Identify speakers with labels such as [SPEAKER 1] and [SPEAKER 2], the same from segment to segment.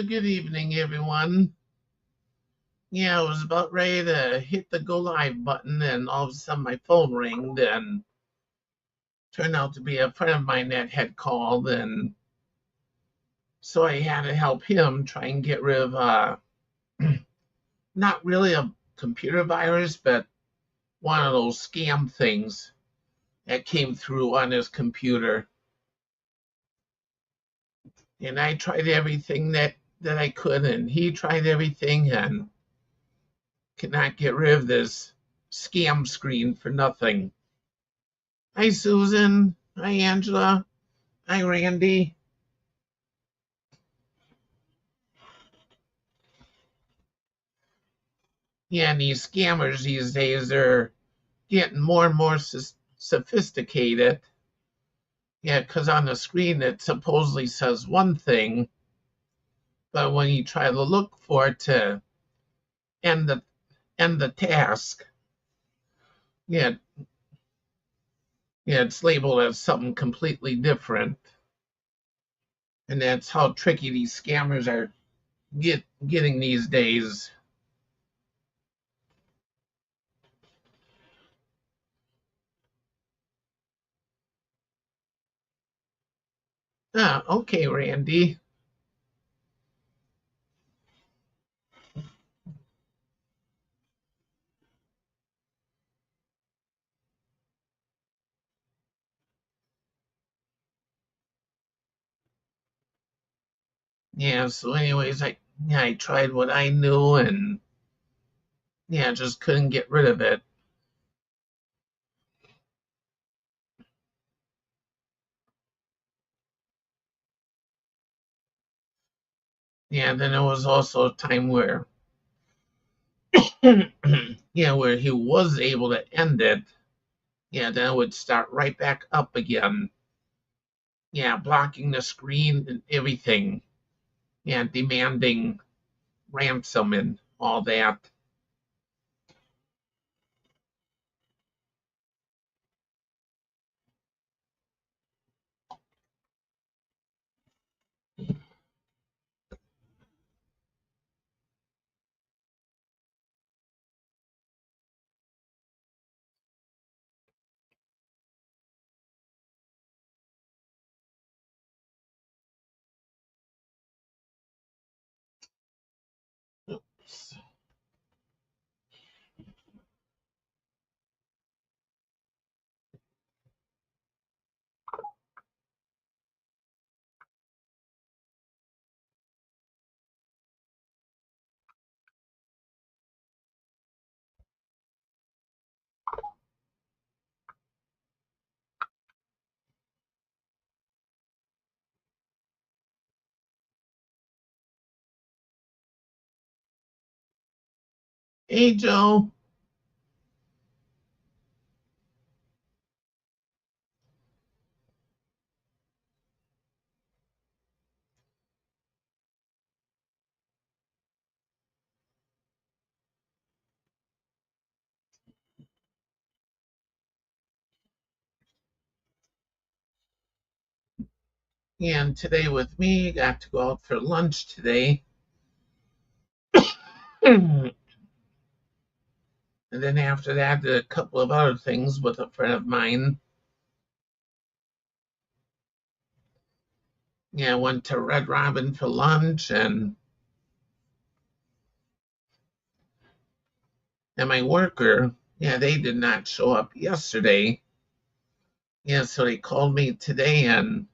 [SPEAKER 1] Good evening, everyone. I was about ready to hit the go live button, and all of a sudden my phone rang, and turned out to be a friend of mine that had called, and so I had to help him try and get rid of not really a computer virus, but one of those scam things that came through on his computer. And I tried everything that I could, and he tried everything, and could not get rid of this scam screen for nothing. Hi, Susan. Hi, Angela. Hi, Randy. Yeah, and these scammers these days are getting more and more sophisticated. Yeah, because on the screen it supposedly says one thing, but when you try to look for it to end the end the task, yeah, it's labeled as something completely different. And that's how tricky these scammers are getting these days. Okay, Randy. Yeah, so anyways, I tried what I knew, and just couldn't get rid of it. Yeah, then there was also a time where where he was able to end it. Yeah, then it would start right back up again. Yeah, blocking the screen and everything. Yeah, demanding ransom and all that. Oops. Hey, Joe. And today with me, got to go out for lunch today. And then after that, did a couple of other things with a friend of mine. Yeah, went to Red Robin for lunch, and my worker, they did not show up yesterday. Yeah, so they called me today, and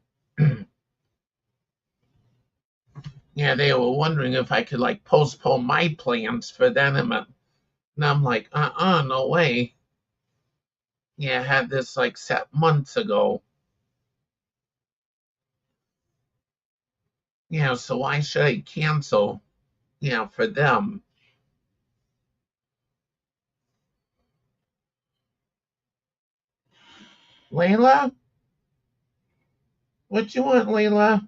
[SPEAKER 1] they were wondering if I could like postpone my plans for them. And I'm like, no way. Yeah, I had this like set months ago. So why should I cancel, for them? Layla? What you want, Layla?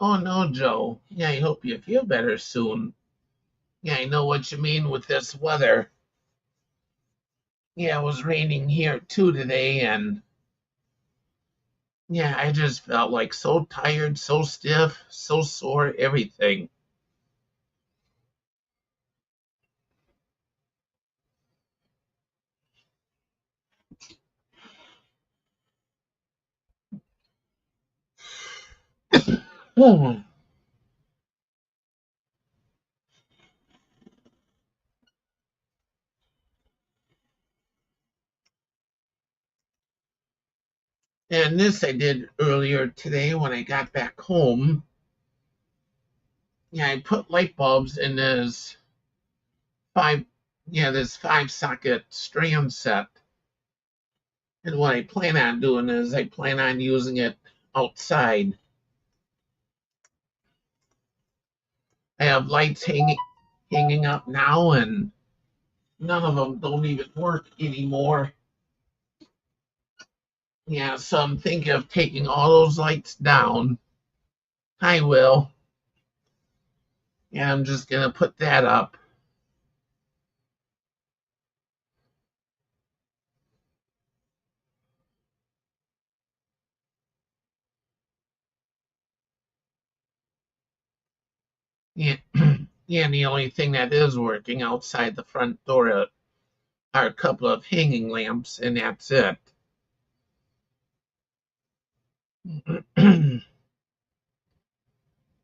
[SPEAKER 1] Oh no, Joe. Yeah, I hope you feel better soon. Yeah, I know what you mean with this weather. Yeah, it was raining here too today, and yeah, I just felt like so tired, so stiff, so sore, everything. Hmm. And this I did earlier today when I got back home. Yeah, I put light bulbs in five, this 5 socket strand set. And what I plan on doing is I plan on using it outside. I have lights hanging up now, and none of them don't even work anymore. Yeah, so I'm thinking of taking all those lights down. I will. Yeah, I'm just gonna put that up. Yeah, yeah. And the only thing that is working outside the front door are a couple of hanging lamps, and that's it.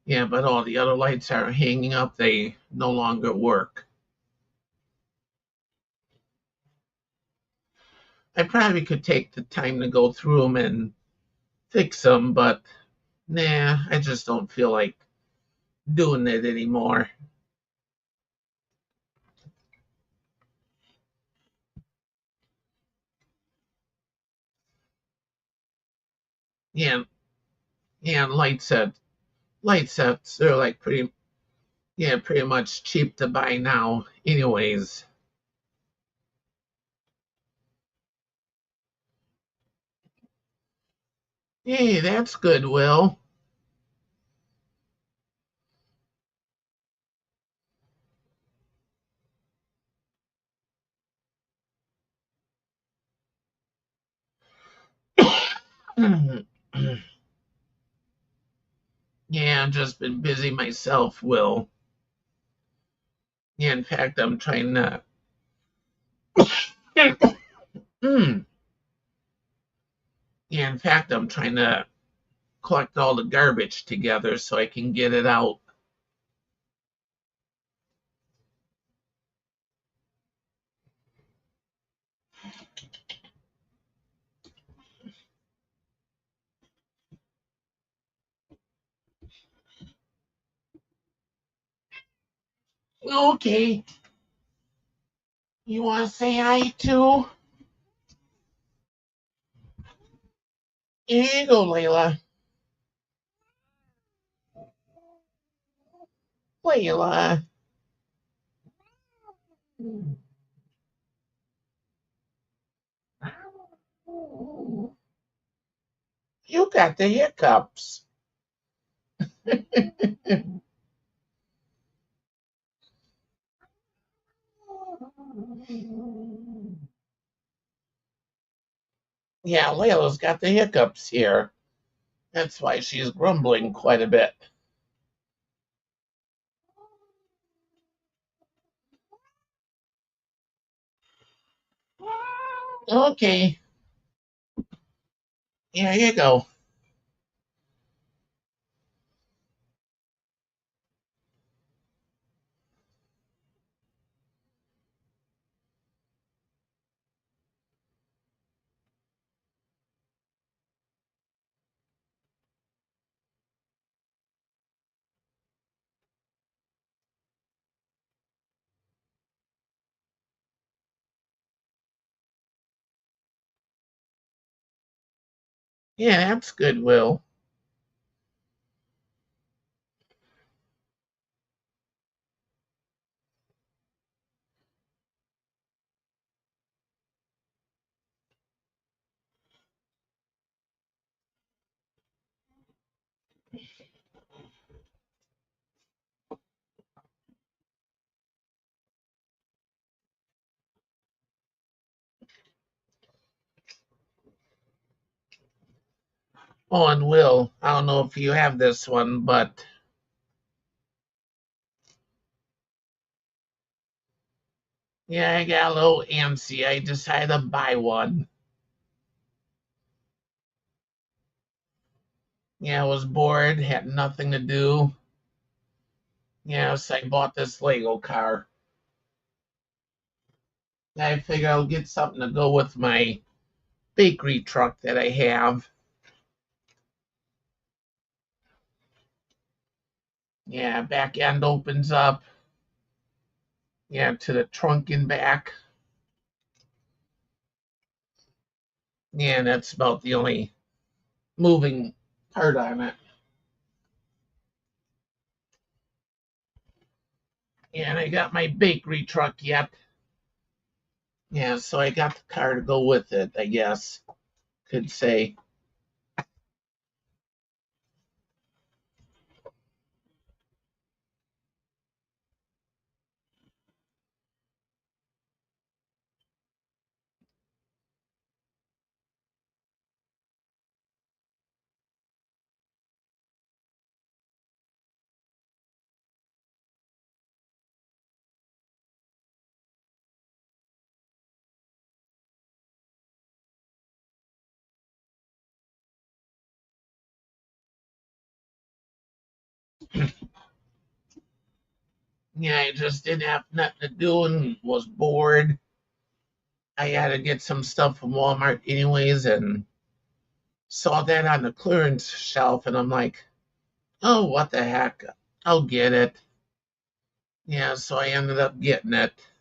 [SPEAKER 1] Yeah, but all the other lights are hanging up. They no longer work. I probably could take the time to go through them and fix them, but nah, I just don't feel like doing it anymore. Yeah, yeah, and light sets, they're like pretty much cheap to buy now, anyways. Hey, that's good, Will. Yeah, I've just been busy myself, Will. Yeah, in fact, I'm trying to. Mm. Yeah, in fact, I'm trying to collect all the garbage together so I can get it out. Okay, you want to say hi too? Here you go, Layla. Layla. You got the hiccups. Yeah, Layla's got the hiccups here. That's why she's grumbling quite a bit. Okay, here you go. Yeah, that's good, Will. Oh, and Will, I don't know if you have this one, but yeah, I got a little antsy. I decided to buy one. Yeah, I was bored, had nothing to do. Yeah, so I bought this Lego car. I figure I'll get something to go with my bakery truck that I have. Yeah, back end opens up. Yeah, to the trunk and back. Yeah, that's about the only moving part on it. Yeah, and I got my bakery truck yet. Yeah, so I got the car to go with it, I guess. Could say. Yeah, I just didn't have nothing to do and was bored. I had to get some stuff from Walmart anyways and saw that on the clearance shelf and I'm like, oh, what the heck? I'll get it. Yeah, so I ended up getting it. Of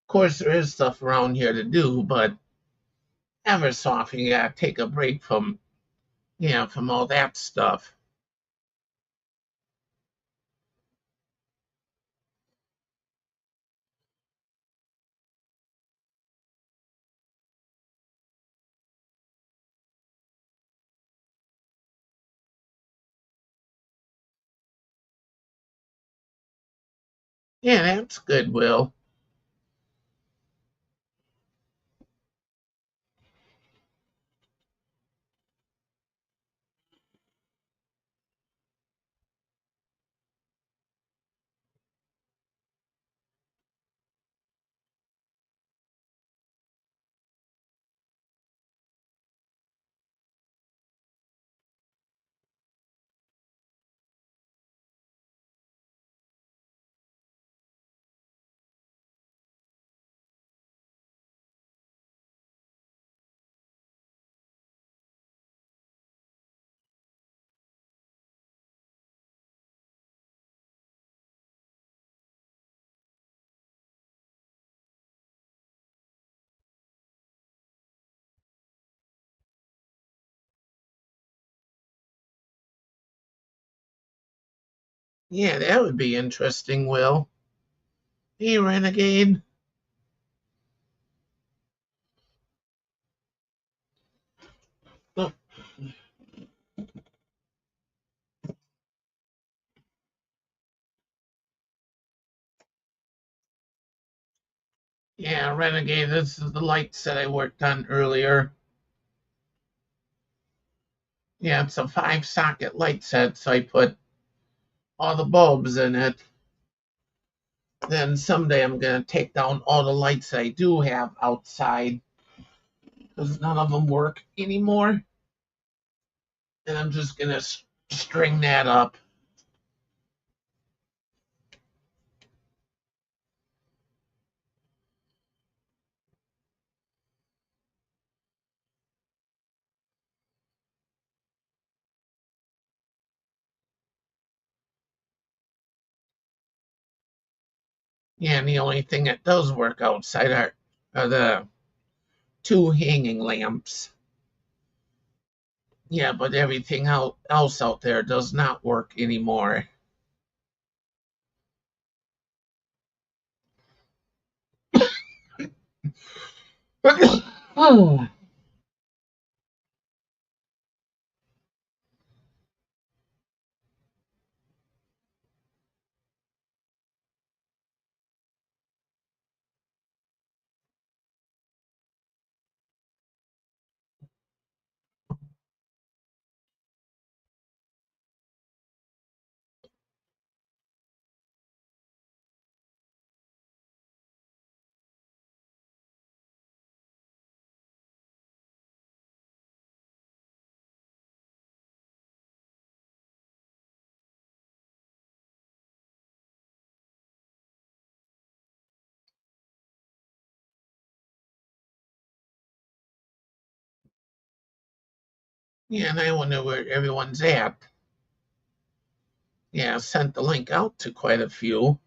[SPEAKER 1] course, there is stuff around here to do, but ever so often you gotta take a break from, from all that stuff. Yeah, that's good, Will. Yeah, that would be interesting, Will. Hey, Renegade. Oh, yeah, Renegade, this is the lights that I worked on earlier. Yeah, it's a 5 socket light set, so I put all the bulbs in it. Then someday I'm gonna take down all the lights I do have outside because none of them work anymore. And I'm just gonna string that up. Yeah, and the only thing that does work outside are the 2 hanging lamps. Yeah, but everything else out there does not work anymore. Oh. Yeah, and I wonder where everyone's at. Yeah, I sent the link out to quite a few.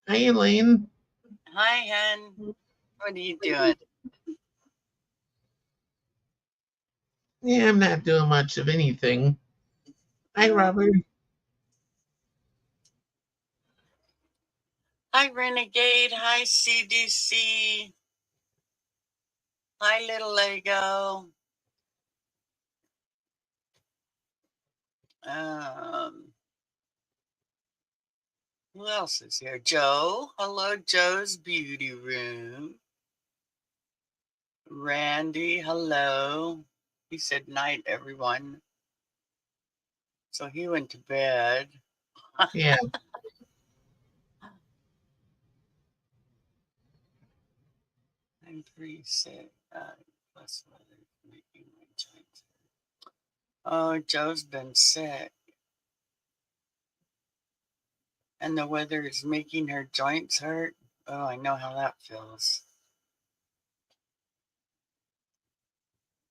[SPEAKER 1] Hey, Elaine.
[SPEAKER 2] Hi, Hen. What are you doing?
[SPEAKER 1] Yeah, I'm not doing much of anything. Hi, Robert.
[SPEAKER 2] Hi, Renegade. Hi, CDC. Hi, Little Lego. Who else is here? Joe. Hello, Joe's Beauty Room. Randy. Hello. He said night, everyone. So he went to bed.
[SPEAKER 1] Yeah,
[SPEAKER 2] 936. Plus weather making my joints. Oh, Joe's been sick. And the weather is making her joints hurt. Oh, I know how that feels.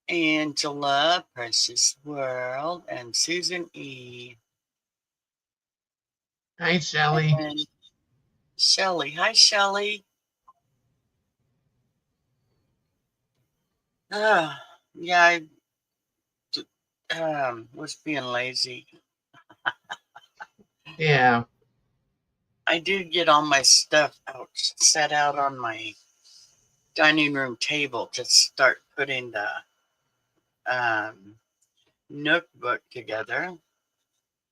[SPEAKER 2] Angela, Precious World, and Susan E.
[SPEAKER 1] hi, Shelley.
[SPEAKER 2] And Shelly. Hi, Shelly. Yeah, I was being lazy.
[SPEAKER 1] Yeah,
[SPEAKER 2] I did get all my stuff out, set out on my dining room table to start putting the Nook book together.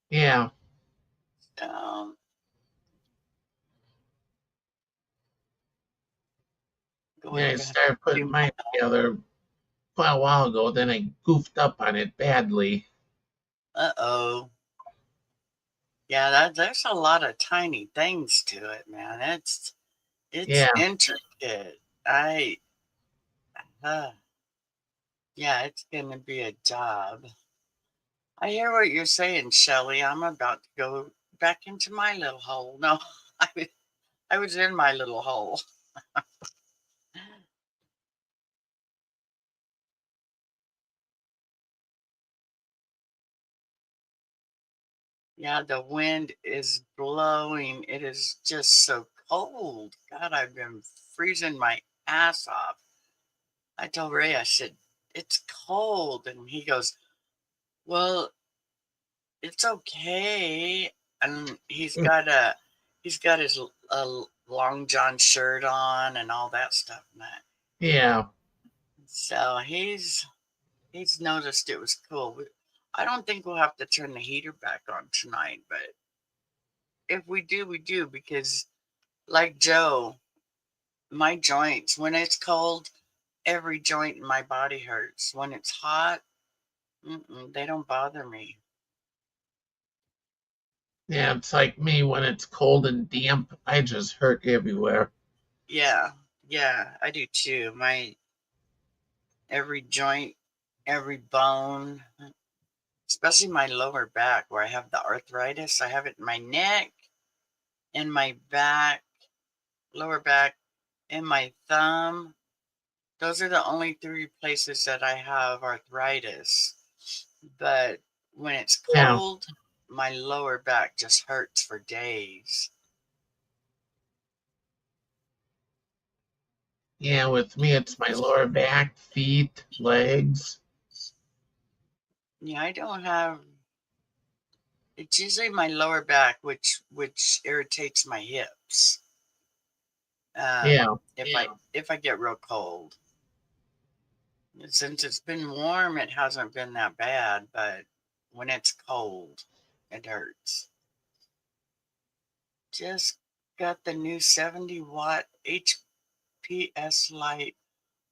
[SPEAKER 1] yeah.
[SPEAKER 2] Um,
[SPEAKER 1] Yeah,
[SPEAKER 2] going
[SPEAKER 1] I
[SPEAKER 2] to
[SPEAKER 1] started putting
[SPEAKER 2] do.
[SPEAKER 1] mine together quite a while ago. Then I goofed up on it badly.
[SPEAKER 2] Uh-oh. Yeah, there's a lot of tiny things to it, man. It's
[SPEAKER 1] Yeah,
[SPEAKER 2] intricate. I uh, yeah, it's gonna be a job. I hear what you're saying, Shelley. I'm about to go back into my little hole. No, I was in my little hole. Yeah, the wind is blowing. It is just so cold. God, I've been freezing my ass off. I told Ray, I said, it's cold. And he goes, well, it's okay. And he's got his long john shirt on and all that stuff. Matt.
[SPEAKER 1] yeah,
[SPEAKER 2] So he's noticed it was cool. I don't think we'll have to turn the heater back on tonight, but if we do, we do, because like Joe, my joints, when it's cold, every joint in my body hurts. When it's hot, they don't bother me.
[SPEAKER 1] yeah. It's like me when it's cold and damp. I just hurt everywhere.
[SPEAKER 2] Yeah, yeah, I do too. My every joint, every bone, especially my lower back where I have the arthritis. I have it in my neck, in my back, lower back, and my thumb. Those are the only three places that I have arthritis. But when it's
[SPEAKER 1] Yeah,
[SPEAKER 2] cold, my lower back just hurts for days.
[SPEAKER 1] yeah. With me, it's my lower back, feet, legs.
[SPEAKER 2] Yeah, I don't have. It's usually my lower back, which irritates my hips.
[SPEAKER 1] Yeah.
[SPEAKER 2] If I get real cold. Since it's been warm, it hasn't been that bad, but when it's cold, it hurts. Just got the new 70-watt HPS light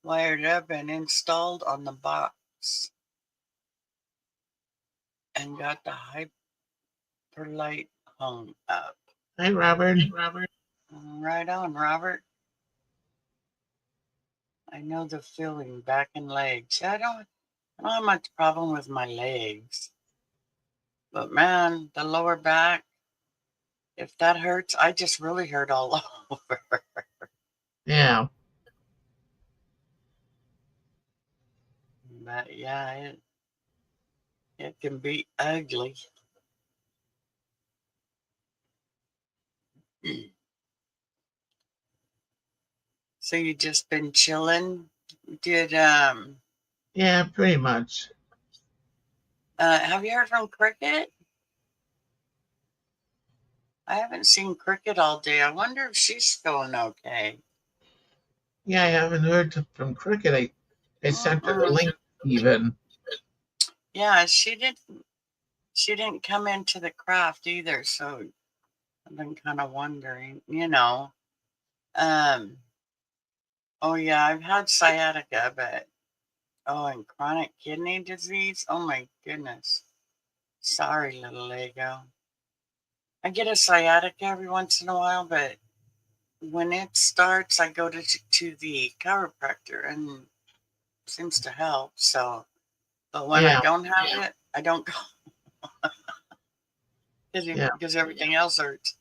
[SPEAKER 2] wired up and installed on the box, and got the Hyperlight hung up.
[SPEAKER 1] Hi, Robert.
[SPEAKER 2] Right on, Robert. I know the feeling, back and legs. I don't have much problem with my legs, but man, the lower back, if that hurts, I just really hurt all over.
[SPEAKER 1] Yeah.
[SPEAKER 2] But yeah, it can be ugly. So you just been chilling? Did
[SPEAKER 1] Yeah, pretty much.
[SPEAKER 2] have you heard from Cricket? I haven't seen Cricket all day. I wonder if she's feeling okay.
[SPEAKER 1] Yeah, I haven't heard from Cricket. I sent her the
[SPEAKER 2] Mm-mm.
[SPEAKER 1] link even.
[SPEAKER 2] Yeah, she didn't come into the craft either, so I've been kind of wondering, Um oh yeah, I've had sciatica, but and chronic kidney disease. Oh my goodness. Sorry, little Lego. I get a sciatica every once in a while, but when it starts, I go to the chiropractor and it seems to help. So, but when I
[SPEAKER 1] Yeah.
[SPEAKER 2] don't have it, I don't go
[SPEAKER 1] Yeah.
[SPEAKER 2] because everything else hurts.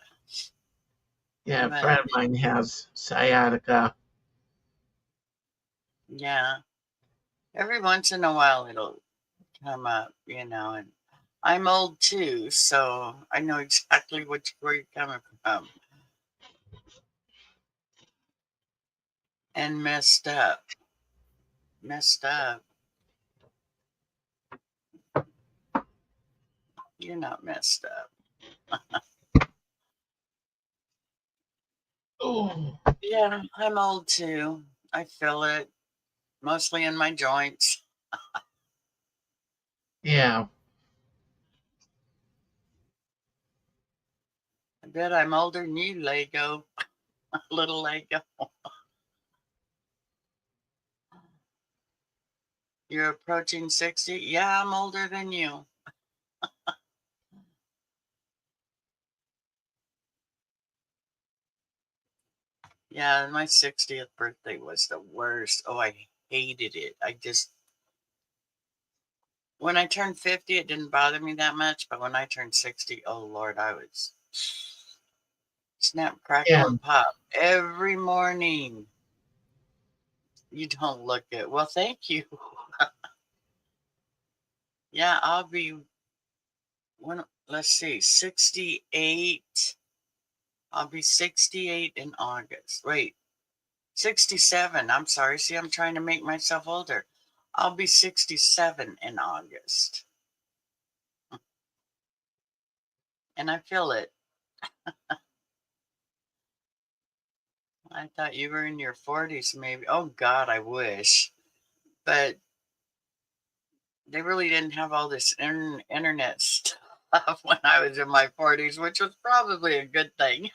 [SPEAKER 1] Yeah. A friend
[SPEAKER 2] But
[SPEAKER 1] of mine has sciatica.
[SPEAKER 2] yeah, every once in a while it'll come up, and I'm old too, so I know exactly where you're coming from. And messed up. You're not messed up.
[SPEAKER 1] Oh.
[SPEAKER 2] Yeah, I'm old too. I feel it mostly in my joints.
[SPEAKER 1] Yeah.
[SPEAKER 2] I bet I'm older than you, Lego. Little Lego. You're approaching 60? Yeah, I'm older than you. Yeah, my 60th birthday was the worst. Oh, I hated it. When I turned 50, it didn't bother me that much, but when I turned 60, oh Lord, I was snap, crackle,
[SPEAKER 1] Yeah.
[SPEAKER 2] and pop every morning. You don't look it. Well, thank you. Yeah, I'll be let's see, 68. I'll be 68 in August. Wait, 67. I'm sorry. See, I'm trying to make myself older. I'll be 67 in August. And I feel it. I thought you were in your 40s, maybe. Oh, God, I wish. But they really didn't have all this internet stuff when I was in my 40s, which was probably a good thing.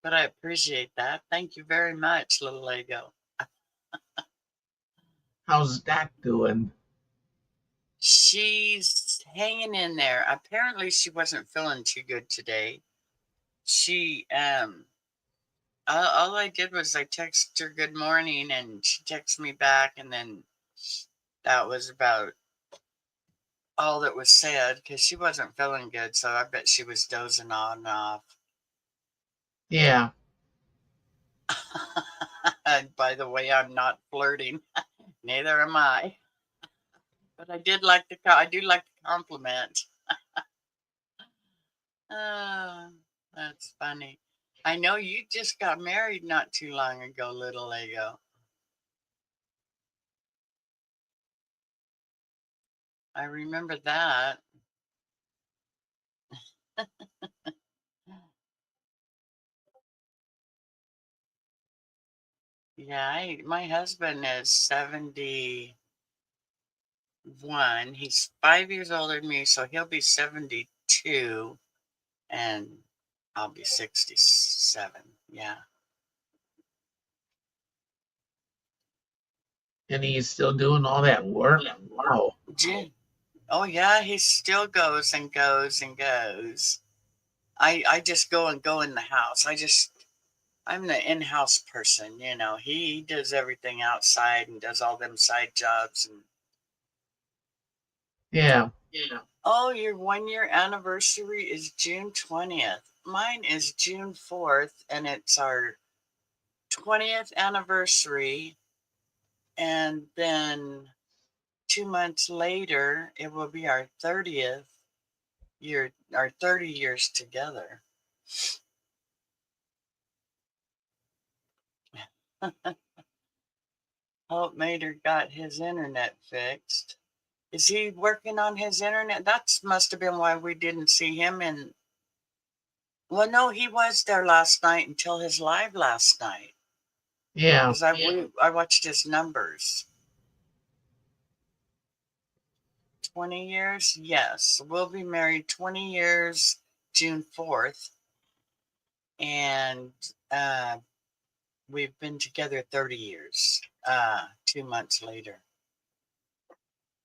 [SPEAKER 2] But I appreciate that. Thank you very much, little Lego.
[SPEAKER 1] How's that doing?
[SPEAKER 2] She's hanging in there. Apparently, she wasn't feeling too good today. She, all I did was I texted her good morning and she texted me back, and then that was about all that was said because she wasn't feeling good. So I bet she was dozing on and off.
[SPEAKER 1] Yeah.
[SPEAKER 2] And by the way, I'm not flirting. Neither am I. But I do like the compliment. Oh, that's funny. I know you just got married not too long ago, little Lego. I remember that. Yeah, my husband is 71. He's 5 years older than me, so he'll be 72, and I'll be 67. Yeah.
[SPEAKER 1] And he's still doing all that work. Wow.
[SPEAKER 2] Oh yeah, he still goes and goes and goes. I just go and go in the house. I'm the in-house person, He does everything outside and does all them side jobs and
[SPEAKER 1] Yeah.
[SPEAKER 2] Oh, your 1 year anniversary is June 20th. Mine is June 4th, and it's our 20th anniversary. And then 2 months later, it will be our 30th year, our 30 years together. Hope Mater got his internet fixed. Is he working on his internet? That must have been why we didn't see him in. Well, no, he was there last night until his live last night.
[SPEAKER 1] Yeah.
[SPEAKER 2] Because I watched his numbers. 20 years? Yes. We'll be married 20 years June 4th. And we've been together 30 years 2 months later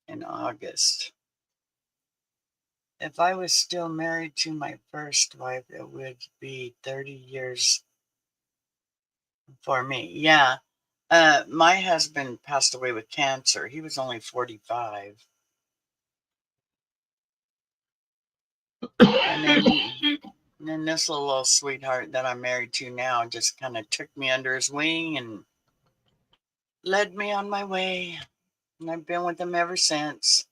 [SPEAKER 2] in August. If I was still married to my first wife, it would be 30 years for me. Yeah. My husband passed away with cancer. He was only 45. And then this little old sweetheart that I'm married to now just kind of took me under his wing and led me on my way. And I've been with him ever since.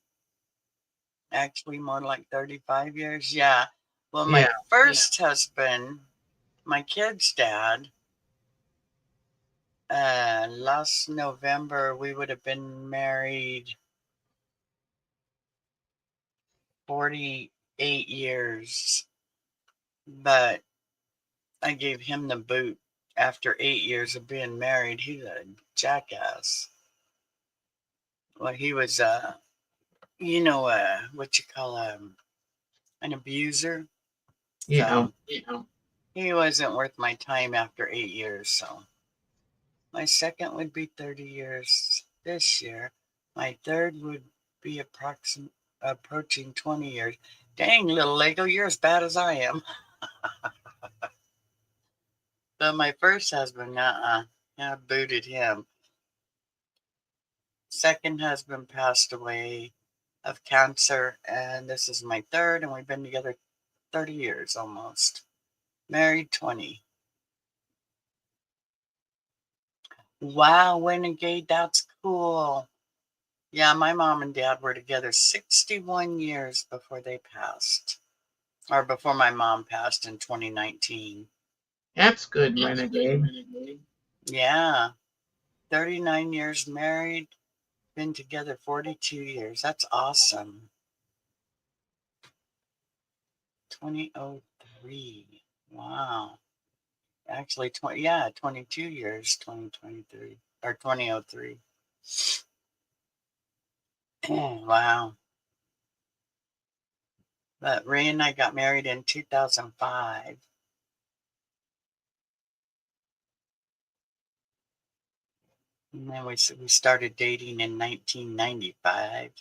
[SPEAKER 2] Actually, more like 35 years. Yeah. Well, my first husband, my kid's dad, last November, we would have been married 48 years. But I gave him the boot after 8 years of being married. He's a jackass. Well, he was, what you call an abuser.
[SPEAKER 1] Yeah.
[SPEAKER 2] So he wasn't worth my time after 8 years. So my second would be 30 years this year. My third would be approaching 20 years. Dang, little Lego, you're as bad as I am. But my first husband, I booted him. Second husband passed away of cancer, and this is my third, and we've been together 30 years almost. Married 20. Wow, Renegade, that's cool. Yeah, my mom and dad were together 61 years before they passed, or before my mom passed in 2019.
[SPEAKER 1] That's good, Renegade.
[SPEAKER 2] Yeah, 39 years married, been together 42 years. That's awesome. 2003. Wow. Actually, 22 years, 2023 or 2003. Wow. But Ray and I got married in 2005. And then we started dating in 1995.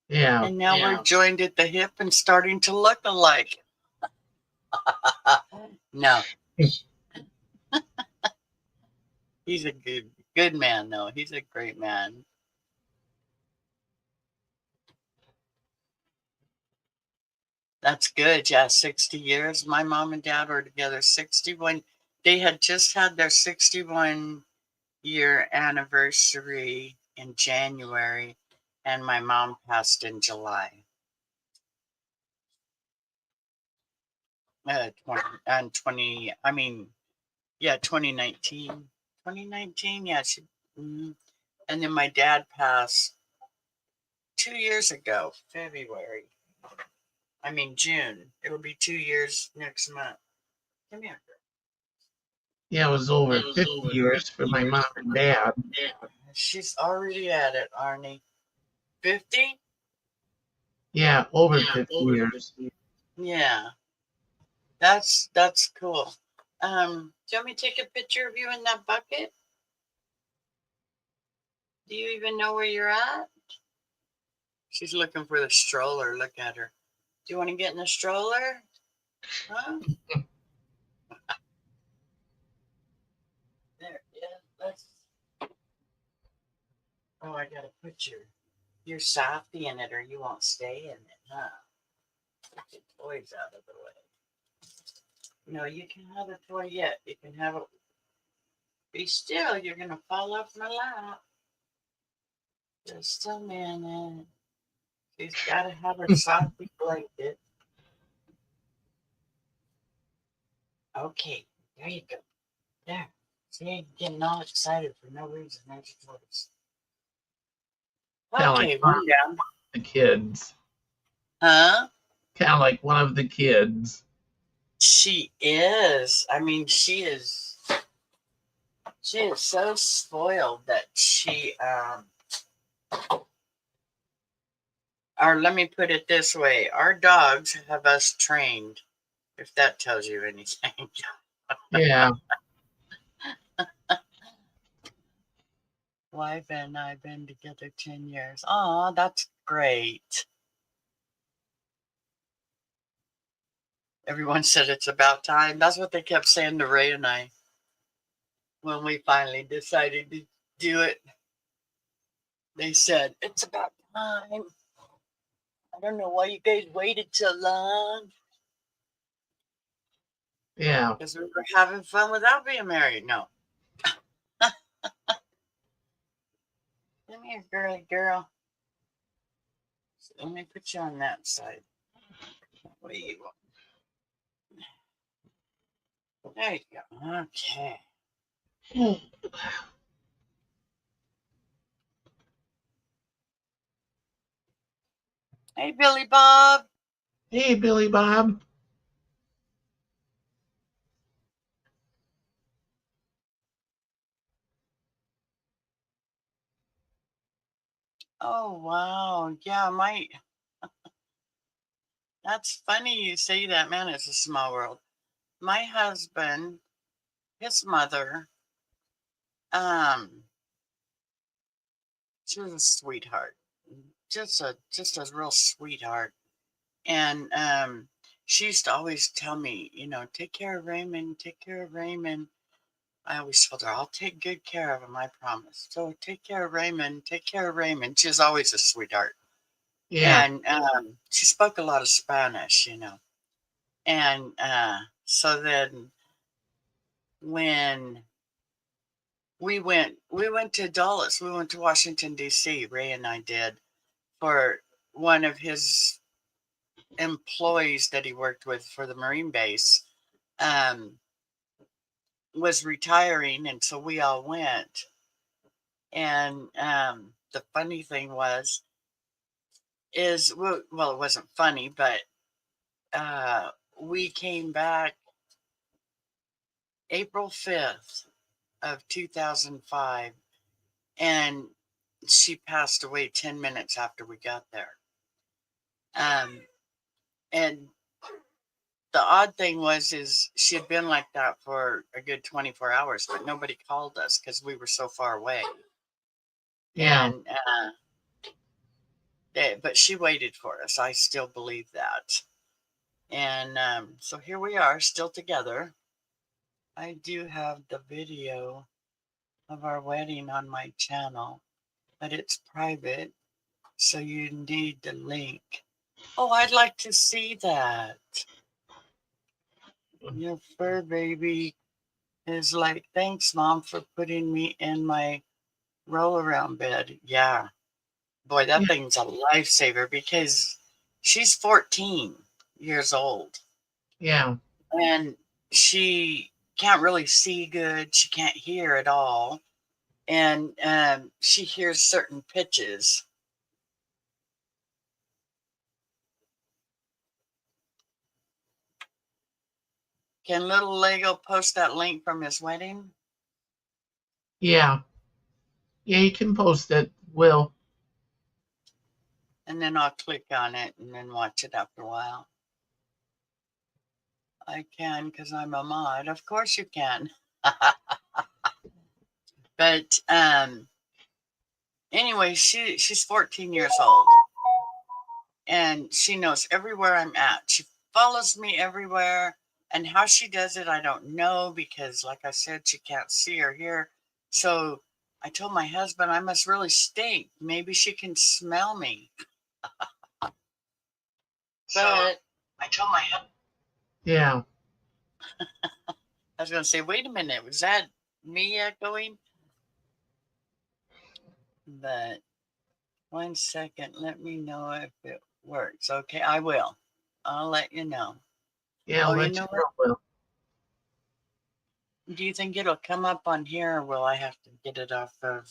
[SPEAKER 1] Yeah.
[SPEAKER 2] And now we're joined at the hip and starting to look alike. No. He's a good man, though. He's a great man. That's good. Yeah, 60 years. My mom and dad were together 61. They had just had their 61-year anniversary in January, and my mom passed in July. 2019. 2019, yeah. And then my dad passed 2 years ago, February. I mean, June. It'll be 2 years next month. Come here.
[SPEAKER 1] Yeah, it was over 50 years for my mom and dad.
[SPEAKER 2] She's already at it, Arnie. 50?
[SPEAKER 1] Yeah, over 50 years.
[SPEAKER 2] Yeah. That's cool. Do you want me to take a picture of you in that bucket? Do you even know where you're at? She's looking for the stroller. Look at her. Do you want to get in the stroller? Huh? There, yeah, let's. Oh, I gotta put your softy in it or you won't stay in it, huh? Put your toys out of the way. No, you can have a toy yet. You can have it. Be still, you're gonna fall off my lap. Just a minute. She's gotta have her softy blanket. Okay, there you go. There. See, getting all excited for no reason. There's your toys.
[SPEAKER 1] Kind of
[SPEAKER 2] Okay,
[SPEAKER 1] like
[SPEAKER 2] one down.
[SPEAKER 1] the kids.
[SPEAKER 2] Huh?
[SPEAKER 1] Kind of like one of the kids.
[SPEAKER 2] She is. I mean, she is so spoiled that or let me put it this way, our dogs have us trained, if that tells you anything.
[SPEAKER 1] Yeah.
[SPEAKER 2] Wife and I've been together 10 years. Oh, that's great. Everyone said it's about time. That's what they kept saying to Ray and I when we finally decided to do it. They said, it's about time. I don't know why you guys waited so long.
[SPEAKER 1] Yeah.
[SPEAKER 2] Because we were having fun without being married. No. Come here, girly girl. So let me put you on that side. There you go. There you go. Okay. Hey, Billy Bob.
[SPEAKER 1] Hey, Billy Bob.
[SPEAKER 2] Oh, wow. Yeah, that's funny you say that. Man, it's a small world. My husband, his mother, she was a sweetheart. Just a real sweetheart. And she used to always tell me, take care of Raymond, take care of Raymond. I always told her, I'll take good care of him, I promise. So take care of Raymond, take care of Raymond. She was always a sweetheart.
[SPEAKER 1] Yeah.
[SPEAKER 2] And she spoke a lot of Spanish, And so then when we went to Dulles, we went to Washington, D.C., Ray and I did, for one of his employees that he worked with for the Marine base was retiring, and so we all went. And the funny thing is well, it wasn't funny, but we came back April 5th of 2005, and she passed away 10 minutes after we got there. And the odd thing is she had been like that for a good 24 hours, but nobody called us because we were so far away.
[SPEAKER 1] Yeah.
[SPEAKER 2] And but she waited for us. I still believe that. And so here we are, still together. I do have the video of our wedding on my channel, but it's private, so you need the link. Oh, I'd like to see that. Your fur baby is like, thanks, Mom, for putting me in my roll around bed. Yeah. Boy, that
[SPEAKER 1] Yeah.
[SPEAKER 2] thing's a lifesaver because she's 14 years old.
[SPEAKER 1] Yeah.
[SPEAKER 2] And she can't really see good. She can't hear at all. And she hears certain pitches. Can Little Lego post that link from his wedding?
[SPEAKER 1] Yeah. Yeah, you can post it, Will.
[SPEAKER 2] And then I'll click on it and then watch it after a while. I can because I'm a mod. Of course you can. But anyway, she's 14 years old. And she knows everywhere I'm at. She follows me everywhere. And how she does it, I don't know, because like I said, she can't see or hear. So I told my husband I must really stink. Maybe she can smell me. But I told my husband.
[SPEAKER 1] Yeah.
[SPEAKER 2] I was going to say, wait a minute, was that me echoing? But 1 second, let me know if it works. Okay, I will. I'll let you know.
[SPEAKER 1] Yeah,
[SPEAKER 2] Oh,
[SPEAKER 1] let
[SPEAKER 2] you know
[SPEAKER 1] you know, Will.
[SPEAKER 2] Do you think it'll come up on here, or will I have to get it off of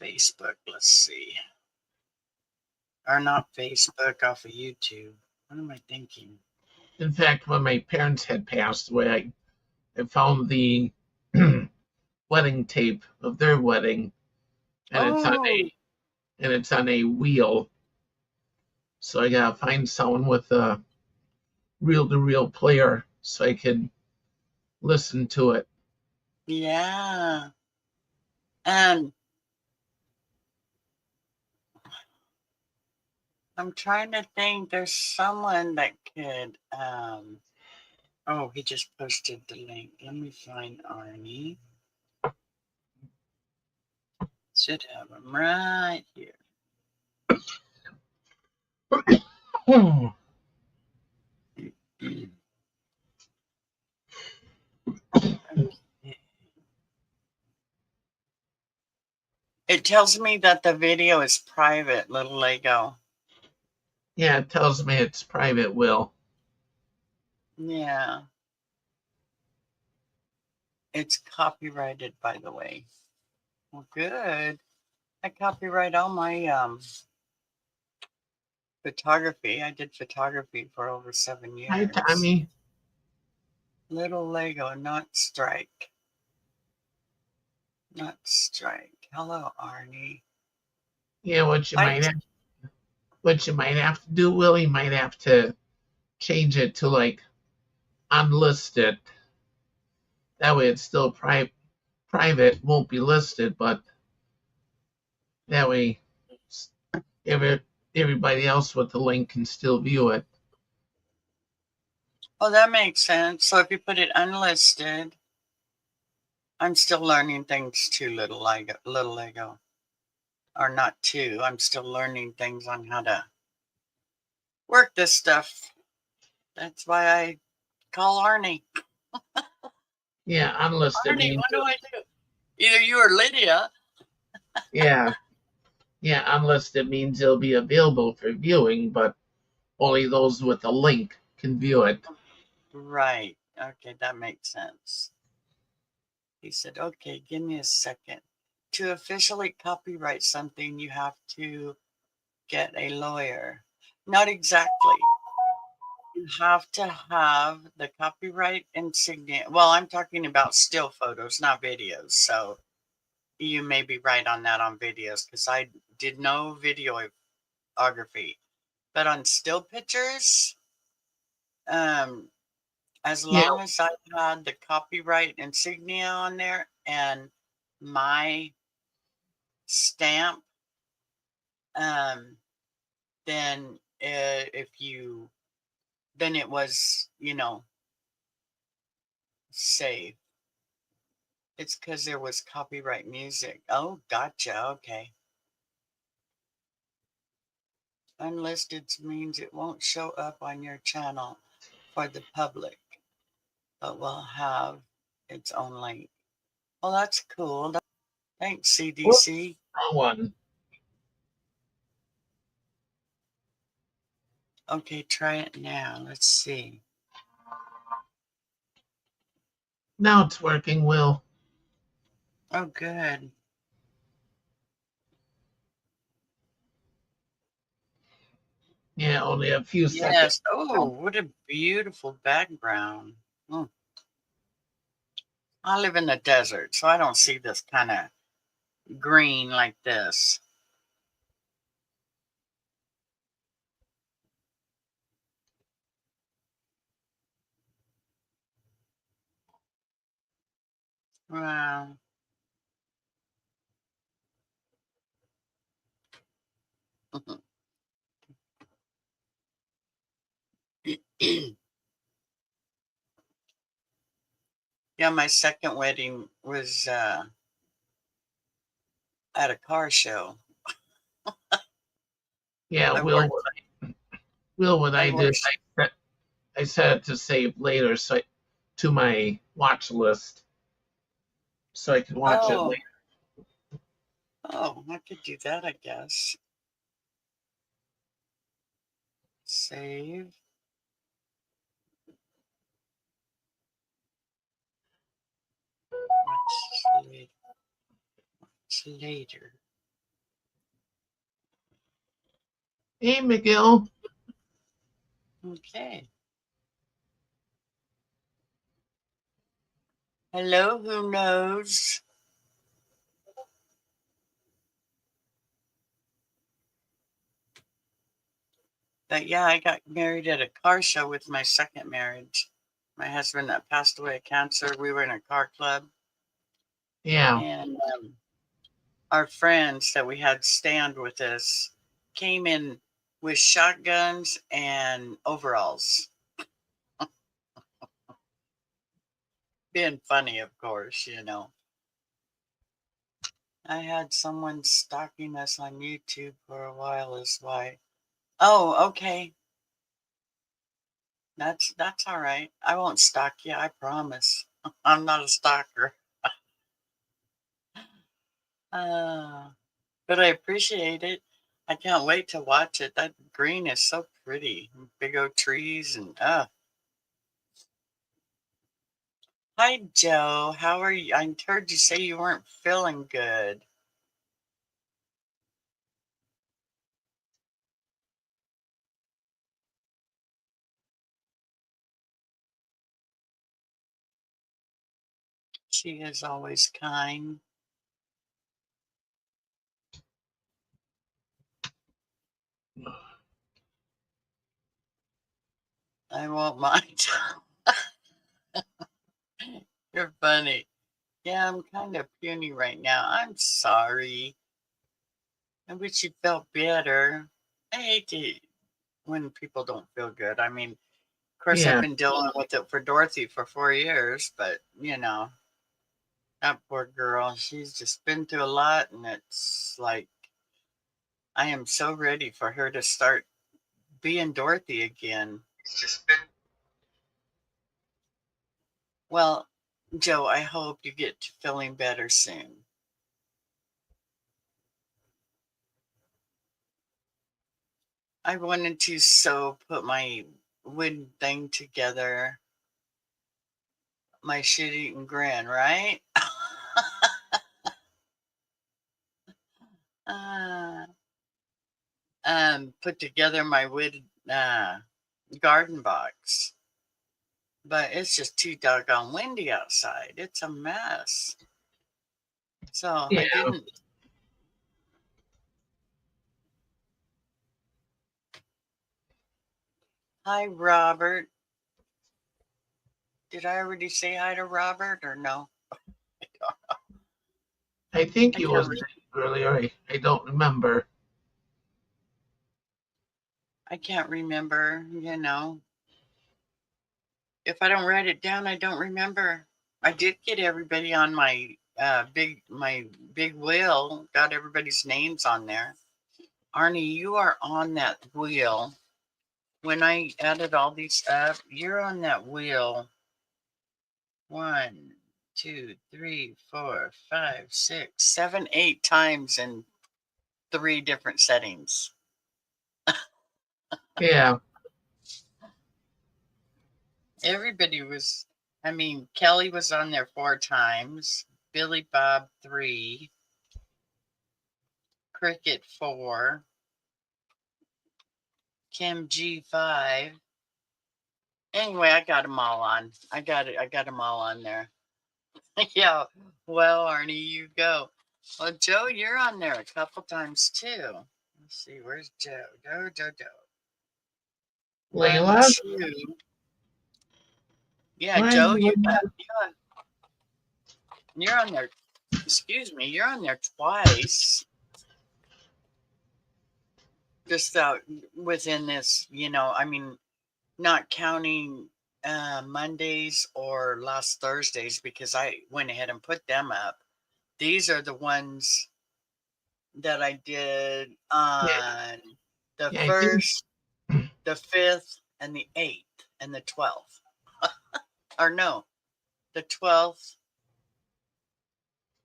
[SPEAKER 2] Facebook? Let's see. Or not Facebook, off of YouTube. What am I thinking?
[SPEAKER 1] In fact, when my parents had passed away, I found the wedding tape of their wedding, and
[SPEAKER 2] Oh,
[SPEAKER 1] it's on a wheel. So I gotta find someone with a reel-to-reel player so I can listen to it.
[SPEAKER 2] yeah. And I'm trying to think. There's someone that could. Oh, he just posted the link. Let me find Arnie. Should have him right here. Okay. It tells me that the video is private, Little Lego.
[SPEAKER 1] Yeah, it tells me it's private, Will.
[SPEAKER 2] Yeah. It's copyrighted, by the way. Well, good. I copyright all my photography. I did photography for over 7
[SPEAKER 1] Hi,
[SPEAKER 2] years.
[SPEAKER 1] Tommy.
[SPEAKER 2] Little Lego, not strike. Not strike. Hello, Arnie.
[SPEAKER 1] Yeah, what you might have to do, Will, you might have to change it to like unlisted. That way it's still private, won't be listed, but that way everybody else with the link can still view it.
[SPEAKER 2] Oh, that makes sense. So if you put it unlisted, I'm still learning things too, Little Lego. Or not too. I'm still learning things on how to work this stuff. That's why I call Arnie.
[SPEAKER 1] Yeah, unlisted
[SPEAKER 2] Arnie,
[SPEAKER 1] means
[SPEAKER 2] what do I do? Either you or Lydia.
[SPEAKER 1] yeah. Yeah, unlisted means it'll be available for viewing, but only those with a link can view it.
[SPEAKER 2] Right. Okay, that makes sense. He said, okay, give me a second. To officially copyright something, you have to get a lawyer. Not exactly. You have to have the copyright insignia. Well, I'm talking about still photos, not videos. So you may be right on that on videos because I did no videography. But on still pictures, as
[SPEAKER 1] Yeah,
[SPEAKER 2] long as I had the copyright insignia on there and my stamp, then then it was, safe. It's because there was copyright music. Oh, gotcha. Okay. Unlisted means it won't show up on your channel for the public, but will have its own link. Well, that's cool. Thanks, CDC.
[SPEAKER 1] wrong one.
[SPEAKER 2] Okay, try it now. Let's see.
[SPEAKER 1] Now it's working, Will.
[SPEAKER 2] Oh, good.
[SPEAKER 1] Yeah, only a few seconds.
[SPEAKER 2] Yes. Oh, what a beautiful background. Mm. I live in the desert, so I don't see this kind of green like this. Wow. Yeah, my second wedding was at a car show.
[SPEAKER 1] Yeah,
[SPEAKER 2] I
[SPEAKER 1] Will,
[SPEAKER 2] worked.
[SPEAKER 1] what
[SPEAKER 2] I
[SPEAKER 1] I did,
[SPEAKER 2] worked.
[SPEAKER 1] I set it to save later, so to my watch list, so I can watch it
[SPEAKER 2] Oh,
[SPEAKER 1] later.
[SPEAKER 2] oh, I could do that, I guess. Save. Watch later. Watch later.
[SPEAKER 1] Hey, Miguel.
[SPEAKER 2] Okay. Hello, who knows? But yeah, I got married at a car show with my second marriage. My husband that passed away of cancer. We were in a car club,
[SPEAKER 1] Yeah,
[SPEAKER 2] and our friends that we had stand with us came in with shotguns and overalls. Being funny, of course, you know. I had someone stalking us on YouTube for a while, is why. Oh, okay. That's all right. I won't stalk you, I promise. I'm not a stalker. Uh, but I appreciate it. I can't wait to watch it. That green is so pretty. Big old trees and Hi Joe, how are you? I heard you say you weren't feeling good. She is always kind. I won't mind. You're funny. Yeah, I'm kind of puny right now. I'm sorry. I wish you felt better. I hate to when people don't feel good. I mean, of course, I've
[SPEAKER 1] yeah,
[SPEAKER 2] been dealing with it for Dorothy for 4 years, but that poor girl, she's just been through a lot, and it's like I am so ready for her to start being Dorothy again.
[SPEAKER 3] It's just been
[SPEAKER 2] Well, Joe, I hope you get to feeling better soon. I wanted to put my wooden thing together, my shit eating grin, right? uh, put together my wood garden box, but it's just too doggone windy outside. It's a mess. So
[SPEAKER 1] yeah.
[SPEAKER 2] I didn't. Hi, Robert. Did I already say hi to Robert or no?
[SPEAKER 1] I think
[SPEAKER 2] I
[SPEAKER 1] you
[SPEAKER 2] can't.
[SPEAKER 1] was earlier. I don't remember.
[SPEAKER 2] I can't remember. If I don't write it down, I don't remember. I did get everybody on my big wheel. Got everybody's names on there. Arnie, you are on that wheel. When I added all these up, you're on that wheel. 1, 2, 3, 4, 5, 6, 7, 8 times in 3 different settings.
[SPEAKER 1] Yeah,
[SPEAKER 2] Everybody was. I mean, Kelly was on there 4 times. Billy Bob 3. Cricket 4. Kim G5. Anyway, I got them all on. I got them all on there. Yeah. Well, Arnie, you go. Well, Joe, you're on there a couple times too. Let's see, where's Joe? Joe.
[SPEAKER 1] Layla?
[SPEAKER 2] 1, 2. Yeah, Joe, you're on there. Excuse me, you're on there twice. Just within this, I mean, not counting Mondays or last Thursdays, because I went ahead and put them up. These are the ones that I did on the 1st, the 5th, and the 8th, and the 12th. Or no, the 12th,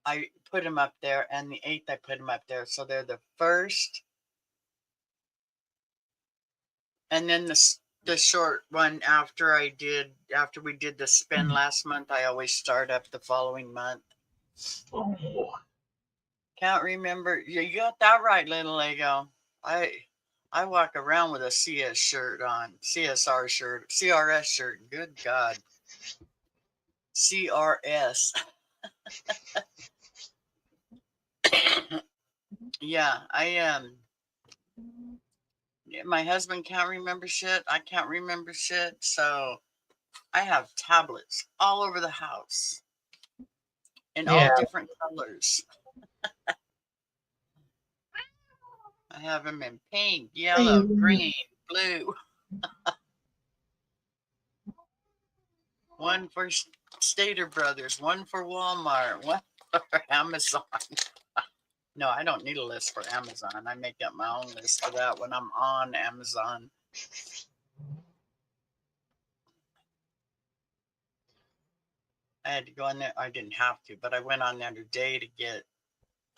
[SPEAKER 2] I put them up there, and the 8th, I put them up there. So they're the 1st, and then the short one after we did the spin last month, I always start up the following month.
[SPEAKER 1] Oh.
[SPEAKER 2] Can't remember. You got that right, little Lego. I walk around with a CS shirt on, CSR shirt, CRS shirt. Good God. CRS. Yeah, my husband can't remember shit. I can't remember shit. So I have tablets all over the house in all different colors. I have them in pink, yellow, green, blue. One for Stater Brothers, one for Walmart, one for Amazon. No, I don't need a list for Amazon. I make up my own list for that when I'm on Amazon. I had to go on there. I didn't have to, but I went on there today to get.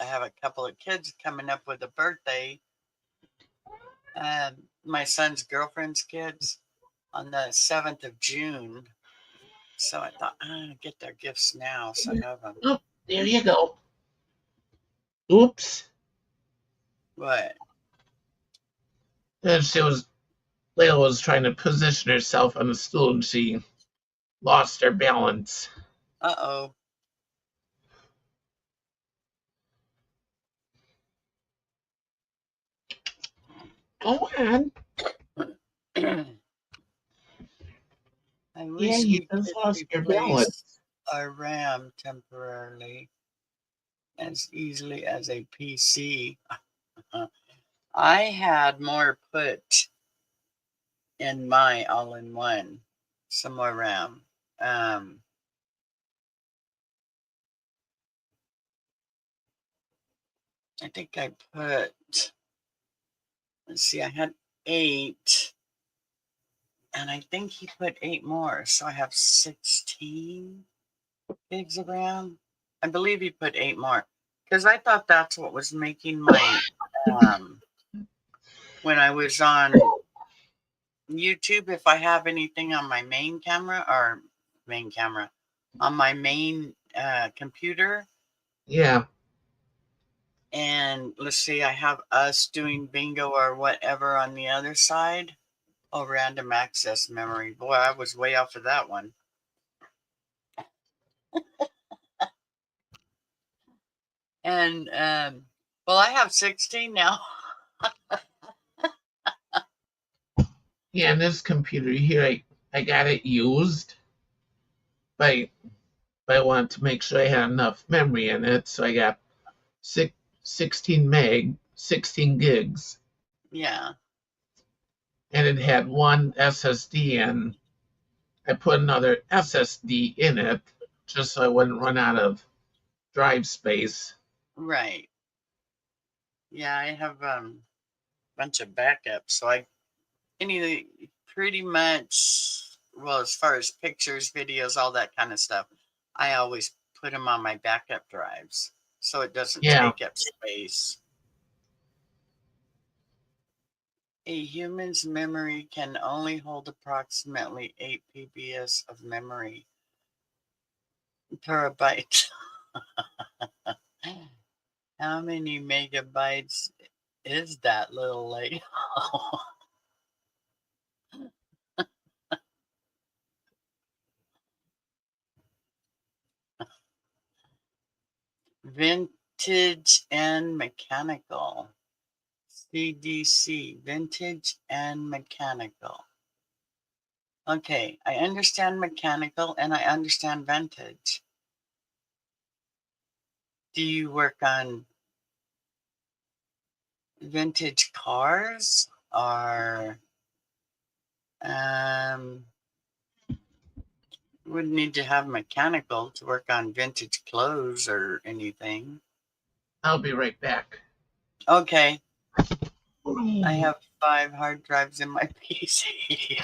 [SPEAKER 2] I have a couple of kids coming up with a birthday. My son's girlfriend's kids on the 7th of June. So I thought, I'm going to get their gifts now. So I have them.
[SPEAKER 1] Oh, there you go. Oops.
[SPEAKER 2] What?
[SPEAKER 1] And Layla was trying to position herself on the stool and she lost her balance.
[SPEAKER 2] Uh-oh.
[SPEAKER 1] Go on.
[SPEAKER 2] I wish we could
[SPEAKER 1] lost your
[SPEAKER 2] replace
[SPEAKER 1] balance.
[SPEAKER 2] our RAM temporarily as easily as a PC. I had more put in my all-in-one, some more RAM. I think I put, let's see, I had 8, and I think he put 8 more, so I have 16 gigs of RAM. I believe he put 8 more, because I thought that's what was making my, when I was on YouTube, if I have anything on my main camera, on my main computer.
[SPEAKER 1] Yeah.
[SPEAKER 2] And let's see, I have us doing bingo or whatever on the other side. Oh, random access memory. Boy, I was way off of that one. And, well, I have 16 now.
[SPEAKER 1] Yeah, and this computer here, I got it used. But I wanted to make sure I had enough memory in it, so I got 16 gigs.
[SPEAKER 2] Yeah.
[SPEAKER 1] And it had one SSD in. I put another SSD in it just so I wouldn't run out of drive space.
[SPEAKER 2] Right. Yeah, I have a bunch of backups, so pretty much, well, as far as pictures, videos, all that kind of stuff, I always put them on my backup drives so it doesn't take up space. A human's memory can only hold approximately 8 PBs of memory. Terabytes. How many megabytes is that, little Lego? Vintage and mechanical. CDC, vintage and mechanical. Okay, I understand mechanical and I understand vintage. Do you work on vintage cars or wouldn't need to have mechanical to work on vintage clothes or anything?
[SPEAKER 1] I'll be right back.
[SPEAKER 2] Okay. I have 5 hard drives in my PC.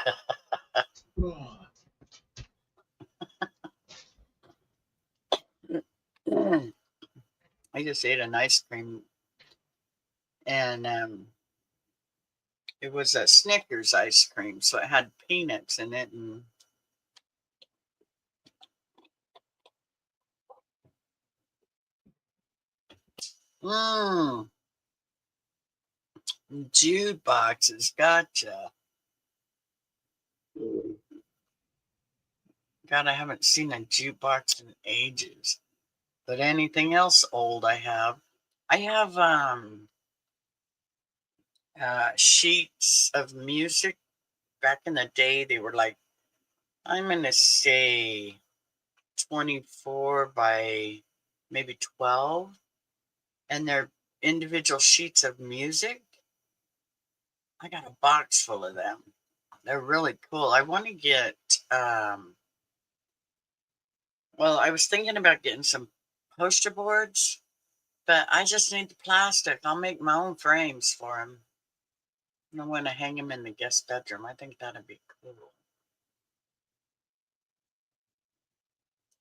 [SPEAKER 2] I just ate an ice cream and it was a Snickers ice cream, so it had peanuts in it and Jude boxes, gotcha. God, I haven't seen a jukebox in ages. But anything else old I have sheets of music. Back in the day, they were like, I'm gonna say 24 by maybe 12, and they're individual sheets of music. I got a box full of them. They're really cool. I want to get well, I was thinking about getting some poster boards, but I just need the plastic. I'll make my own frames for them. I want to hang them in the guest bedroom. I think that'd be cool.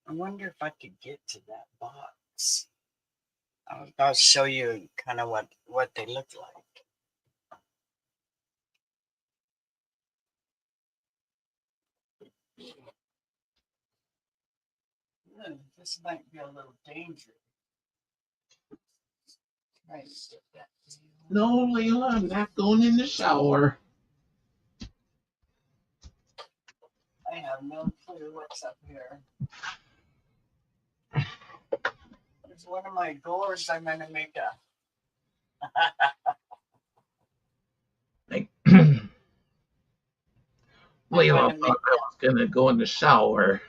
[SPEAKER 2] I wonder if I could get to that box. I'll show you kind of what they look like. This might be a little dangerous. Right.
[SPEAKER 1] No, Layla, I'm not going in the shower.
[SPEAKER 2] I have no clue what's up here. There's one of my gourds I'm going to make a.
[SPEAKER 1] Layla thought I was going to go in the shower.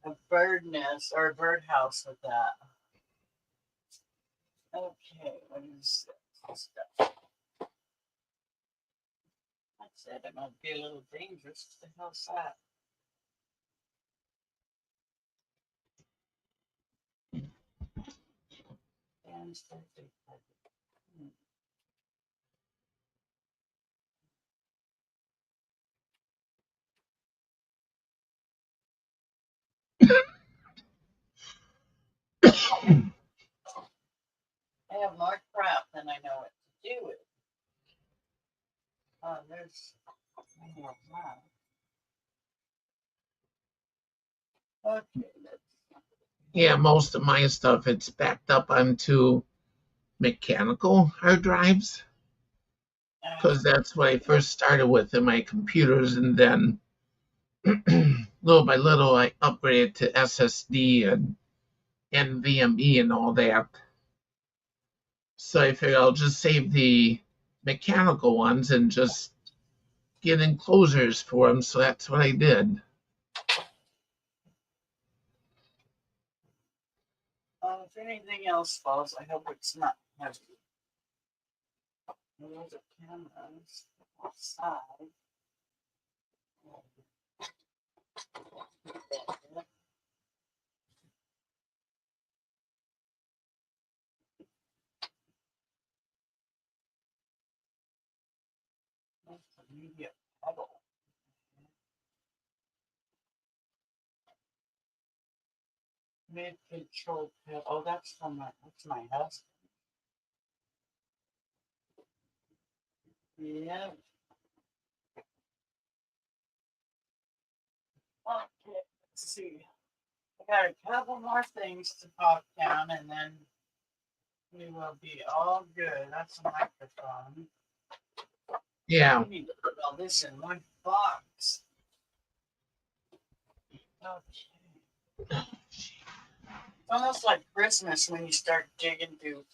[SPEAKER 2] A bird nest or a birdhouse with that. Okay, what is this stuff? I said it might be a little dangerous. What the hell's that? I have more crap than I know what to do with. Oh, there's more crap. Okay.
[SPEAKER 1] Yeah, most of my stuff, it's backed up onto mechanical hard drives because that's what I first started with in my computers, and then little by little I upgraded to SSD and NVMe and all that. So I figured I'll just save the mechanical ones and just get enclosures for them. So that's what I did.
[SPEAKER 2] If anything else falls, I hope it's not heavy. Those are cameras outside. That's a media pedal. Mid control pedal. Oh, that's my husband. Yeah. Okay, let's see. I got a couple more things to pop down and then we will be all good. That's a microphone.
[SPEAKER 1] Yeah.
[SPEAKER 2] We need to put all this in one box. Okay. almost like Christmas when you start digging through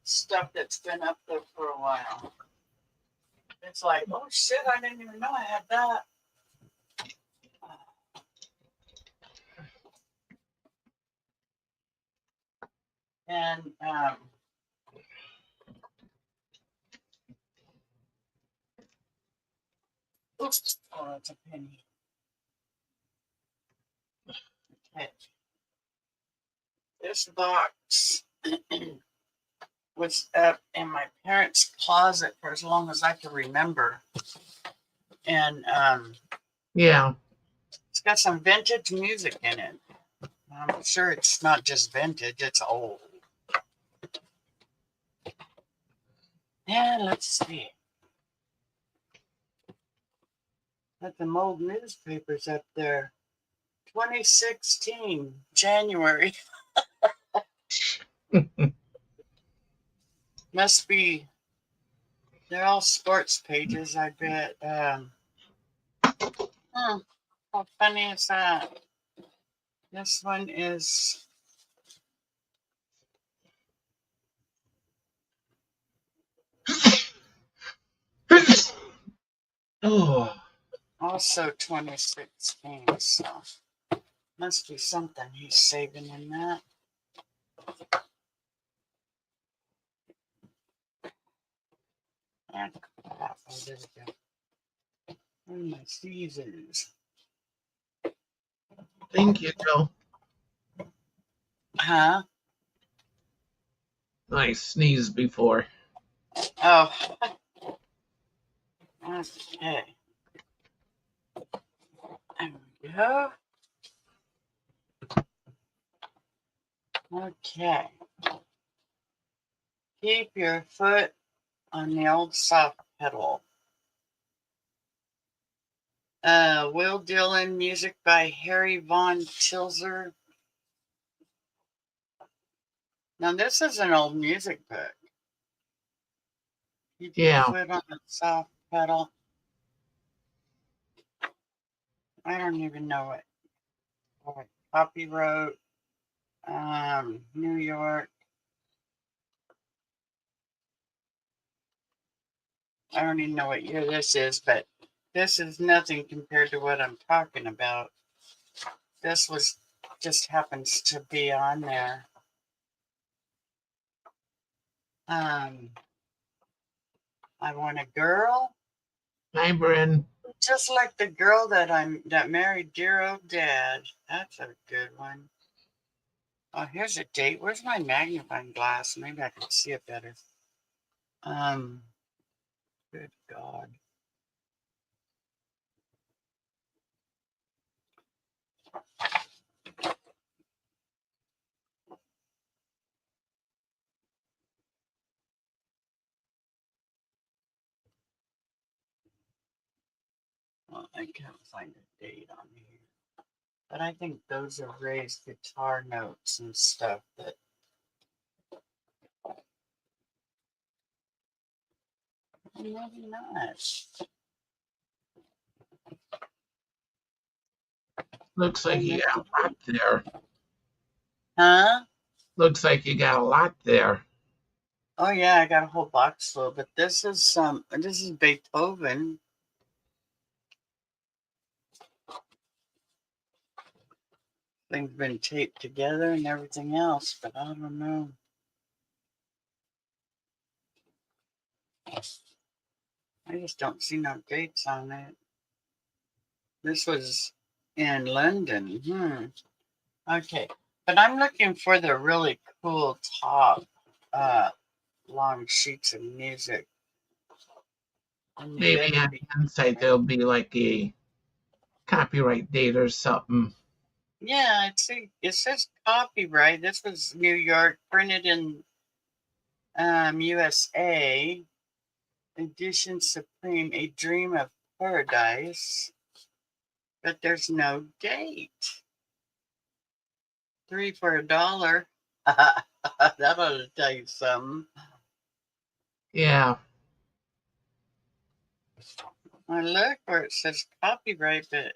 [SPEAKER 2] stuff that's been up there for a while. It's like, oh shit, I didn't even know I had that. And oops, oh, that's a penny. Okay. This box was up in my parents' closet for as long as I can remember. And
[SPEAKER 1] Yeah.
[SPEAKER 2] it's got some vintage music in it. I'm sure it's not just vintage, it's old. Yeah, let's see. Got some old newspapers up there. 2016, January. Must be, they're all sports pages, I bet. How funny is that? This one is
[SPEAKER 1] Oh,
[SPEAKER 2] also 2016, so must be something he's saving in that. Ah, crap. Oh, there we go. Where are my Caesars?
[SPEAKER 1] thank you, Joe.
[SPEAKER 2] Huh?
[SPEAKER 1] I sneezed before.
[SPEAKER 2] Oh. Okay. There we go. Okay. Keep your foot on the old soft pedal. Will Dillon, music by Harry Von Tilzer. Now, this is an old music book. Keep your foot on the soft pedal. I don't even know it. Copyright, New York. I don't even know what year this is, but this is nothing compared to what I'm talking about. This was just happens to be on there. I Want a Girl.
[SPEAKER 1] Hi, Bryn.
[SPEAKER 2] Just like the girl that married dear old dad. That's a good one. Oh, here's a date. Where's my magnifying glass? Maybe I can see it better. Good God. Well, I can't find a date on here. But I think those are Ray's guitar notes and stuff that maybe not.
[SPEAKER 1] Looks like you got a lot there.
[SPEAKER 2] Huh?
[SPEAKER 1] Looks like you got a lot there.
[SPEAKER 2] Oh yeah, I got a whole box full, but this is Beethoven. Things been taped together and everything else, but I don't know. I just don't see no dates on it. This was in London. Okay. But I'm looking for the really cool top long sheets of music.
[SPEAKER 1] Maybe on the inside there'll be like a copyright date or something.
[SPEAKER 2] Yeah, it says copyright. This was New York, printed in USA. Edition Supreme, A Dream of Paradise. But there's no date. 3 for $1. That ought to tell you something.
[SPEAKER 1] Yeah.
[SPEAKER 2] I look where it says copyright, but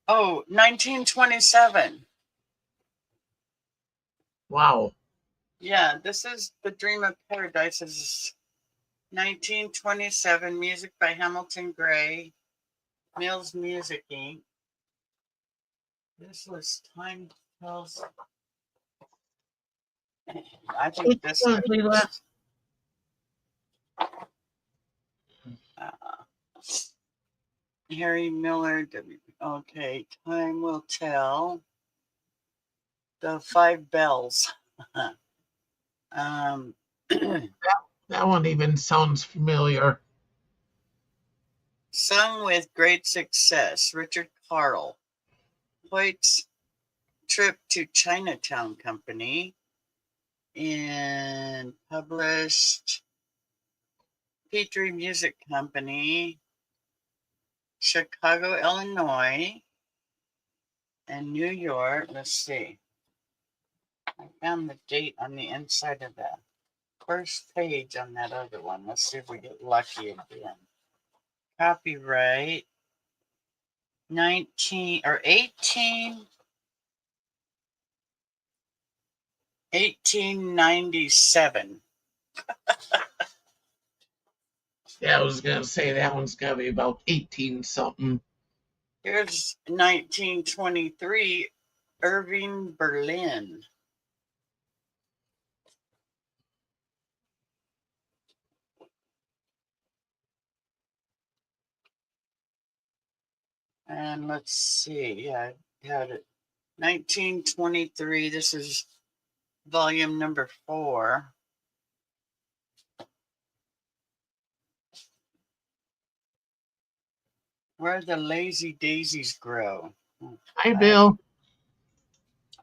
[SPEAKER 2] 1927.
[SPEAKER 1] Wow.
[SPEAKER 2] Yeah, this is The Dream of Paradise. This is 1927, music by Hamilton Gray, Mills Music Inc. This was Time Tells. I think
[SPEAKER 1] Which
[SPEAKER 2] this
[SPEAKER 1] one, Leela?
[SPEAKER 2] was. Harry Miller. Okay, Time Will Tell. The Five Bells. um,
[SPEAKER 1] That one even sounds familiar.
[SPEAKER 2] sung with great success. Richard Carle. Hoyt's Trip to Chinatown Company. And published Petrie Music Company, Chicago, Illinois, and New York. Let's see. I found the date on the inside of the first page on that other one. Let's see if we get lucky again. Copyright 1897.
[SPEAKER 1] Yeah, I was gonna say that one's gotta be about 18 something.
[SPEAKER 2] Here's 1923, Irving Berlin. And let's see. Yeah, I had it. 1923. This is volume number 4. Where the Lazy Daisies Grow.
[SPEAKER 1] Hi, Bill.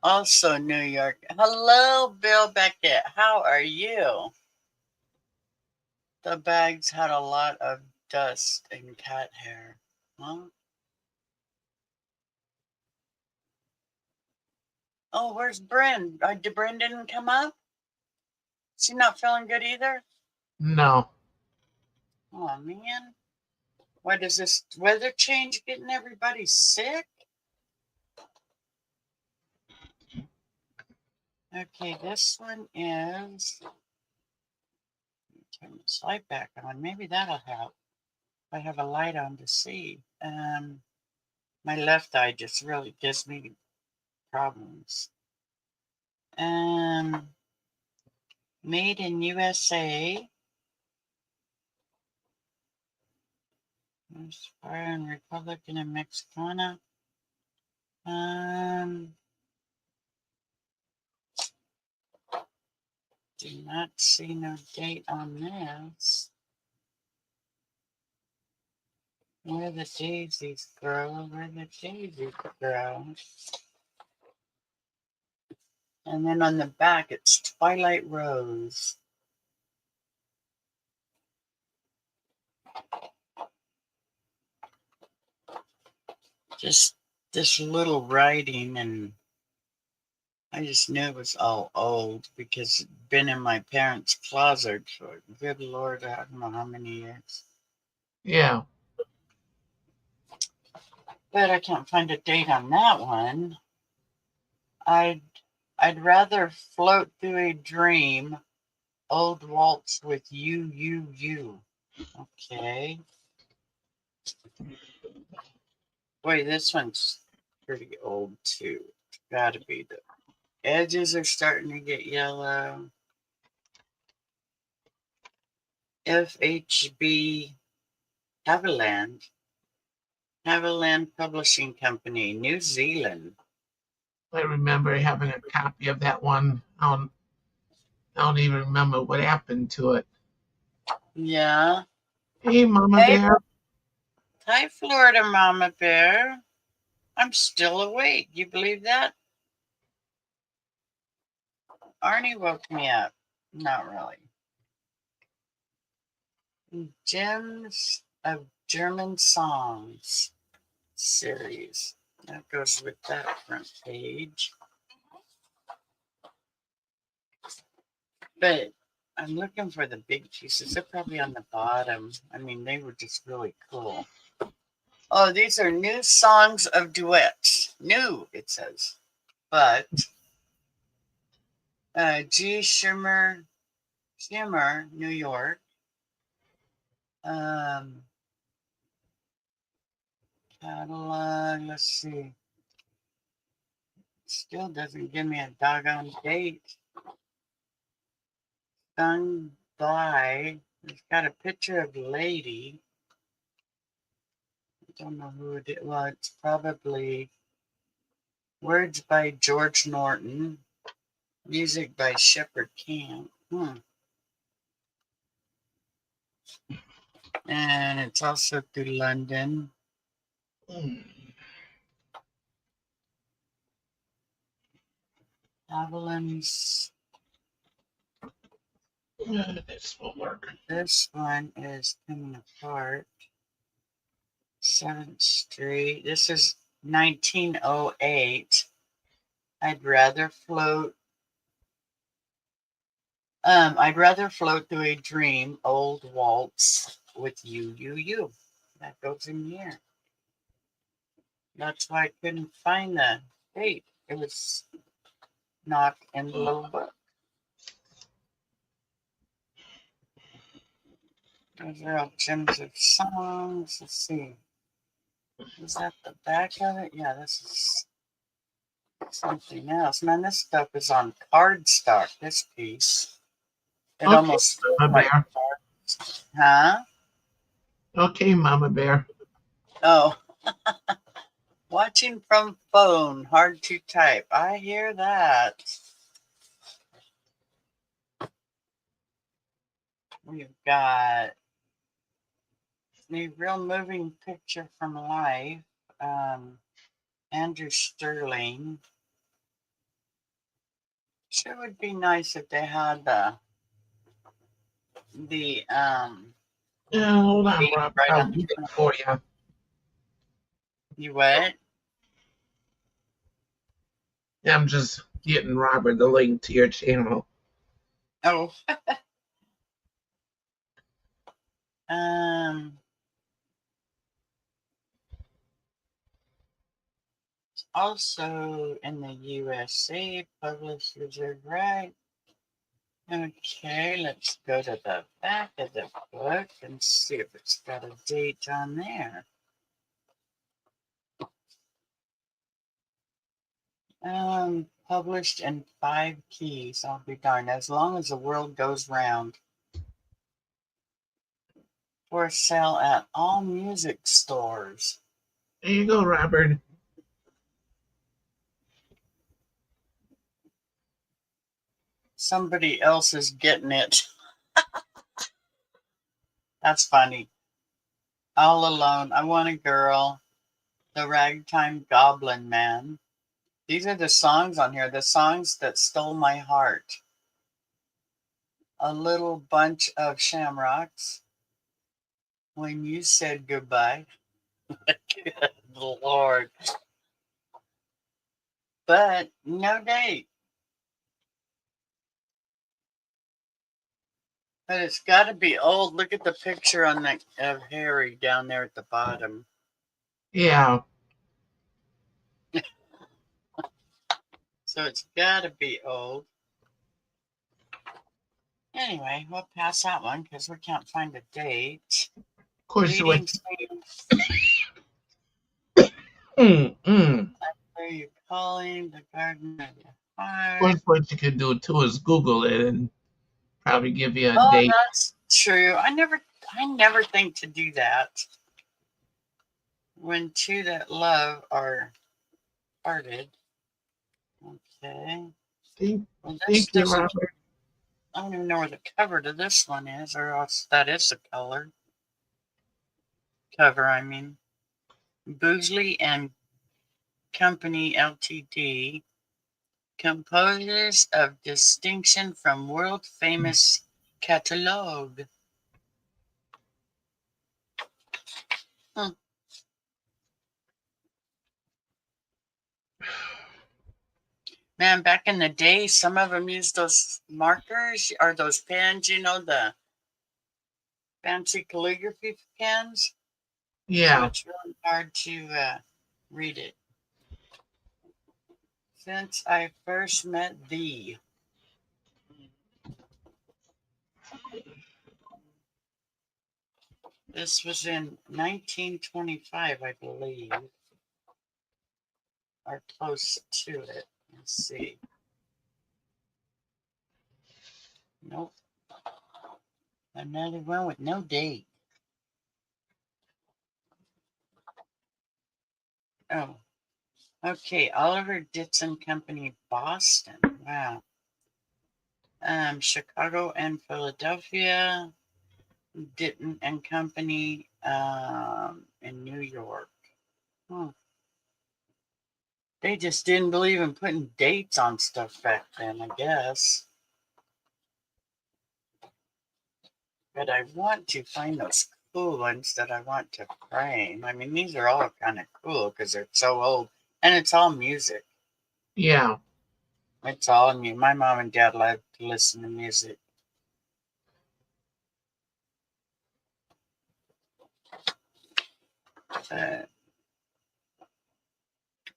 [SPEAKER 2] Also New York. Hello, Bill Beckett. How are you? The bags had a lot of dust and cat hair. Huh? Oh, where's Bryn? Did Bryn didn't come up? Is she not feeling good either?
[SPEAKER 1] No.
[SPEAKER 2] Oh, man. Why does this weather change getting everybody sick? Okay, this one is. Turn the light back on. Maybe that'll help. If I have a light on to see. My left eye just really gives me problems. Made in USA. Foreign Republican and Mexicana. Do not see no date on this. Where the daisies grow, where the daisies grow. And then on the back, it's Twilight Rose. Just this little writing, and I just knew it was all old because it'd been in my parents' closet for, good Lord, I don't know how many years.
[SPEAKER 1] Yeah.
[SPEAKER 2] But I can't find a date on that one. I'd rather float through a dream. Old waltz with you. Okay. Boy, this one's pretty old too. It's gotta be. The edges are starting to get yellow. FHB Haviland Publishing Company, New Zealand.
[SPEAKER 1] I remember having a copy of that one. I don't even remember what happened to it.
[SPEAKER 2] Yeah.
[SPEAKER 1] Hey, Mama
[SPEAKER 2] Hey,
[SPEAKER 1] Bear.
[SPEAKER 2] hi, Florida Mama Bear. I'm still awake. You believe that? Arnie woke me up. Not really. Gems of German Songs series. That goes with that front page. But I'm looking for the big pieces. They're probably on the bottom. I mean, they were just really cool. Oh, these are new songs of duets. New, it says. But G. Shimmer, New York. Catalog, let's see. Still doesn't give me a doggone date. Sung by, it's got a picture of lady. I don't know who it is. Well, it's probably words by George Norton, music by Shepherd Camp. And it's also through London. Avalon's.
[SPEAKER 1] This will work.
[SPEAKER 2] This one is coming apart. 7th Street. This is 1908. I'd rather float. I'd rather float through a dream. Old waltz with you. That goes in here. That's why I couldn't find the date. It was not in the little book. Those are all gems of songs. Let's see. Is that the back of it? Yeah, this is something else. Man, this stuff is on cardstock, this piece. It
[SPEAKER 1] Okay,
[SPEAKER 2] almost feels
[SPEAKER 1] Mama
[SPEAKER 2] like
[SPEAKER 1] Bear.
[SPEAKER 2] cards. Huh?
[SPEAKER 1] Okay, Mama Bear.
[SPEAKER 2] Oh. Watching from phone, hard to type. I hear that. We've got a real moving picture from life. Andrew Sterling. Sure would be nice if they had the
[SPEAKER 1] Yeah, hold on, Rob.
[SPEAKER 2] right
[SPEAKER 1] I'll
[SPEAKER 2] on
[SPEAKER 1] get
[SPEAKER 2] the
[SPEAKER 1] it for you.
[SPEAKER 2] You what?
[SPEAKER 1] Yeah, I'm just getting Robert the link to your channel.
[SPEAKER 2] Oh. Also in the USA, published reserve right. Okay, let's go to the back of the book and see if it's got a date on there. Published in 5 keys. I'll be darned. As long as the world goes round. For sale at all music stores.
[SPEAKER 1] There you go, Robert.
[SPEAKER 2] Somebody else is getting it. That's funny. All alone. I want a girl. The Ragtime Goblin Man. These are the songs on here. The songs that stole my heart. A Little Bunch of Shamrocks. When You Said Goodbye. Good Lord. But no date. But it's got to be old. Look at the picture on the of Harry down there at the bottom.
[SPEAKER 1] Yeah.
[SPEAKER 2] So it's got to be old. Anyway, we'll pass that one because we can't find a date.
[SPEAKER 1] Of course, you would.
[SPEAKER 2] Are you calling the Garden of your Heart?
[SPEAKER 1] Of course, what you could do too is Google it and probably give you a
[SPEAKER 2] Oh,
[SPEAKER 1] date.
[SPEAKER 2] that's true. I never think to do that. When two that love are parted. Okay. Well,
[SPEAKER 1] Thank you, Robert.
[SPEAKER 2] I don't even know where the cover to this one is, or else that is the color. Cover, I mean. Boozley and Company Ltd. Composers of distinction from world famous catalog. Man, back in the day, some of them used those markers or those pens, the fancy calligraphy pens.
[SPEAKER 1] Yeah.
[SPEAKER 2] So it's really hard to read it. Since I first met thee. This was in 1925, I believe, or close to it. Let's see. Nope. Another one with no date. Oh, okay. Oliver Ditson Company, Boston. Wow. Chicago and Philadelphia. Ditton and Company in New York. Hmm. They just didn't believe in putting dates on stuff back then, I guess. But I want to find those cool ones that I want to frame. I mean, these are all kind of cool because they're so old. And it's all music.
[SPEAKER 1] Yeah.
[SPEAKER 2] It's all music. My mom and dad like to listen to music.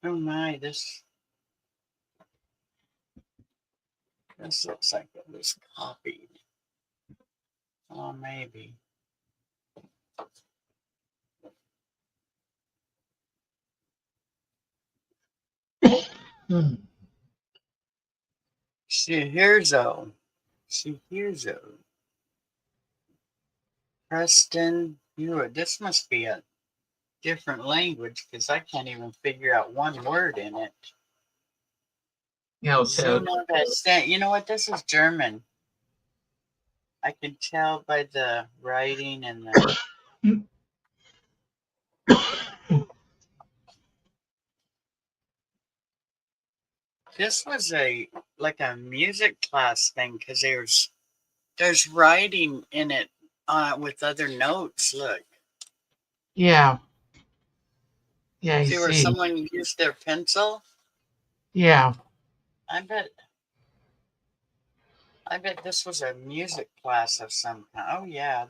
[SPEAKER 2] Oh my, this looks like it was copied. Oh, maybe.
[SPEAKER 1] Hmm.
[SPEAKER 2] Shihirzo. Preston Hewitt. This must be a different language because I can't even figure out one word in it.
[SPEAKER 1] Yeah,
[SPEAKER 2] Zuna Vestan. You know what? This is German. I can tell by the writing and the. This was like a music class thing because there's writing in it with other notes. Look.
[SPEAKER 1] Yeah. Yeah, I
[SPEAKER 2] See where
[SPEAKER 1] see.
[SPEAKER 2] someone used their pencil?
[SPEAKER 1] Yeah.
[SPEAKER 2] I bet this was a music class of some kind. Oh yeah,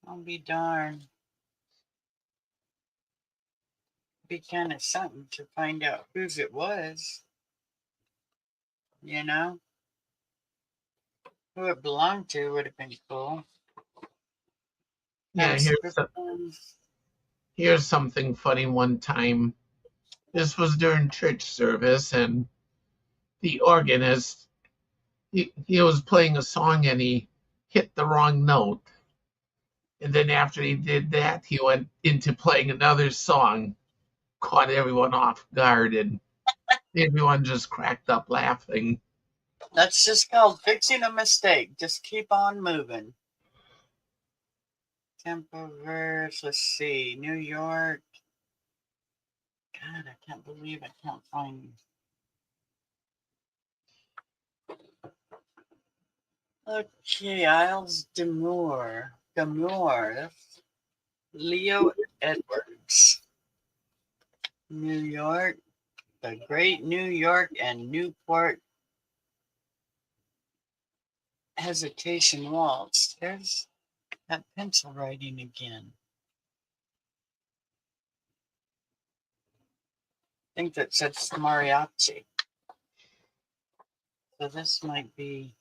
[SPEAKER 2] I'll be darned. Be kind of something to find out whose it was. You know? Who it belonged to would have been cool.
[SPEAKER 1] Yeah, here's something funny one time. This was during church service, and the organist, he was playing a song and he hit the wrong note. And then after he did that, he went into playing another song, caught everyone off guard, and everyone just cracked up laughing.
[SPEAKER 2] That's just called fixing a mistake. Just keep on moving. Tempo verse, let's see. New York. God, I can't believe I can't find. Okay, Isles Demure. That's Leo Edwards. New York. The Great New York and Newport Hesitation Waltz. There's that pencil writing again. I think that says mariachi. So this might be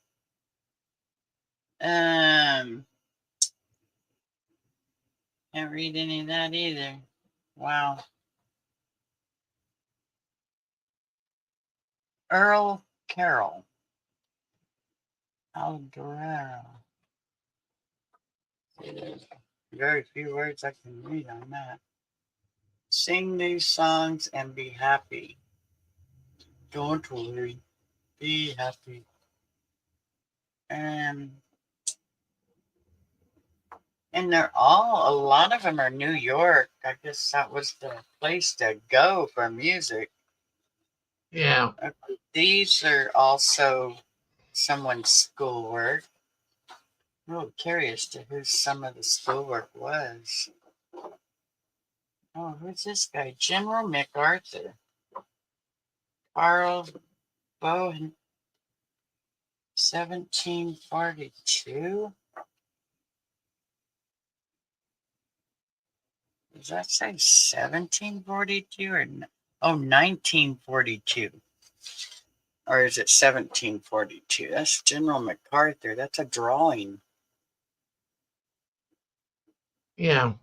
[SPEAKER 2] can't read any of that either. Wow. Earl Carroll. Algararo. There's very few words I can read on that. Sing these songs and be happy. Don't worry. Be happy. And they're a lot of them are New York. I guess that was the place to go for music.
[SPEAKER 1] Yeah.
[SPEAKER 2] These are also someone's schoolwork. I'm real curious to who some of the schoolwork was. Oh, who's this guy? General MacArthur. Carl Bowen, 1742? Does that say 1742 or 1942? Or is it 1742? That's General MacArthur. That's a drawing.
[SPEAKER 1] Yeah.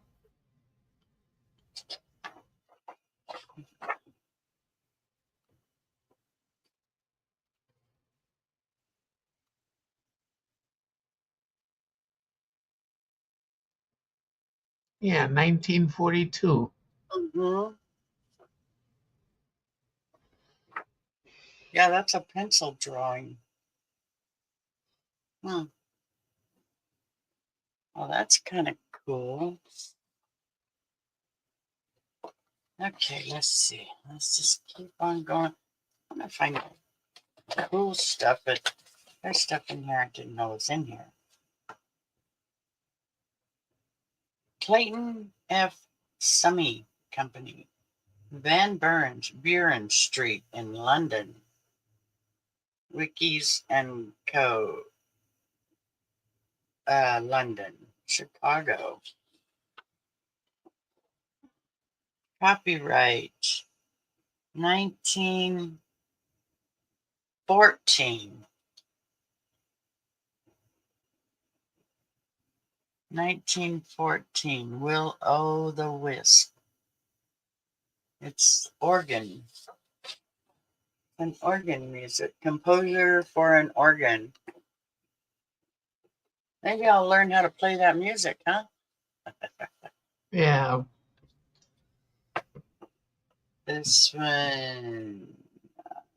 [SPEAKER 1] Yeah, 1942.
[SPEAKER 2] Mm-hmm. Yeah, that's a pencil drawing. Hmm. Well, that's kind of cool. Okay, let's see. Let's just keep on going. I'm gonna find cool stuff, but there's stuff in here I didn't know was in here. Clayton F. Summy Company, Van Buren Street in London. Wikis and Co. London, Chicago. Copyright 1914. 1914. Will-o'-the-Wisp. It's organ. An organ music. Composer for an organ. Maybe I'll learn how to play that music, huh?
[SPEAKER 1] Yeah.
[SPEAKER 2] This one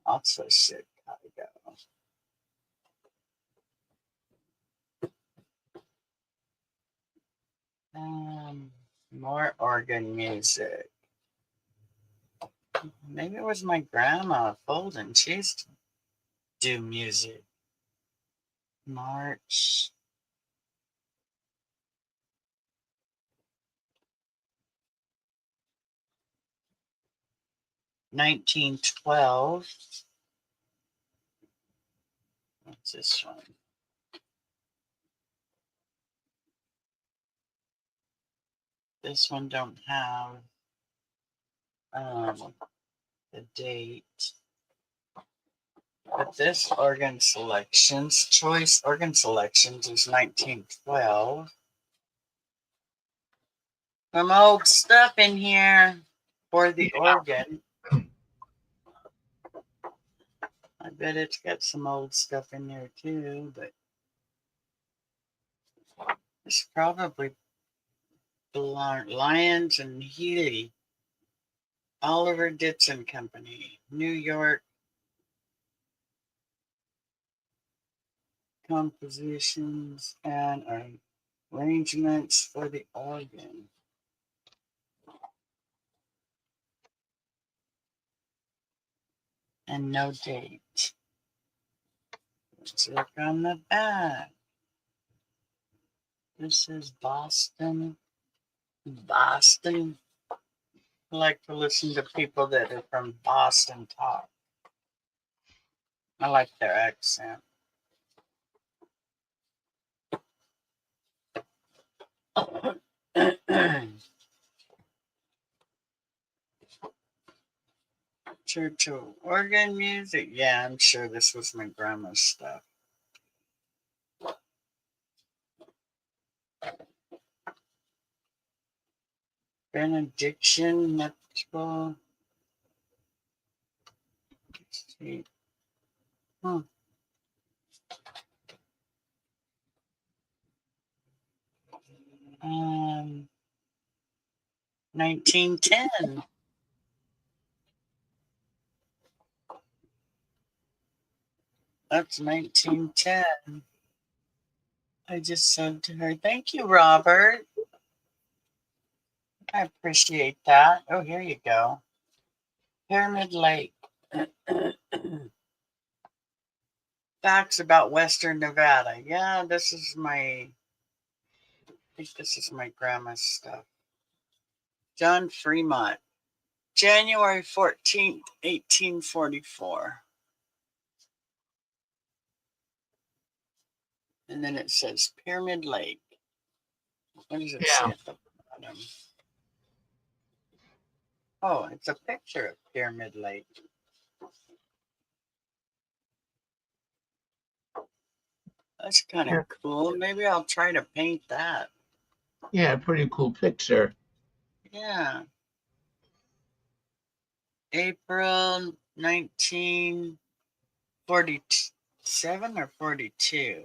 [SPEAKER 2] also Chicago. More organ music. Maybe it was my grandma Bolden. She used to do music. March. $1912. What's this one? This one don't have the date. But this organ selections, choice organ selections is 1912. Some old stuff in here for the organ. I bet it's got some old stuff in there too, but this probably belonged Lyons and Healy, Oliver Ditson Company, New York. Compositions and arrangements for the organ. And no date. Let's look on the back. This is Boston. Boston. I like to listen to people that are from Boston talk. I like their accent. Churchill organ music. Yeah, I'm sure this was my grandma's stuff. Benediction, nuptial. Let's see. 1910. That's 1910. I just said to her, thank you, Robert. I appreciate that. Oh, here you go. Pyramid Lake. Facts about Western Nevada. Yeah, I think this is my grandma's stuff. John Fremont. January 14th, 1844. And then it says Pyramid Lake. What does it say
[SPEAKER 1] Yeah.
[SPEAKER 2] at the bottom? Oh, it's a picture of Pyramid Lake. That's kind of cool. Maybe I'll try to paint that.
[SPEAKER 1] Yeah, pretty cool picture.
[SPEAKER 2] Yeah. April 1947 or 42.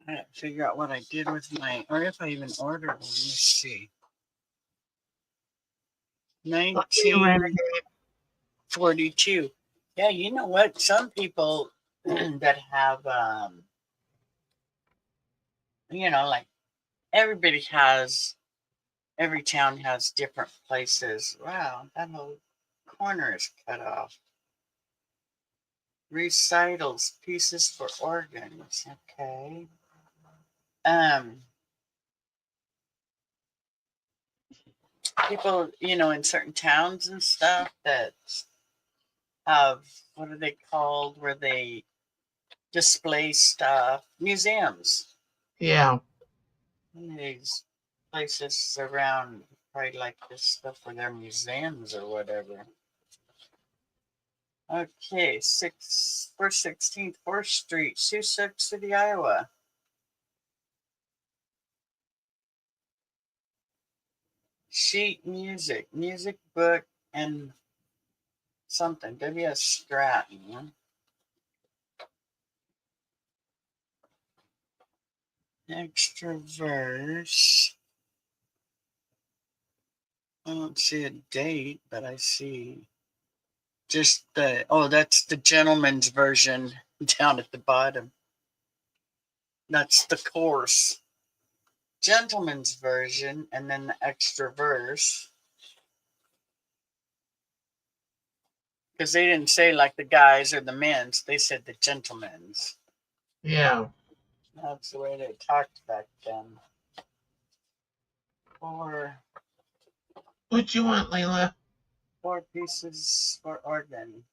[SPEAKER 2] I gotta figure out what I did with my, or if I even ordered one. Let's see.
[SPEAKER 1] Okay, Renegade.
[SPEAKER 2] 1942. Yeah, you know what? Some people that have, like everybody has, every town has different places. Wow, that whole corner is cut off. Recitals, pieces for organs. Okay. Um, People, in certain towns and stuff that have, what are they called, where they display stuff? Museums.
[SPEAKER 1] Yeah.
[SPEAKER 2] These places around probably like this stuff for their museums or whatever. Okay, 416th 4th Street, Sioux City, Iowa. Sheet music book, and something. W.S. Stratton. Extra verse. I don't see a date, but I see just that's the gentleman's version down at the bottom. That's the course. Gentleman's version, and then the extra verse. Because they didn't say like the guys or the men's, they said the gentlemen's.
[SPEAKER 1] Yeah.
[SPEAKER 2] That's the way they talked back then.
[SPEAKER 1] What you want, Layla?
[SPEAKER 2] 4 pieces for organ.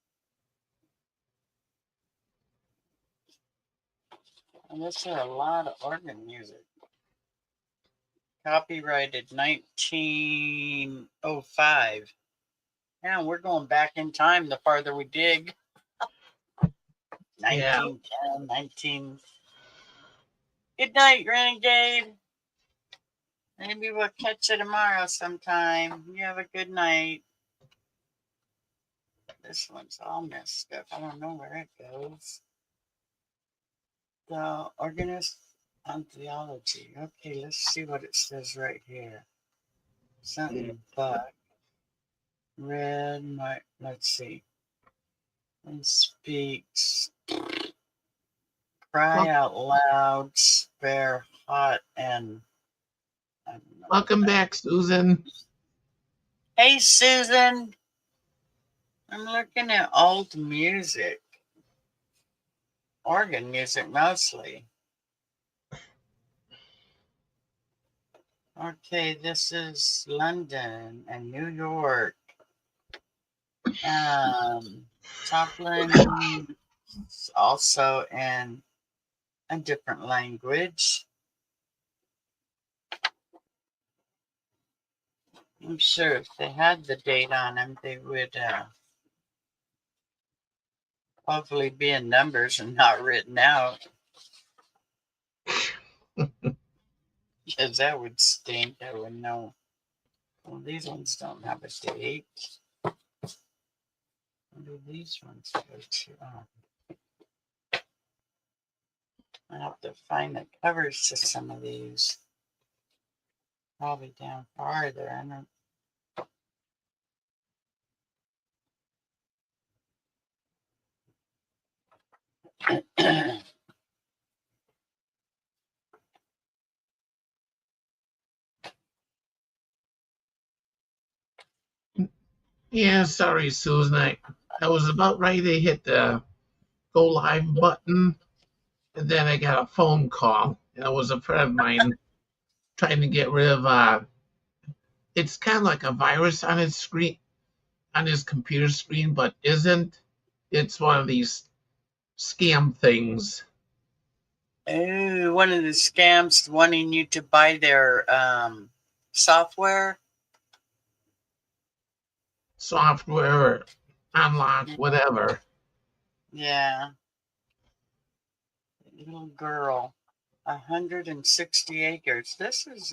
[SPEAKER 2] And this is a lot of organ music. Copyrighted 1905. Yeah, we're going back in time the farther we dig.
[SPEAKER 1] Yeah.
[SPEAKER 2] 1910, 19. Good night, Renegade. Maybe we'll catch you tomorrow sometime. You have a good night. This one's all messed up. I don't know where it goes. The organist on theology. Okay, let's see what it says right here. Something but red. Let's see. And speaks. Cry out loud. Spare hot and. I don't know.
[SPEAKER 1] Welcome back, Susan.
[SPEAKER 2] Hey, Susan. I'm looking at old music. Organ music mostly. Okay, this is London and New York. Chaplin also in a different language. I'm sure if they had the date on them, they would hopefully be in numbers and not written out. Because that would stink. I would know. Well, these ones don't have a date. What do these ones go to? I have to find the covers to some of these. Probably down farther. I don't.
[SPEAKER 1] Yeah, sorry, Susan. I was about ready to hit the go live button, and then I got a phone call. And it was a friend of mine trying to get rid of it's kind of like a virus on his screen, on his computer screen, but isn't. It's one of these scam things.
[SPEAKER 2] Oh, one of the scams wanting you to buy their software.
[SPEAKER 1] Software, unlock, whatever.
[SPEAKER 2] Yeah. Little girl. 160 acres. This is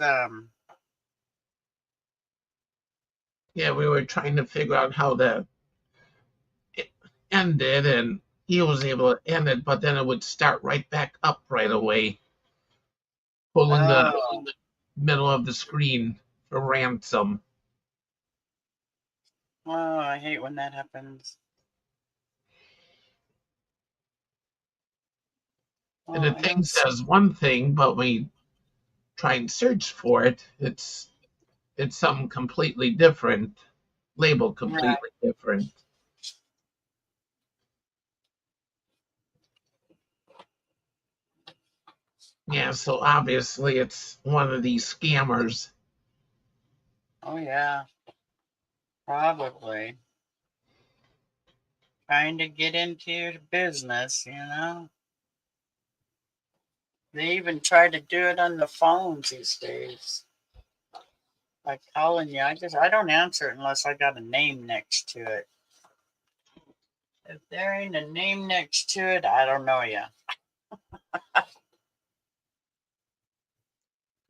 [SPEAKER 1] Yeah, we were trying to figure out how to end it, and he was able to end it, but then it would start right back up right away, pulling the
[SPEAKER 2] oh,
[SPEAKER 1] middle of the screen for ransom.
[SPEAKER 2] oh, I hate when that happens.
[SPEAKER 1] And
[SPEAKER 2] Oh,
[SPEAKER 1] the
[SPEAKER 2] I
[SPEAKER 1] thing
[SPEAKER 2] don't see.
[SPEAKER 1] says one thing, but when we try and search for it, it's something completely different, labeled
[SPEAKER 2] Right.
[SPEAKER 1] completely different. Yeah, so obviously it's one of these scammers.
[SPEAKER 2] Oh yeah, probably trying to get into your business. They even try to do it on the phones these days. By calling you, I don't answer it unless I got a name next to it. If there ain't a name next to it, I don't know you.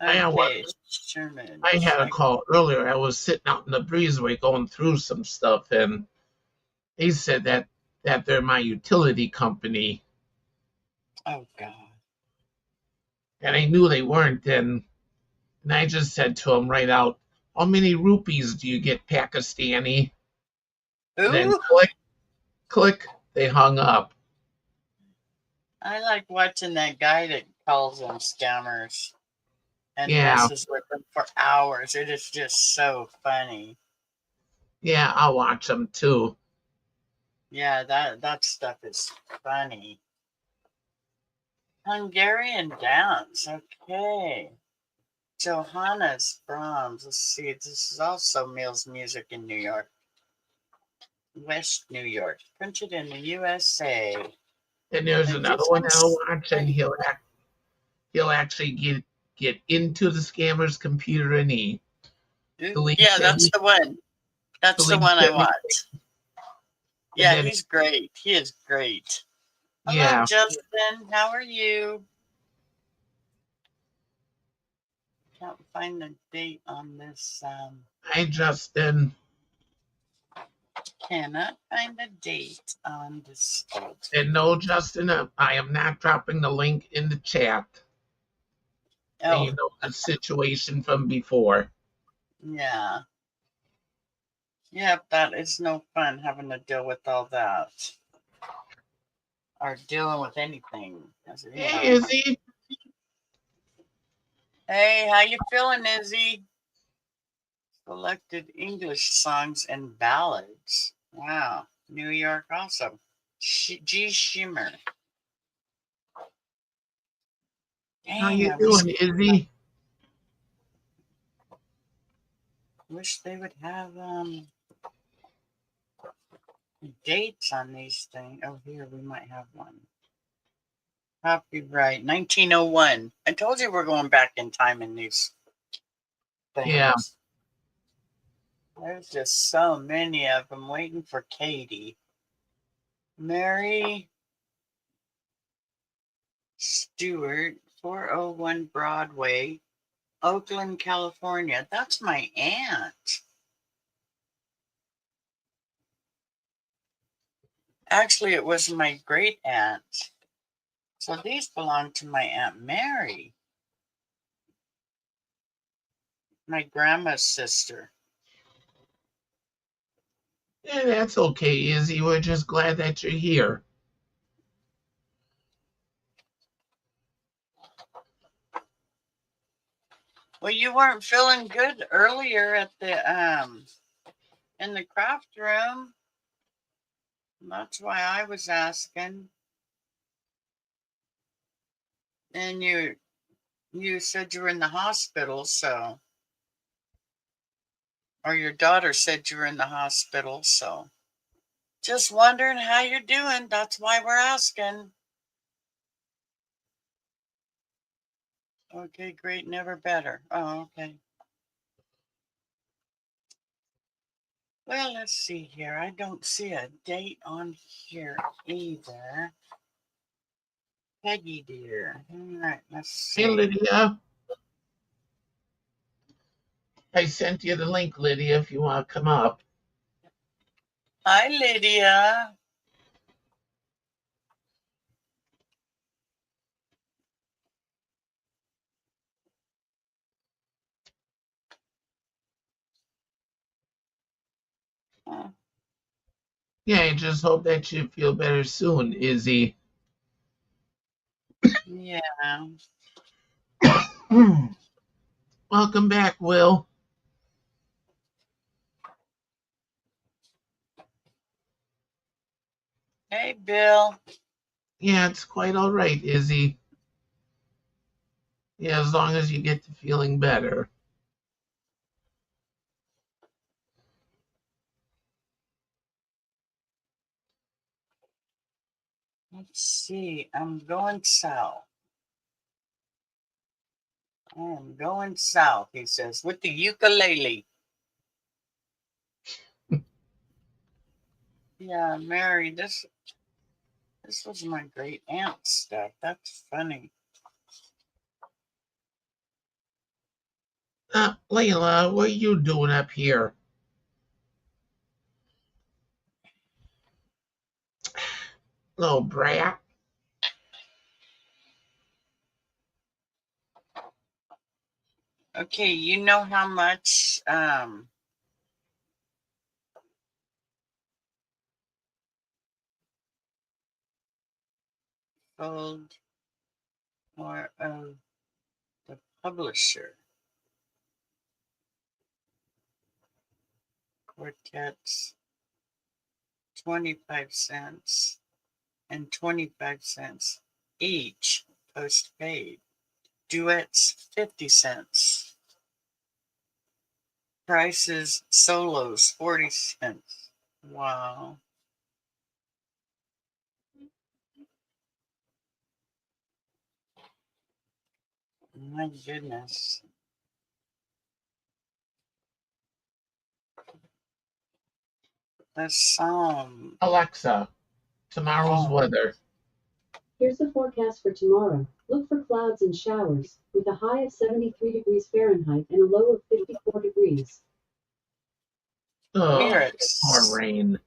[SPEAKER 1] I had one,
[SPEAKER 2] Okay, Sherman.
[SPEAKER 1] I had a call earlier. I was sitting out in the breezeway going through some stuff, and they said that they're my utility company,
[SPEAKER 2] Oh God.
[SPEAKER 1] and I knew they weren't. And I just said to them right out, "How many rupees do you get, Pakistani?" And then
[SPEAKER 2] Ooh,
[SPEAKER 1] click, click, they hung up.
[SPEAKER 2] I like watching that guy that calls them scammers and
[SPEAKER 1] Yeah,
[SPEAKER 2] messes with them for hours. It is just so funny.
[SPEAKER 1] yeah, I'll watch them too.
[SPEAKER 2] Yeah, that stuff is funny. Hungarian dance. Okay. Johannes Brahms. Let's see. This is also Mills Music in New York. West New York. Printed in the USA.
[SPEAKER 1] And there's
[SPEAKER 2] And
[SPEAKER 1] another
[SPEAKER 2] this
[SPEAKER 1] one I'll
[SPEAKER 2] one's
[SPEAKER 1] watch, and
[SPEAKER 2] like,
[SPEAKER 1] he'll actually get into the scammer's computer, and he
[SPEAKER 2] yeah,
[SPEAKER 1] deletes
[SPEAKER 2] that's
[SPEAKER 1] every
[SPEAKER 2] the one. That's the
[SPEAKER 1] deletes
[SPEAKER 2] one I
[SPEAKER 1] everything,
[SPEAKER 2] want.
[SPEAKER 1] and
[SPEAKER 2] Yeah,
[SPEAKER 1] then
[SPEAKER 2] he's great. He is great. Hello,
[SPEAKER 1] yeah,
[SPEAKER 2] Justin. How are you? Can't find the date on this.
[SPEAKER 1] I just then
[SPEAKER 2] Cannot find the date on this old.
[SPEAKER 1] and no, Justin, I am not dropping the link in the chat. And
[SPEAKER 2] Oh,
[SPEAKER 1] you know the situation from before.
[SPEAKER 2] yeah. Yep, that is no fun having to deal with all that. Or dealing with anything.
[SPEAKER 1] Hey, Izzy,
[SPEAKER 2] Hey, how you feeling, Izzy? Selected English songs and ballads. Wow. New York also. G Shimmer.
[SPEAKER 1] how
[SPEAKER 2] Dang,
[SPEAKER 1] you
[SPEAKER 2] I
[SPEAKER 1] doing, Izzy?
[SPEAKER 2] wish they would have dates on these things. Oh, here we might have one. Copyright 1901. I told you we're going back in time in these
[SPEAKER 1] Yeah,
[SPEAKER 2] things. There's just so many of them waiting for Katie. Mary Stewart, 401 Broadway, Oakland, California. That's my aunt. Actually, it was my great aunt. So these belong to my Aunt Mary, my grandma's sister.
[SPEAKER 1] yeah, that's okay, Izzy. We're just glad that you're here.
[SPEAKER 2] Well, you weren't feeling good earlier at the in the craft room. That's why I was asking. And you said you were in the hospital, so or your daughter said you were in the hospital, so just wondering how you're doing. That's why we're asking. Okay, great, never better. Oh, okay. Well, let's see here. I don't see a date on here either. Peggy, dear. All right, let's
[SPEAKER 1] Hey,
[SPEAKER 2] see.
[SPEAKER 1] Lydia. I sent you the link, Lydia, if you want to come up.
[SPEAKER 2] Hi, Lydia.
[SPEAKER 1] Yeah, I just hope that you feel better soon, Izzy.
[SPEAKER 2] Yeah.
[SPEAKER 1] Welcome back, Will.
[SPEAKER 2] Hey, Bill.
[SPEAKER 1] Yeah, it's quite all right, Izzy. Yeah, as long as you get to feeling better.
[SPEAKER 2] Let's see. I'm going south. I am going south, he says, with the ukulele. Yeah, Mary, this was my great aunt's stuff. That's funny.
[SPEAKER 1] Layla, what are you doing up here? Little brat.
[SPEAKER 2] Okay, you know how much sold more of the publisher quartets 25 cents and 25 cents each postpaid. Duets 50 cents. Prices solos 40 cents. Wow. My goodness. The song.
[SPEAKER 1] Alexa, tomorrow's
[SPEAKER 2] Oh,
[SPEAKER 1] weather.
[SPEAKER 3] Here's the forecast for tomorrow. Look for clouds and showers, with a high of 73 degrees Fahrenheit and a low of 54 degrees.
[SPEAKER 2] we're
[SPEAKER 1] Oh,
[SPEAKER 2] at
[SPEAKER 1] more rain.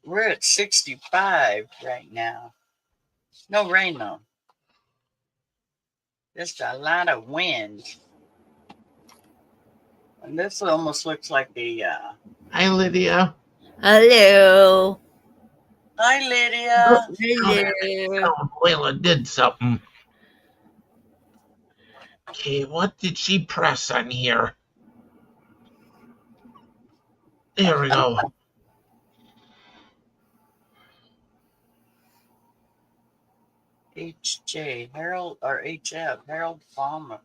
[SPEAKER 2] we're at 65 right now. No rain though. Just a lot of wind. And this almost looks like a
[SPEAKER 1] Hi, Lydia.
[SPEAKER 4] Hello.
[SPEAKER 2] Hi, Lydia.
[SPEAKER 4] Hello.
[SPEAKER 1] Oh, Layla did something. Okay, what did she press on here? There we go.
[SPEAKER 2] HJ Harold or HF Harold Farmer.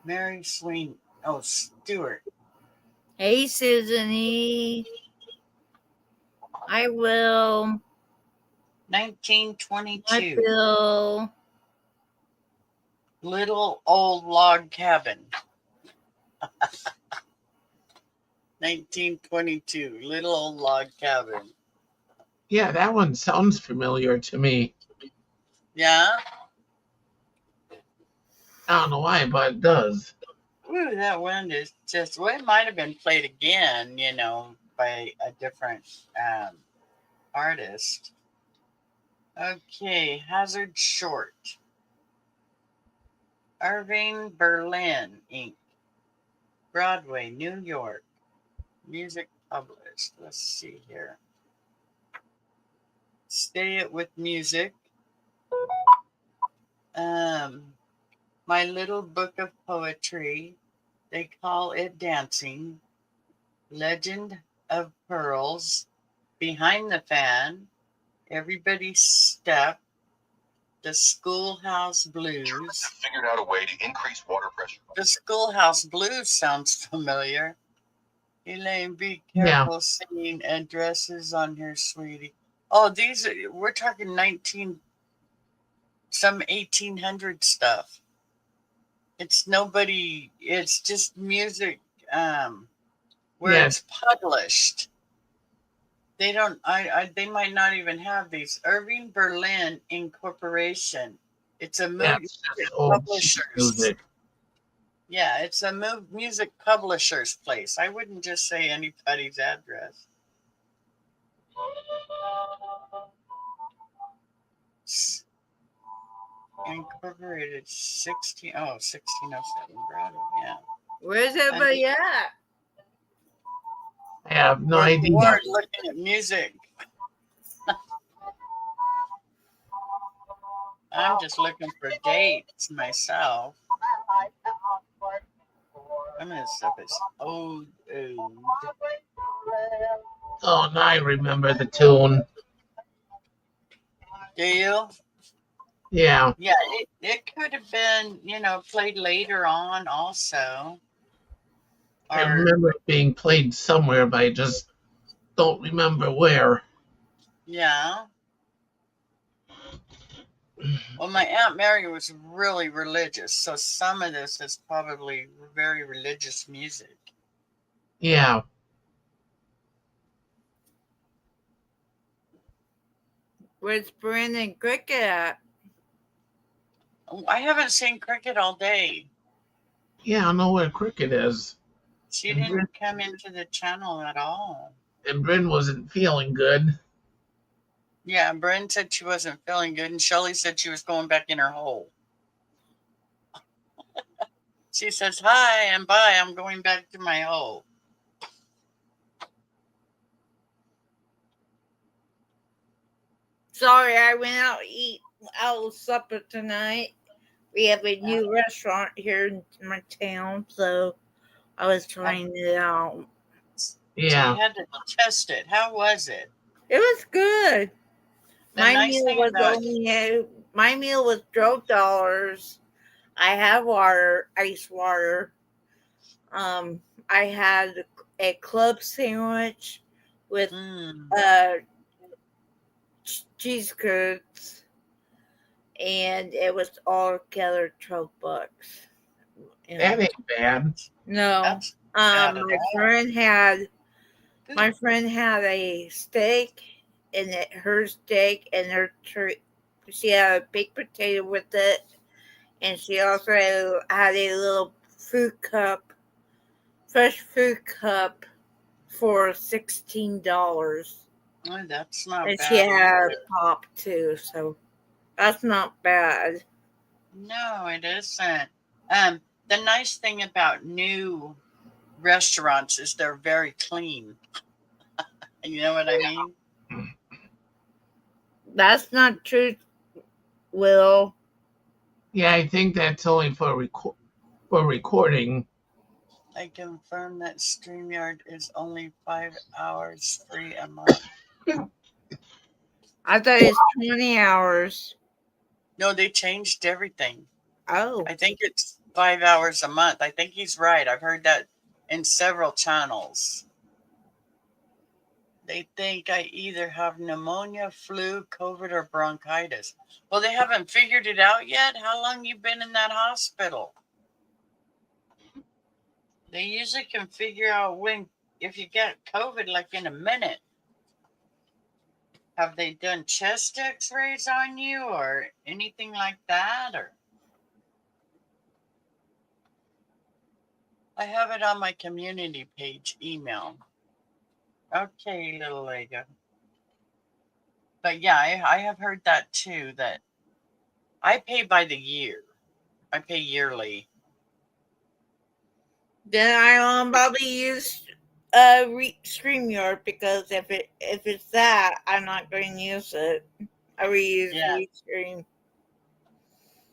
[SPEAKER 2] Mary Sween. Oh, Stewart.
[SPEAKER 4] Hey, Susan. I will.
[SPEAKER 2] 1922.
[SPEAKER 4] I will.
[SPEAKER 2] Little Old Log Cabin. 1922. Little Old Log Cabin.
[SPEAKER 1] Yeah, that one sounds familiar to me.
[SPEAKER 2] Yeah?
[SPEAKER 1] I don't know why, but it does.
[SPEAKER 2] Ooh, that one is just, well, it might have been played again, by a different artist. Okay, Hazard Short. Irving Berlin, Inc. Broadway, New York. Music published. Let's see here. Stay It With Music. My Little Book of Poetry. They Call It Dancing. Legend of Pearls. Behind the Fan. Everybody's Step. The Schoolhouse Blues.
[SPEAKER 5] Figured out a way to increase water pressure.
[SPEAKER 2] The Schoolhouse Blues sounds familiar. Elaine, be
[SPEAKER 1] Yeah.
[SPEAKER 2] careful singing addresses on here, sweetie. Oh, we're talking 1800 stuff. It's just music where
[SPEAKER 1] Yeah.
[SPEAKER 2] it's published. They don't. They might not even have these. Irving Berlin Incorporation. It's a
[SPEAKER 1] That's just old sheet
[SPEAKER 2] publishers.
[SPEAKER 1] music.
[SPEAKER 2] Yeah, it's a music publisher's place. I wouldn't just say anybody's address. Incorporated 1607 Bravo. Yeah.
[SPEAKER 4] Where's everybody at?
[SPEAKER 1] I have no
[SPEAKER 2] We're
[SPEAKER 1] idea.
[SPEAKER 2] bored looking at music. I'm just looking for dates myself. Some of this stuff is old.
[SPEAKER 1] Oh, now I remember the tune.
[SPEAKER 2] Do you?
[SPEAKER 1] Yeah,
[SPEAKER 2] Yeah, it could have been, played later on also.
[SPEAKER 1] I
[SPEAKER 2] Or,
[SPEAKER 1] remember it being played somewhere, but I just don't remember where.
[SPEAKER 2] yeah. Well, my Aunt Mary was really religious, so some of this is probably very religious music.
[SPEAKER 1] Yeah,
[SPEAKER 4] Where's Brandon Cricket at?
[SPEAKER 2] I haven't seen Cricket all day.
[SPEAKER 1] yeah, I know where Cricket is.
[SPEAKER 2] She
[SPEAKER 1] And
[SPEAKER 2] didn't come into the channel at all.
[SPEAKER 1] And Bryn wasn't feeling good.
[SPEAKER 2] Yeah, Bryn said she wasn't feeling good, and Shelley said she was going back in her hole. She says, hi and bye, I'm going back to my hole.
[SPEAKER 4] Sorry, I went out to eat out supper tonight. We have a new restaurant here in my town, so I was trying it out.
[SPEAKER 1] Yeah.
[SPEAKER 2] So you had to test it. How was it?
[SPEAKER 4] It was good. My meal was $12. I had water, ice water. I had a club sandwich with cheese curds, and it was all together $12.
[SPEAKER 1] That ain't bad.
[SPEAKER 4] No. My friend had a steak, and her steak and her she had a baked potato with it, and she also had a little fresh food cup for $16.
[SPEAKER 2] Oh, that's not
[SPEAKER 4] and
[SPEAKER 2] bad.
[SPEAKER 4] She had a pop too, so that's not bad.
[SPEAKER 2] No, it isn't. The nice thing about new restaurants is they're very clean. You know what I mean?
[SPEAKER 4] That's not true, Will.
[SPEAKER 1] Yeah, I think that's only for recording.
[SPEAKER 2] I confirm that StreamYard is only 5 hours free a month.
[SPEAKER 4] I thought it's 20 hours.
[SPEAKER 2] No, they changed everything.
[SPEAKER 4] Oh.
[SPEAKER 2] I think it's 5 hours a month. I think he's right. I've heard that in several channels. They think I either have pneumonia, flu, COVID, or bronchitis. Well, they haven't figured it out yet. How long you been in that hospital? They usually can figure out if you get COVID, like in a minute. Have they done chest x-rays on you or anything like that? Or I have it on my community page email. Okay, little Lego. But yeah, I have heard that too, that I pay by the year. I pay yearly.
[SPEAKER 4] Then I will probably use StreamYard, because if it's that, I'm not going to use it. I will use Restream.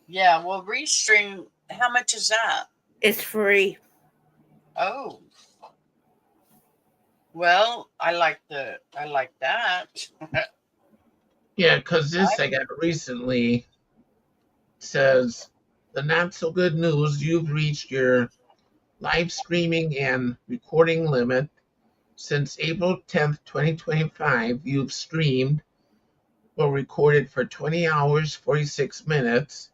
[SPEAKER 2] Yeah, well, Restream, how much is that?
[SPEAKER 4] It's free.
[SPEAKER 2] Oh. Well, I like that.
[SPEAKER 1] Yeah, because this I got recently says the not so good news, you've reached your live streaming and recording limit. Since April 10th, 2025, you've streamed or recorded for 20 hours, 46 minutes.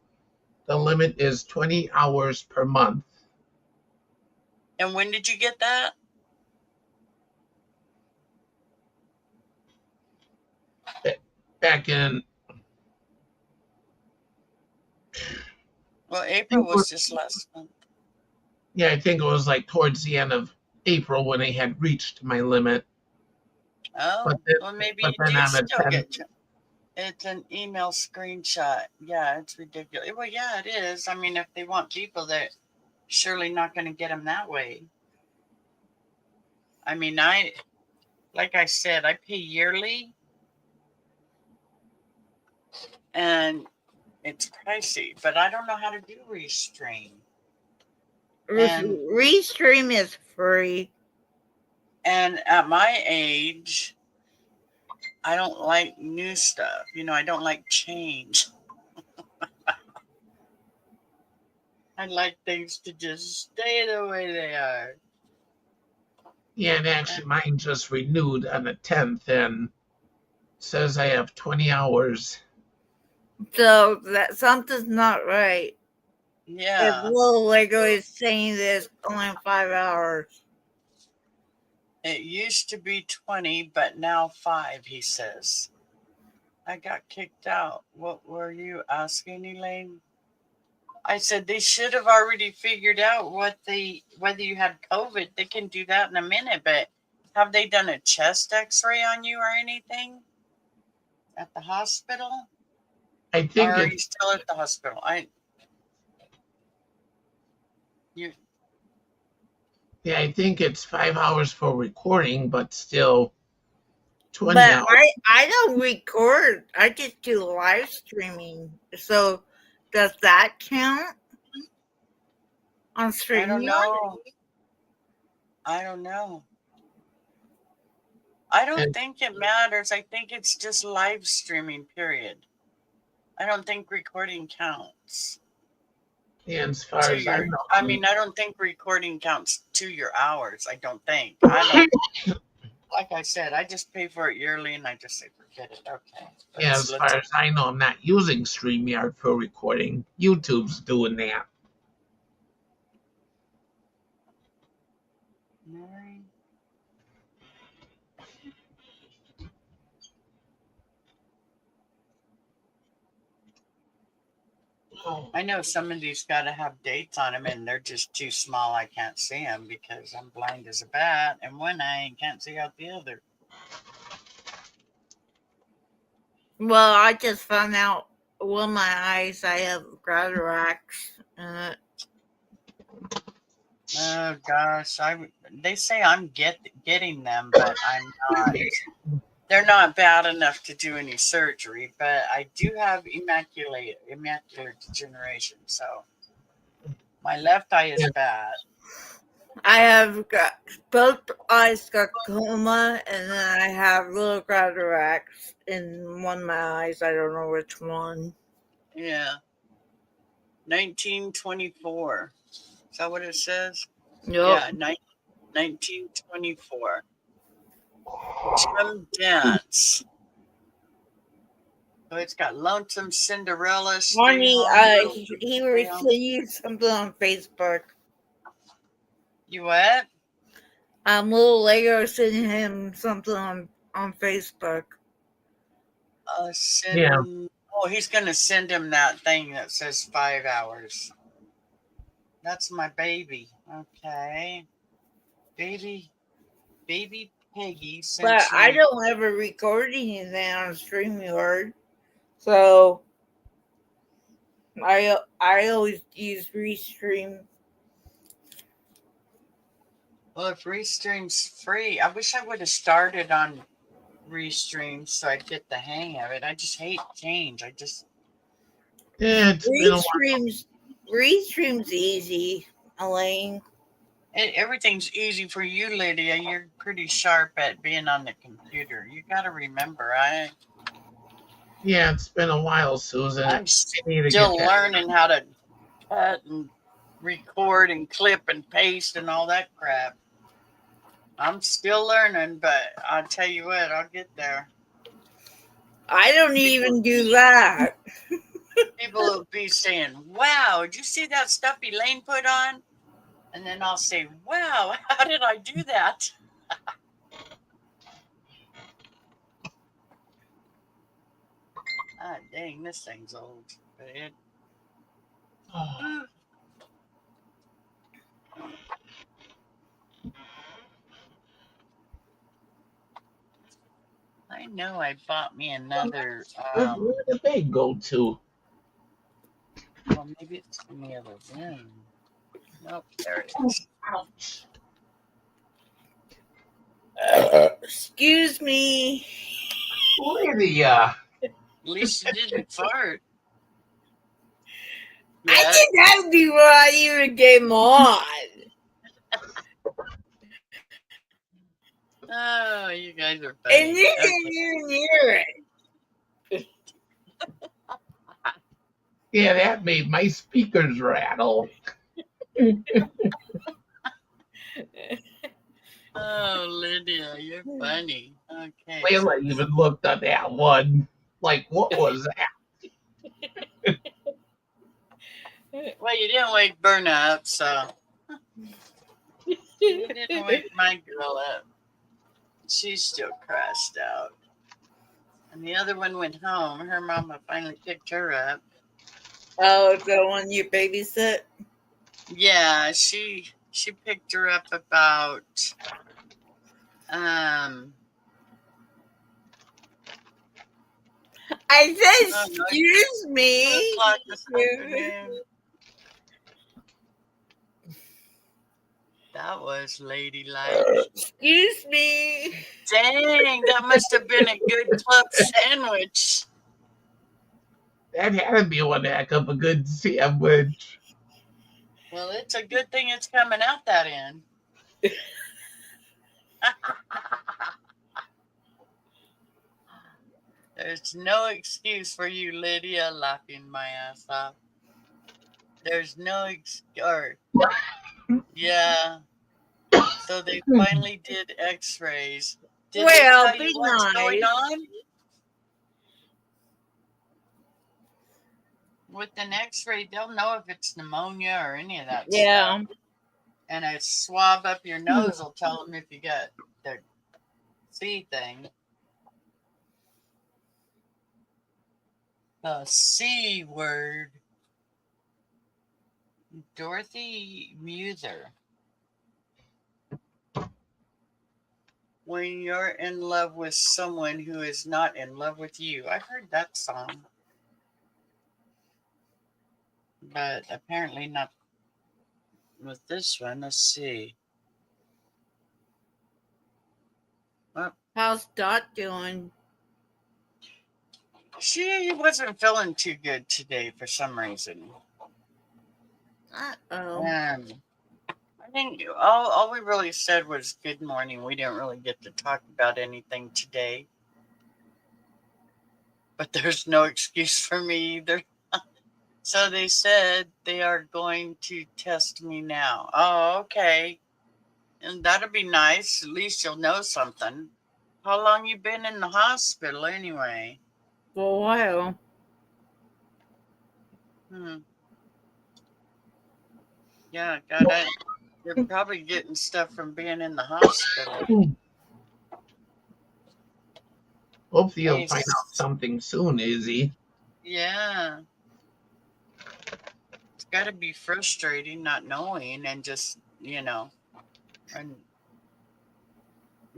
[SPEAKER 1] The limit is 20 hours per month.
[SPEAKER 2] And when did you get that?
[SPEAKER 1] back in,
[SPEAKER 2] Well, April was just last month.
[SPEAKER 1] yeah, I think it was like towards the end of April when I had reached my limit.
[SPEAKER 2] Oh,
[SPEAKER 1] But then,
[SPEAKER 2] well, maybe
[SPEAKER 1] but
[SPEAKER 2] you
[SPEAKER 1] then
[SPEAKER 2] do
[SPEAKER 1] I'm at
[SPEAKER 2] still
[SPEAKER 1] 10.
[SPEAKER 2] get. It's an email screenshot. Yeah, it's ridiculous. Well, yeah, it is. I mean, if they want people, they're surely not going to get them that way. I mean, like I said, I pay yearly, and it's pricey, but I don't know how to do Restream. And
[SPEAKER 4] Restream is free.
[SPEAKER 2] And at my age, I don't like new stuff. You know, I don't like change. I like things to just stay the way they are.
[SPEAKER 1] Yeah, and actually mine just renewed on the 10th and says I have 20 hours.
[SPEAKER 4] So that something's not right. If
[SPEAKER 2] Yeah.
[SPEAKER 4] Little Lego is saying this only 5 hours.
[SPEAKER 2] It used to be 20, but now 5, he says. I got kicked out. What were you asking, Elaine? I said they should have already figured out whether you had COVID. They can do that in a minute, but have they done a chest x-ray on you or anything at the hospital?
[SPEAKER 1] I think
[SPEAKER 2] Or are you still at the hospital?
[SPEAKER 1] Yeah, I think it's 5 hours for recording, but still 20
[SPEAKER 4] But
[SPEAKER 1] hours.
[SPEAKER 4] I don't record. I just do live streaming. So does that count on streaming?
[SPEAKER 2] I don't know. I don't know. I don't think it matters. I think it's just live streaming, period. I don't think recording counts.
[SPEAKER 1] Yeah, as far as I know.
[SPEAKER 2] I mean, I don't think recording counts to your hours. I don't think. Like I said, I just pay for it yearly and I just say, forget it. Okay.
[SPEAKER 1] Yeah, as far as I know, I'm not using StreamYard for recording. YouTube's doing that.
[SPEAKER 2] Mary. I know some of these got to have dates on them and they're just too small. I can't see them because I'm blind as a bat and one eye and can't see out the other.
[SPEAKER 4] Well, I just found out one of my eyes I have cataracts in it.
[SPEAKER 2] Oh gosh, they say I'm getting them, but I'm not. They're not bad enough to do any surgery, but I do have macular degeneration, so my left eye is bad.
[SPEAKER 4] I have got both eyes got coma, and then I have little cataracts in one of my eyes. I don't know which one.
[SPEAKER 2] Yeah. 1924. Is that what it says?
[SPEAKER 4] Yep.
[SPEAKER 2] Yeah, 1924. Jim Dance. So it's got Lonesome Cinderella.
[SPEAKER 4] Marnie, he sent you something on Facebook.
[SPEAKER 2] You what?
[SPEAKER 4] Little Lego sent him something on Facebook.
[SPEAKER 1] Yeah.
[SPEAKER 2] Oh, he's gonna send him that thing that says 5 hours. That's my baby. Okay. Baby Peggy sent
[SPEAKER 4] But
[SPEAKER 2] you.
[SPEAKER 4] I don't ever record anything on StreamYard. So I always use Restream.
[SPEAKER 2] Well, if Restream's free, I wish I would have started on Restream so I'd get the hang of it. I just hate change.
[SPEAKER 1] Yeah,
[SPEAKER 4] Restream's easy, Elaine.
[SPEAKER 2] Everything's easy for you, Lydia. You're pretty sharp at being on the computer. You got to remember,
[SPEAKER 1] Yeah, it's been a while, Susan.
[SPEAKER 2] I'm still learning how to cut and record and clip and paste and all that crap. I'm still learning, but I'll tell you what, I'll get there.
[SPEAKER 4] I don't even do that.
[SPEAKER 2] People will be saying, wow, did you see that stuff Elaine put on? And then I'll say, wow, how did I do that? Ah, dang, this thing's old. But it.
[SPEAKER 1] Oh,
[SPEAKER 2] I know I bought me another.
[SPEAKER 1] where did they go to?
[SPEAKER 2] Well, maybe it's in the other room. Nope, there it is.
[SPEAKER 1] Ouch.
[SPEAKER 4] Excuse me.
[SPEAKER 1] Lydia.
[SPEAKER 2] At least you didn't fart.
[SPEAKER 4] I
[SPEAKER 2] Yeah.
[SPEAKER 4] did that before I even came on.
[SPEAKER 2] Oh, you guys are
[SPEAKER 4] And
[SPEAKER 2] funny.
[SPEAKER 4] you
[SPEAKER 2] Okay.
[SPEAKER 4] didn't even hear it.
[SPEAKER 1] Yeah, that made my speakers rattle.
[SPEAKER 2] Oh, Lydia, you're funny. Okay.
[SPEAKER 1] Layla even looked at that one. Like, what was that?
[SPEAKER 2] Well, you didn't wake Berna up, so you didn't wake my girl up. She's still crashed out. And the other one went home. Her mama finally picked her up.
[SPEAKER 4] Oh, the one you babysit?
[SPEAKER 2] Yeah, she picked her up about
[SPEAKER 4] I said,
[SPEAKER 2] oh, no,
[SPEAKER 4] excuse
[SPEAKER 2] 2
[SPEAKER 4] me.
[SPEAKER 2] o'clock this afternoon. That was ladylike.
[SPEAKER 4] Excuse me.
[SPEAKER 2] Dang, that must have been a good club sandwich.
[SPEAKER 1] That had to be one heck of a good sandwich.
[SPEAKER 2] Well, it's a good thing it's coming out that end. There's no excuse for you, Lydia, laughing my ass off. There's no excuse. Yeah. So they finally did x-rays. Did
[SPEAKER 4] Well,
[SPEAKER 2] they tell
[SPEAKER 4] be
[SPEAKER 2] you what's going
[SPEAKER 4] nice.
[SPEAKER 2] on? With an x-ray, they'll know if it's pneumonia or any of that
[SPEAKER 4] Yeah.
[SPEAKER 2] stuff. And a swab up your nose will tell them if you got the C thing. The C word. Dorothy Muther. When you're in love with someone who is not in love with you. I heard that song. But apparently not with this one. Let's see. Well,
[SPEAKER 4] How's Dot doing?
[SPEAKER 2] she wasn't feeling too good today for some reason.
[SPEAKER 4] Uh-oh.
[SPEAKER 2] I think all we really said was good morning. We didn't really get to talk about anything today. But there's no excuse for me either. So they said they are going to test me now. Oh, okay. And that'll be nice. At least you'll know something. How long you been in the hospital anyway?
[SPEAKER 4] For a while.
[SPEAKER 2] Yeah, God, you're probably getting stuff from being in the hospital.
[SPEAKER 1] Hopefully you'll find out something soon, Izzy.
[SPEAKER 2] Yeah. It's got to be frustrating not knowing and just, and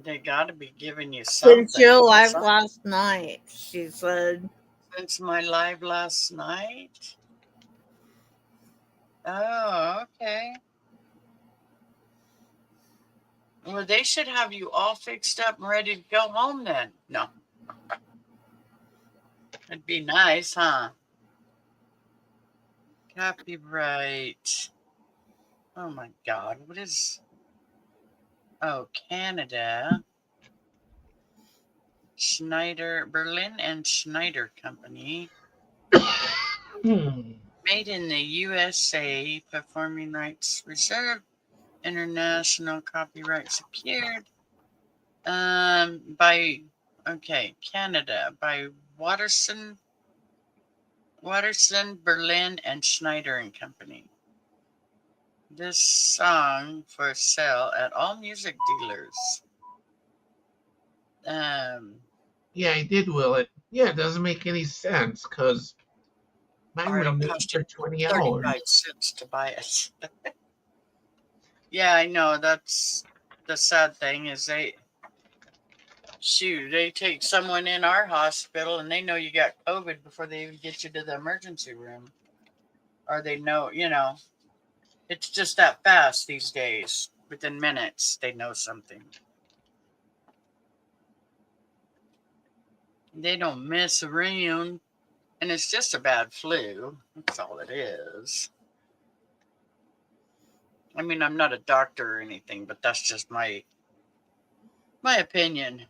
[SPEAKER 2] they got to be giving you something.
[SPEAKER 4] Since your live last night, she said.
[SPEAKER 2] Since my live last night? Oh, okay. Well, they should have you all fixed up and ready to go home then. No. It'd be nice, huh? Copyright. Oh my God. What is... Oh, Canada. Schneider, Berlin and Schneider Company. Made in the USA, performing rights reserved, international copyright secured. By Canada by Watterson, Berlin and Schneider and Company. This song for sale at all music dealers.
[SPEAKER 1] Yeah, I did will it. Yeah, it doesn't make any sense because mine
[SPEAKER 2] Or it'll
[SPEAKER 1] renewed
[SPEAKER 2] cost
[SPEAKER 1] for
[SPEAKER 2] you
[SPEAKER 1] 20
[SPEAKER 2] 35
[SPEAKER 1] hours.
[SPEAKER 2] cents to buy it. Yeah, I know. That's the sad thing is they take someone in our hospital and they know you got COVID before they even get you to the emergency room. Or they know, it's just that fast these days. Within minutes, they know something. They don't mess around. And it's just a bad flu. That's all it is. I mean, I'm not a doctor or anything, but that's just my opinion.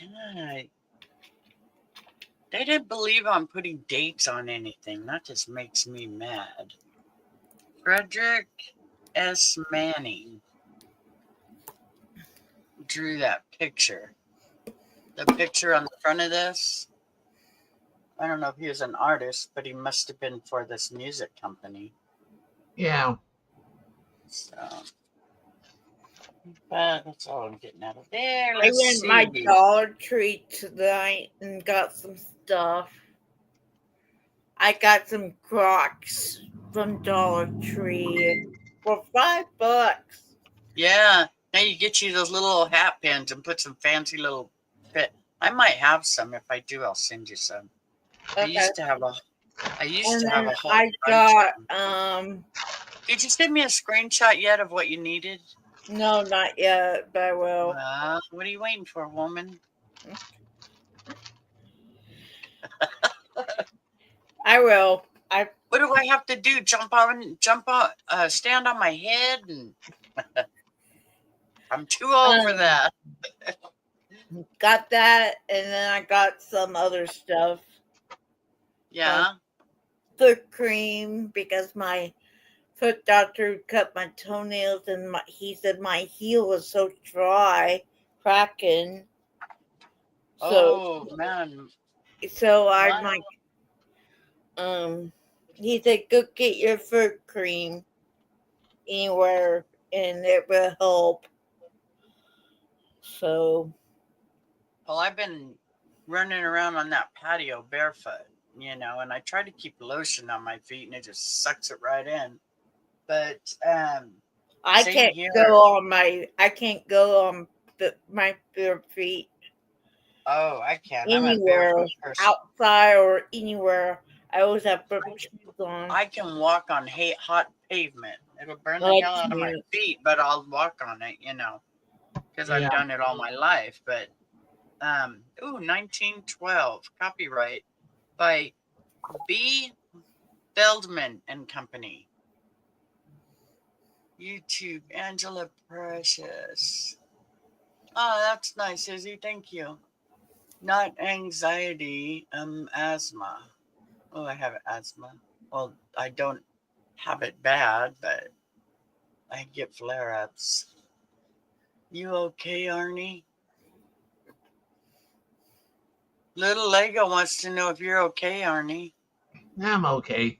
[SPEAKER 2] Yeah, they didn't believe I'm putting dates on anything. That just makes me mad. Frederick S. Manning drew that picture. The picture on the front of this, I don't know if he was an artist, but he must have been for this music company.
[SPEAKER 1] Yeah.
[SPEAKER 2] So, but that's all I'm getting out of there.
[SPEAKER 4] I went to my Dollar Tree tonight and got some stuff. I got some Crocs from Dollar Tree for $5.
[SPEAKER 2] Yeah. Now you get you those little hat pins and put some fancy little fit. I might have some. If I do, I'll send you some.
[SPEAKER 4] Okay.
[SPEAKER 2] I used to have a whole
[SPEAKER 4] I
[SPEAKER 2] bunch of
[SPEAKER 4] got
[SPEAKER 2] them. Did you send me a screenshot yet of what you needed?
[SPEAKER 4] no, not yet, but I will.
[SPEAKER 2] What are you waiting for, woman?
[SPEAKER 4] I will.
[SPEAKER 2] What do I have to do? Jump on, stand on my head, and I'm too old for that.
[SPEAKER 4] Got that, and then I got some other stuff.
[SPEAKER 2] Yeah.
[SPEAKER 4] Foot cream because my foot doctor cut my toenails, and he said my heel was so dry, cracking.
[SPEAKER 2] So, oh man.
[SPEAKER 4] So I'm like, he said, go get your foot cream anywhere and it will help. So.
[SPEAKER 2] Well, I've been running around on that patio barefoot, and I try to keep lotion on my feet and it just sucks it right in. But,
[SPEAKER 4] I can't go on my bare feet.
[SPEAKER 2] Oh, I can.
[SPEAKER 4] Anywhere,
[SPEAKER 2] I'm a barefoot person.
[SPEAKER 4] outside or anywhere. I always have shoes on.
[SPEAKER 2] I can walk on hot pavement. It'll burn the hell out of my feet, but I'll walk on it, because I've done it all my life. But, 1912, copyright by B. Feldman and Company. YouTube, Angela Precious. Oh, that's nice, Izzy. Thank you. Not anxiety, asthma. Oh, I have asthma. Well, I don't have it bad, but I get flare-ups. You okay, Arnie? Little Lego wants to know if you're okay, Arnie.
[SPEAKER 1] I'm okay.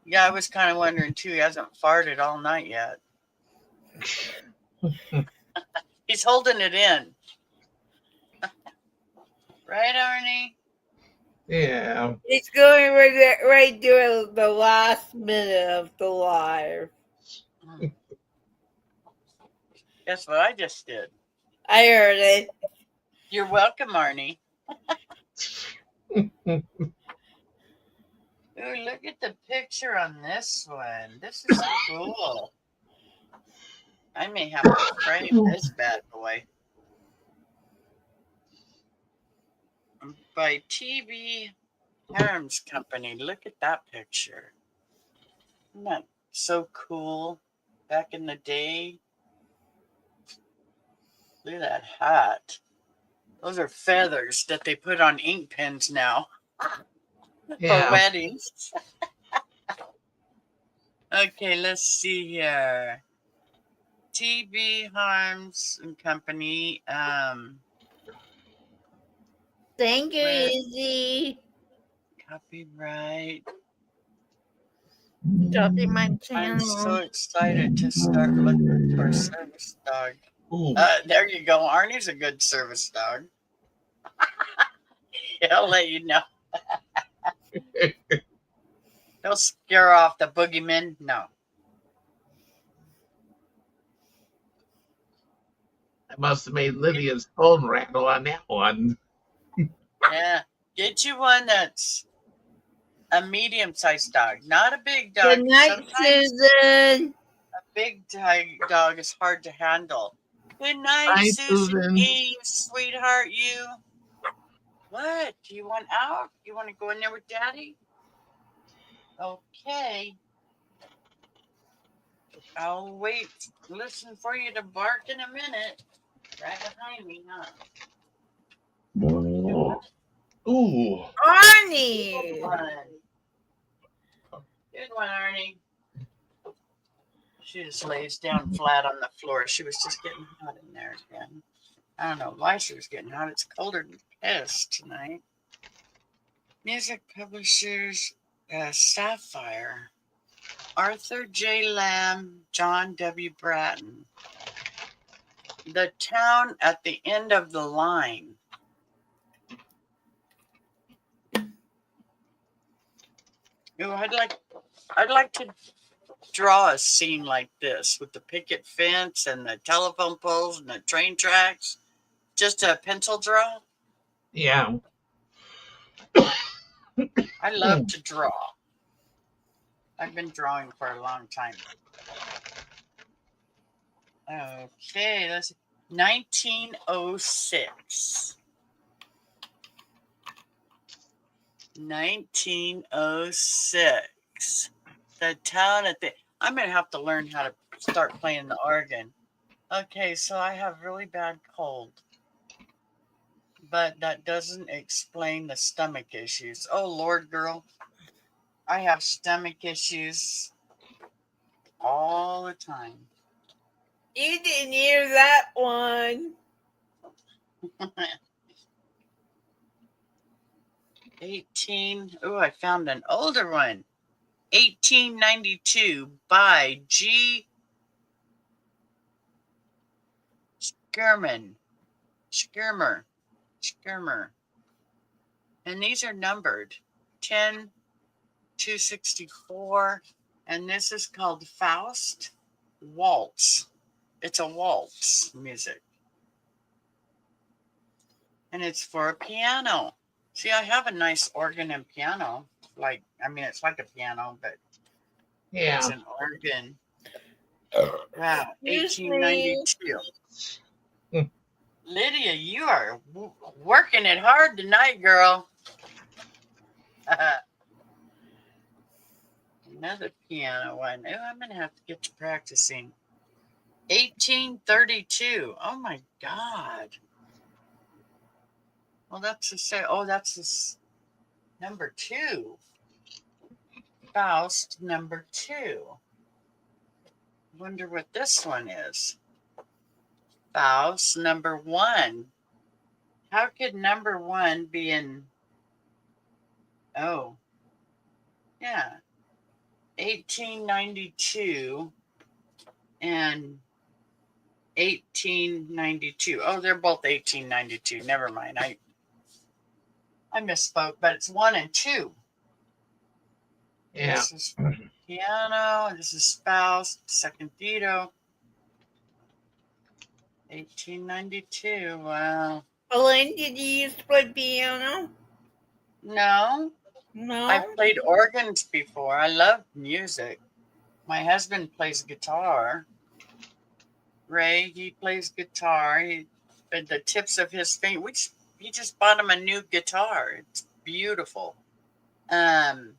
[SPEAKER 2] Yeah, I was kind of wondering too. He hasn't farted all night yet. He's holding it in. Right, Arnie?
[SPEAKER 1] Yeah.
[SPEAKER 4] It's going right during the last minute of the live.
[SPEAKER 2] Guess what I just did?
[SPEAKER 4] I heard it.
[SPEAKER 2] You're welcome, Arnie. Ooh, look at the picture on this one. This is cool. I may have to frame this bad boy. By TV Harms Company. Look at that picture. Isn't that so cool? Back in the day. Look at that hat. Those are feathers that they put on ink pens now.
[SPEAKER 1] Yeah.
[SPEAKER 2] For weddings. Okay, let's see here. TB Harms and Company.
[SPEAKER 4] Thank you,
[SPEAKER 2] Where-
[SPEAKER 4] Izzy.
[SPEAKER 2] Copyright.
[SPEAKER 4] Dropping my
[SPEAKER 2] I'm
[SPEAKER 4] channel.
[SPEAKER 2] so excited to start looking for a service dog.
[SPEAKER 1] Ooh.
[SPEAKER 2] There you go. Arnie's a good service dog. I'll let you know. He'll scare off the boogeyman. No.
[SPEAKER 1] I must have made Lydia's phone rattle on that one.
[SPEAKER 2] Yeah. Get you one that's a medium-sized dog, not a big dog.
[SPEAKER 4] Good night,
[SPEAKER 2] Sometimes
[SPEAKER 4] Susan.
[SPEAKER 2] a big dog is hard to handle. Good night,
[SPEAKER 1] Hi,
[SPEAKER 2] Susan
[SPEAKER 1] Susan.
[SPEAKER 2] E, sweetheart. You. What? Do you want out? You want to go in there with Daddy? Okay. I'll wait. Listen for you to bark in a minute. Right behind me, huh?
[SPEAKER 1] Ooh.
[SPEAKER 4] Arnie.
[SPEAKER 2] Good one. Good one, Arnie. She just lays down flat on the floor. She was just getting hot in there again. I don't know why she was getting hot. It's colder than piss tonight. Music publishers, Sapphire, Arthur J. Lamb, John W. Bratton. The Town at the End of the Line. Ooh, I'd like to draw a scene like this with the picket fence and the telephone poles and the train tracks. Just a pencil draw.
[SPEAKER 1] Yeah.
[SPEAKER 2] I love to draw. I've been drawing for a long time. Okay, that's 1906. 1906. The Town at the... I'm going to have to learn how to start playing the organ. Okay, so I have really bad cold. But that doesn't explain the stomach issues. Oh, Lord, girl. I have stomach issues all the time.
[SPEAKER 4] You didn't hear that one.
[SPEAKER 2] 18. Oh, I found an older one. 1892 by G. Skirmer. And these are numbered 10 264. And this is called Faust Waltz. It's a waltz music. And it's for a piano. See, I have a nice organ and piano. It's like a piano, but
[SPEAKER 1] Yeah.
[SPEAKER 2] it's an organ. Wow,
[SPEAKER 4] Excuse me.
[SPEAKER 2] 1892. Lydia, you are working it hard tonight, girl. Another piano one. Oh, I'm going to have to get to practicing. 1832. Oh, my God. Well, that's this number 2. Faust number 2. Wonder what this one is. Faust number 1. How could number 1 be in... Oh. Yeah. 1892 and 1892. Oh, they're both 1892. Never mind. I misspoke, but it's 1 and 2.
[SPEAKER 1] Yeah.
[SPEAKER 2] This is piano. This is Faust, second Tito. 1892. Wow.
[SPEAKER 4] Elaine, did you used to play piano?
[SPEAKER 2] No,
[SPEAKER 4] No.
[SPEAKER 2] I've played organs before. I love music. My husband plays guitar. Ray, he plays guitar. The tips of his fingers. He just bought him a new guitar. It's beautiful. The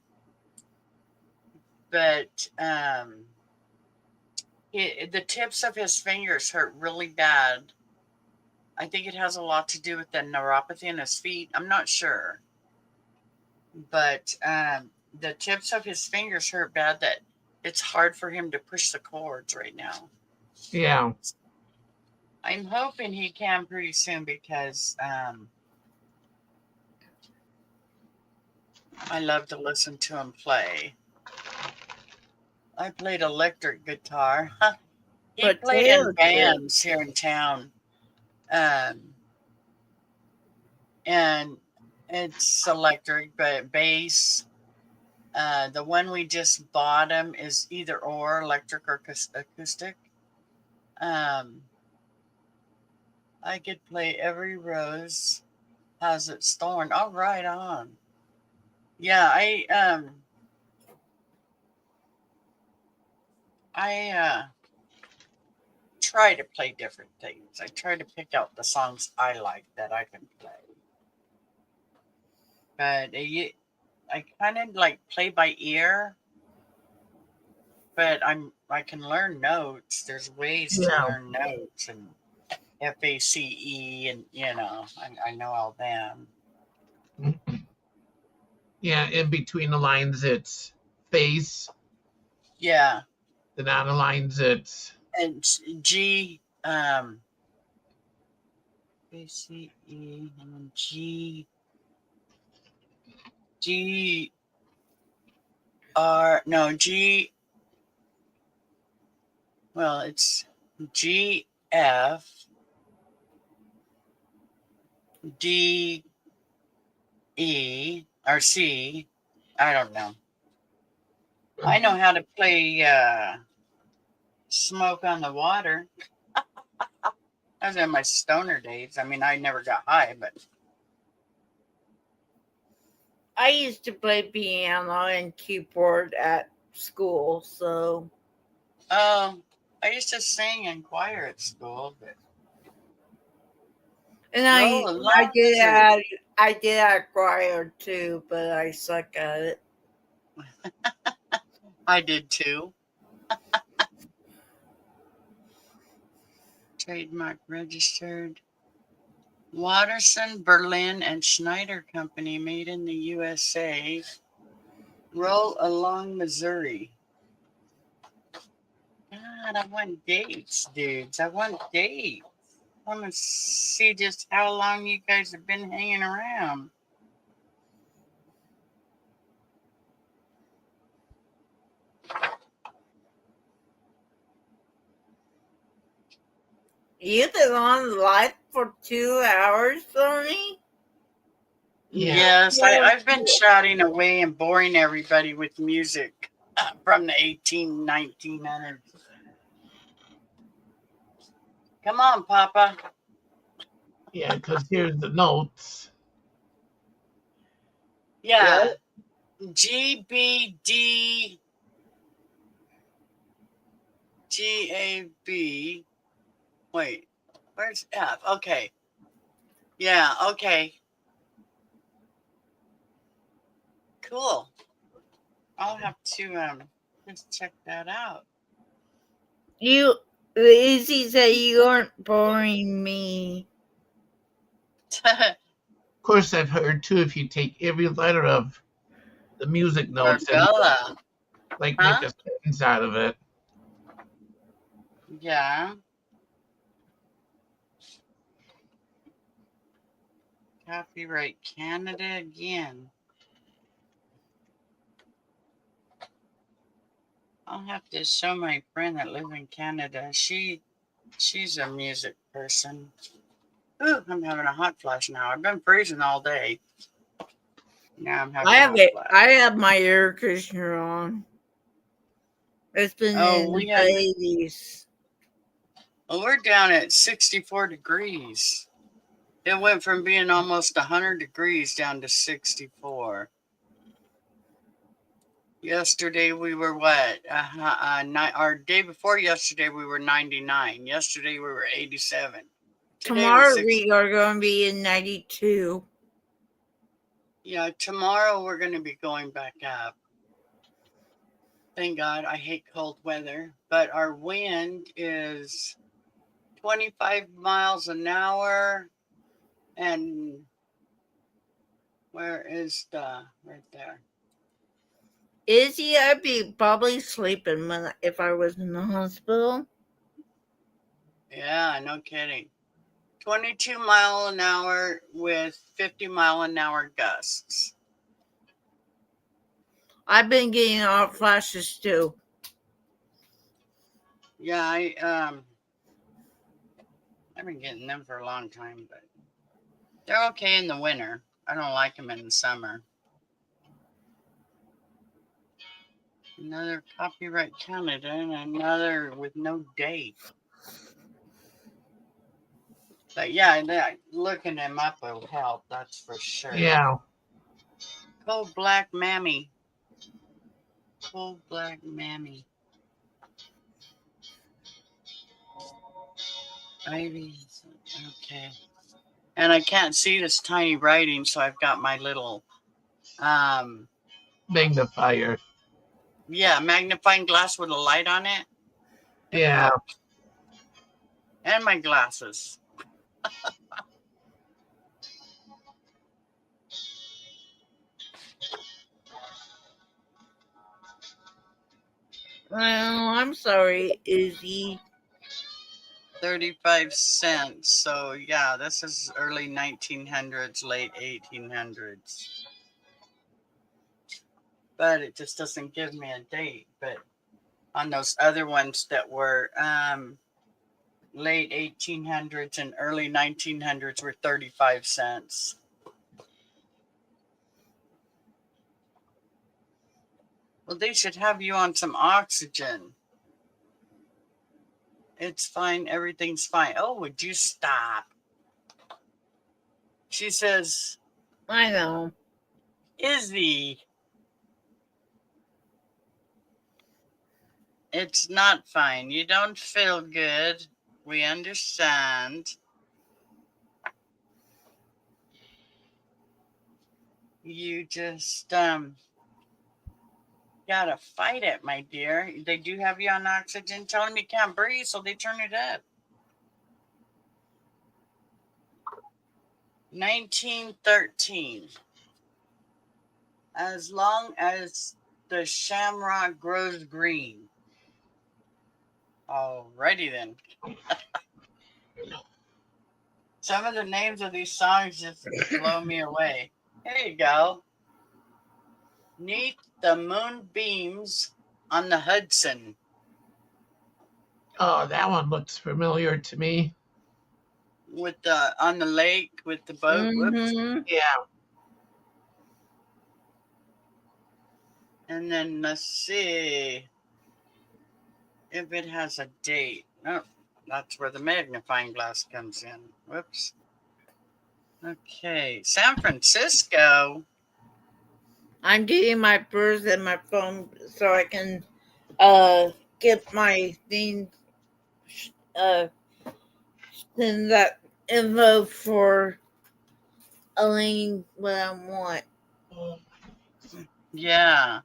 [SPEAKER 2] tips of his fingers hurt really bad. I think it has a lot to do with the neuropathy in his feet. I'm not sure. But the tips of his fingers hurt bad that it's hard for him to push the chords right now.
[SPEAKER 1] Yeah.
[SPEAKER 2] I'm hoping he can pretty soon because I love to listen to him play. I played electric guitar. He
[SPEAKER 4] But
[SPEAKER 2] played in
[SPEAKER 4] Taylor did.
[SPEAKER 2] bands here in town. And it's electric, but bass. The one we just bought him is either or, electric or acoustic. I could play Every Rose Has Its Thorn. Oh, right on. Yeah, I try to play different things. I try to pick out the songs I like that I can play. But I kind of like play by ear. But I can learn notes. There's ways to
[SPEAKER 1] Yeah.
[SPEAKER 2] learn notes and FACE and I know all them.
[SPEAKER 1] Yeah, in between the lines, it's face.
[SPEAKER 2] Yeah,
[SPEAKER 1] Then on the lines, it's
[SPEAKER 2] and G FACE and then G well, it's GF D E or C. I don't know. I know how to play Smoke on the Water. I was in my stoner days. I mean, I never got high, but
[SPEAKER 4] I used to play piano and keyboard at school, so.
[SPEAKER 2] I used to sing in choir at school, but
[SPEAKER 4] And
[SPEAKER 2] roll
[SPEAKER 4] I
[SPEAKER 2] along,
[SPEAKER 4] did
[SPEAKER 2] Missouri.
[SPEAKER 4] I did add choir too, but I suck at it.
[SPEAKER 2] I did too. Trademark registered. Watterson, Berlin, and Schneider Company, made in the USA. Roll Along, Missouri. God, I want dates, dudes. I want dates. I want to see just how long you guys have been hanging around.
[SPEAKER 4] You've been on live for 2 hours, Tony?
[SPEAKER 1] Yeah.
[SPEAKER 2] Yes, I've been chatting away and boring everybody with music from the 1900s. Come on, Papa.
[SPEAKER 1] Yeah, because here's the notes.
[SPEAKER 2] Yeah. GBD GAB. Wait, where's F? Okay. Yeah, okay. Cool. I'll have to just check that out.
[SPEAKER 4] Izzy said you aren't boring me.
[SPEAKER 1] Of course, I've heard too, if you take every letter of the music notes and
[SPEAKER 2] Barbella.
[SPEAKER 1] like
[SPEAKER 2] Huh?
[SPEAKER 1] make a sentence out of it.
[SPEAKER 2] Yeah. Copyright Canada again. I'll have to show my friend that lives in Canada. She's a music person. Ooh, I'm having a hot flash now. I've been freezing all day. Now I'm having a hot flash.
[SPEAKER 4] I have my air conditioner on. It's been in the 80s.
[SPEAKER 2] Well, we're down at 64 degrees. It went from being almost 100 degrees down to 64. Yesterday we were what? Our day before yesterday we were 99. Yesterday we were 87.
[SPEAKER 4] Tomorrow we are going to be in 92.
[SPEAKER 2] Yeah, tomorrow we're going to be going back up. Thank God, I hate cold weather. But our wind is 25 miles an hour. And where is the, right there?
[SPEAKER 4] Izzy, I'd be probably sleeping if I was in the hospital.
[SPEAKER 2] Yeah, no kidding. 22 mile an hour with 50 mile an hour gusts.
[SPEAKER 4] I've been getting hot flashes too.
[SPEAKER 2] Yeah, I've been getting them for a long time, but they're okay in the winter. I don't like them in the summer. Another copyright Canada and another with no date. But yeah, looking them up will help, that's for sure.
[SPEAKER 1] Yeah.
[SPEAKER 2] Cold Black Mammy. Cold Black Mammy. Ivy. Okay. And I can't see this tiny writing, so I've got my little
[SPEAKER 1] Magnifier.
[SPEAKER 2] yeah, magnifying glass with a light on it.
[SPEAKER 1] Yeah.
[SPEAKER 2] And my glasses.
[SPEAKER 4] Well, I'm sorry, Izzy.
[SPEAKER 2] 35 cents. So yeah, this is early 1900s, late 1800s. But it just doesn't give me a date. But on those other ones that were late 1800s and early 1900s were 35 cents. Well, they should have you on some oxygen. It's fine. Everything's fine. Oh, would you stop? She says,
[SPEAKER 4] I know.
[SPEAKER 2] Izzy, it's not fine. You don't feel good. We understand. You just gotta fight it, my dear. They do have you on oxygen. Tell them you can't breathe, so they turn it up. 1913. As long as the shamrock grows green. Alrighty then. Some of the names of these songs just blow me away. Here you go. Neath the moonbeams on the Hudson.
[SPEAKER 1] Oh, that one looks familiar to me.
[SPEAKER 2] With the on the lake with the boat. Whoops.
[SPEAKER 4] Mhm.
[SPEAKER 1] Yeah.
[SPEAKER 2] And then let's see if it has a date. Oh, that's where the magnifying glass comes in. Whoops. Okay, San Francisco.
[SPEAKER 4] I'm getting my purse and my phone so I can get my thing send that info for Elaine what I want.
[SPEAKER 2] Yeah.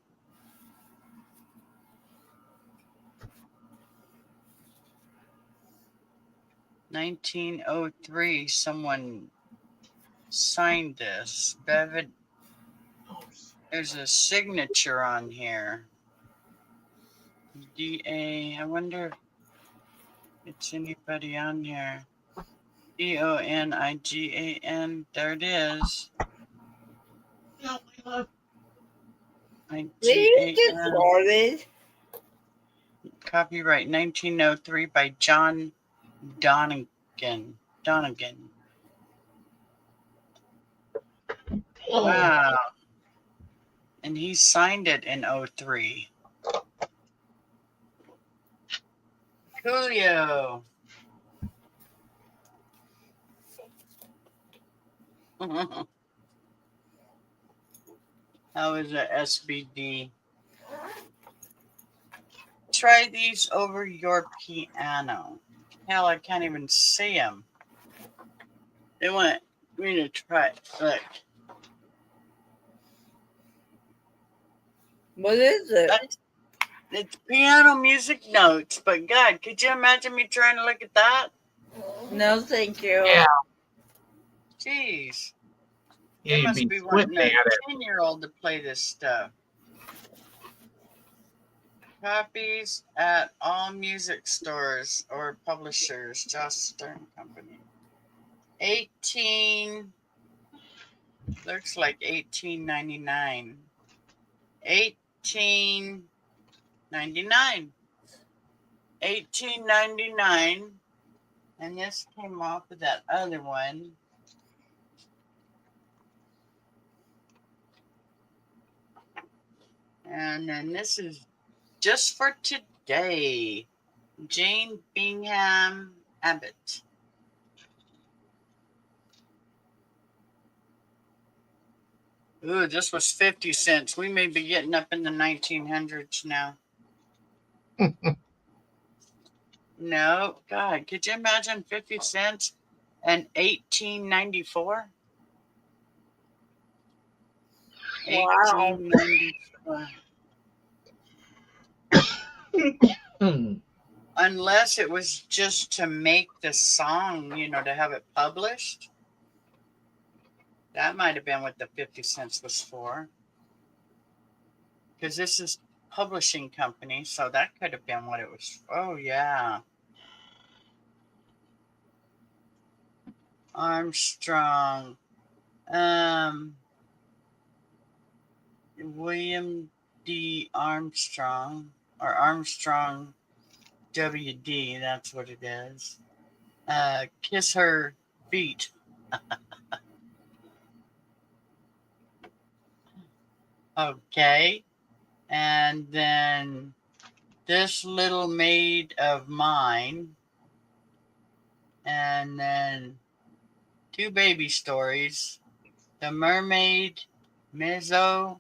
[SPEAKER 2] (1903) someone signed this. Bevan, there's a signature on here. D.A. I wonder if it's anybody on here. D-O-N-I-G-A-N. There it is.
[SPEAKER 4] Please get
[SPEAKER 2] I-G-A-N.
[SPEAKER 4] started.
[SPEAKER 2] Copyright 1903 by John Donegan.
[SPEAKER 1] Oh,
[SPEAKER 2] Wow. And he signed it in 03. Coolio. How is it, SBD? Try these over your piano. Hell, I can't even see them. They want me to try it. Look.
[SPEAKER 4] What is it?
[SPEAKER 2] It's piano music notes, but God, could you imagine me trying to look at that?
[SPEAKER 4] No, thank you.
[SPEAKER 1] yeah.
[SPEAKER 2] Jeez.
[SPEAKER 1] Yeah,
[SPEAKER 2] They
[SPEAKER 1] you'd
[SPEAKER 2] must
[SPEAKER 1] be
[SPEAKER 2] be wanting
[SPEAKER 1] squinting
[SPEAKER 2] a
[SPEAKER 1] at it.
[SPEAKER 2] 10-year-old to play this stuff. Copies at all music stores or publishers. Joss Stern Company. 18. Looks like 18.99. 18.99. 18.99. And this came off of that other one. And then this is just for today. Jane Bingham Abbott. Ooh, this was 50 cents. We may be getting up in the 1900s now. No, God, could you imagine 50 cents and 1894?
[SPEAKER 4] Wow.
[SPEAKER 2] 1894. Unless it was just to make the song, to have it published. That might have been what the 50 cents was for. Because this is publishing company, so that could have been what it was. Oh, yeah. Armstrong. William D. Armstrong, or Armstrong WD, that's what it is. Kiss Her Feet. Okay. And then This Little Maid of Mine. And then Two Baby Stories. The Mermaid, Mizzo,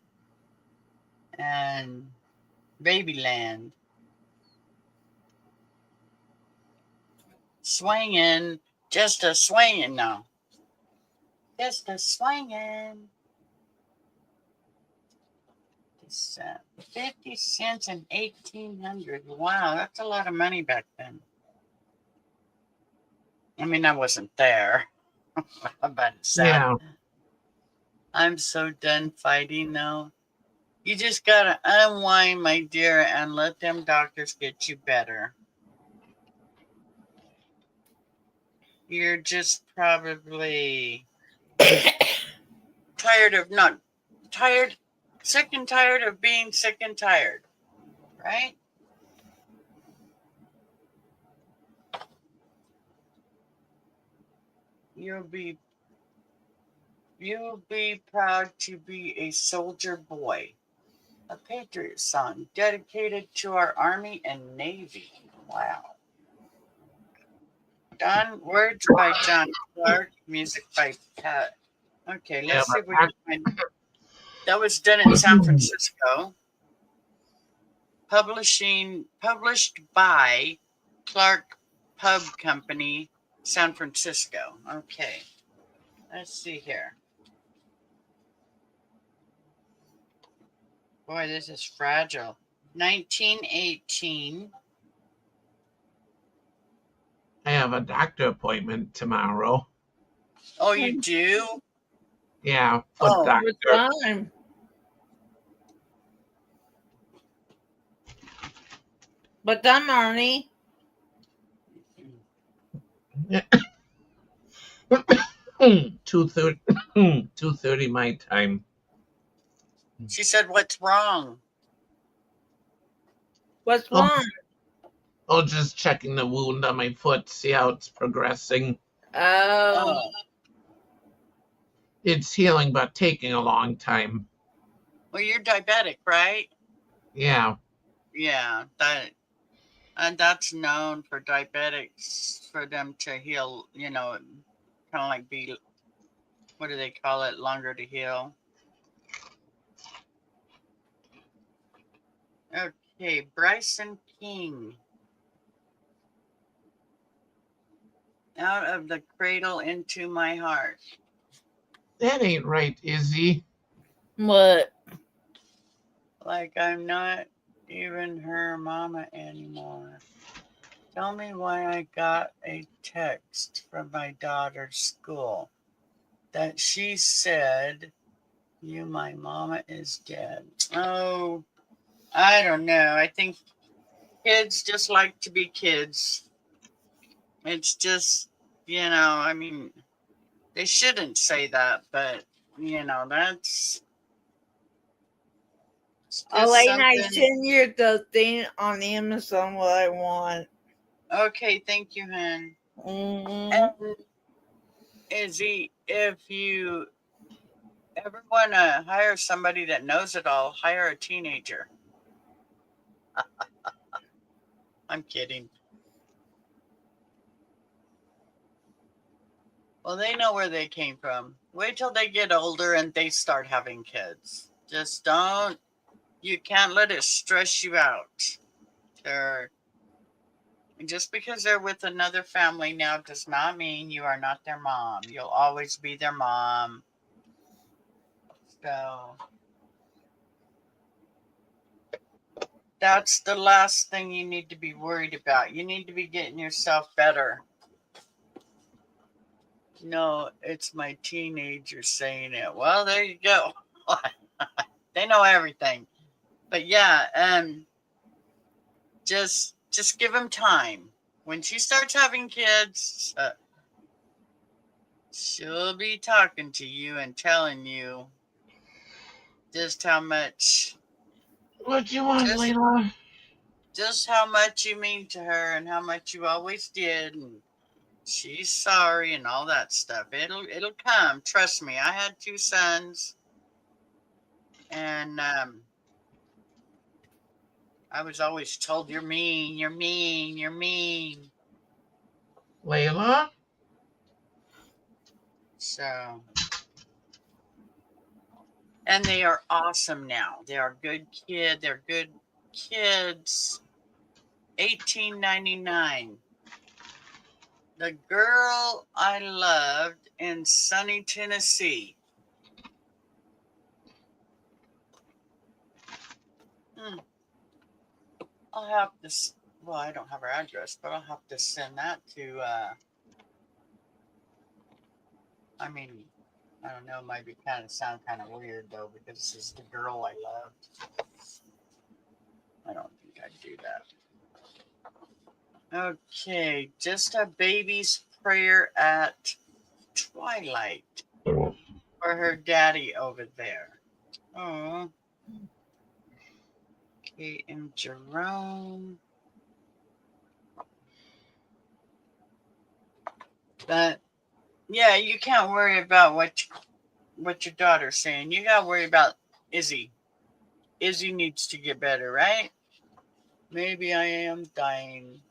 [SPEAKER 2] and Babyland. Swinging, just a swinging now. Just a swinging. 50 cents and 1800. Wow, that's a lot of money back then. I mean, I wasn't there. But it's sad.
[SPEAKER 1] Yeah.
[SPEAKER 2] I'm so done fighting now. You just gotta unwind, my dear, and let them doctors get you better. You're just probably sick and tired of being sick and tired, right? You'll be proud to be a soldier boy. A patriot song dedicated to our Army and Navy. Wow. Words by John Clark, music by Pat. Okay, let's see if we can find. That was done in San Francisco. Published by Clark Pub Company, San Francisco. Okay, let's see here. Boy, this is fragile. 1918.
[SPEAKER 1] I have a doctor appointment tomorrow.
[SPEAKER 2] Oh, you do?
[SPEAKER 1] Yeah, foot doctor.
[SPEAKER 4] What time? What time, Arnie?
[SPEAKER 1] 2:30 2:30 my time.
[SPEAKER 2] She said, "What's wrong?"
[SPEAKER 4] What's wrong?
[SPEAKER 1] Oh, just checking the wound on my foot, see how it's progressing.
[SPEAKER 4] Oh.
[SPEAKER 1] It's healing, but taking a long time.
[SPEAKER 2] Well, you're diabetic, right?
[SPEAKER 1] Yeah.
[SPEAKER 2] Yeah, that's known for diabetics, for them to heal, kind of like what do they call it, longer to heal. Okay, Bryson King. Out of the Cradle into My Heart.
[SPEAKER 1] That ain't right, Izzy.
[SPEAKER 4] What?
[SPEAKER 2] Like I'm not even her mama anymore. Tell me why I got a text from my daughter's school that she said, my mama is dead. Oh, I don't know. I think kids just like to be kids. It's just, I mean, they shouldn't say that, but, that's just
[SPEAKER 4] Elena, I
[SPEAKER 2] something.
[SPEAKER 4] send you the thing on Amazon what I want.
[SPEAKER 2] Okay, thank you, hon.
[SPEAKER 4] Mm-hmm.
[SPEAKER 2] And Izzy, if you ever want to hire somebody that knows it all, hire a teenager. I'm kidding. Well, they know where they came from. Wait till they get older and they start having kids. Just don't, you can't let it stress you out. They're, just because they're with another family now does not mean you are not their mom. You'll always be their mom. So that's the last thing you need to be worried about. You need to be getting yourself better. No, it's my teenager saying it. Well, there you go. They know everything. But yeah, just give them time. When she starts having kids, she'll be talking to you and telling you just how much
[SPEAKER 1] What you want,
[SPEAKER 2] just
[SPEAKER 1] Layla?
[SPEAKER 2] just how much you mean to her and how much you always did, and she's sorry and all that stuff. It'll come. Trust me. I had 2 sons, and I was always told, "You're mean. You're mean. You're mean."
[SPEAKER 1] Layla?
[SPEAKER 2] So, and they are awesome now. They are good kid. They're good kids. 1899. The girl I loved in sunny Tennessee. I'll have to. Well, I don't have her address, but I'll have to send that to. I mean, I don't know. It might be sound kind of weird though, because this is the girl I loved. I don't think I'd do that. Okay, just a baby's prayer at twilight for her daddy over there. Oh, Kate and Jerome. But yeah, you can't worry about what your daughter's saying. You gotta worry about Izzy. Izzy needs to get better, right? Maybe I am dying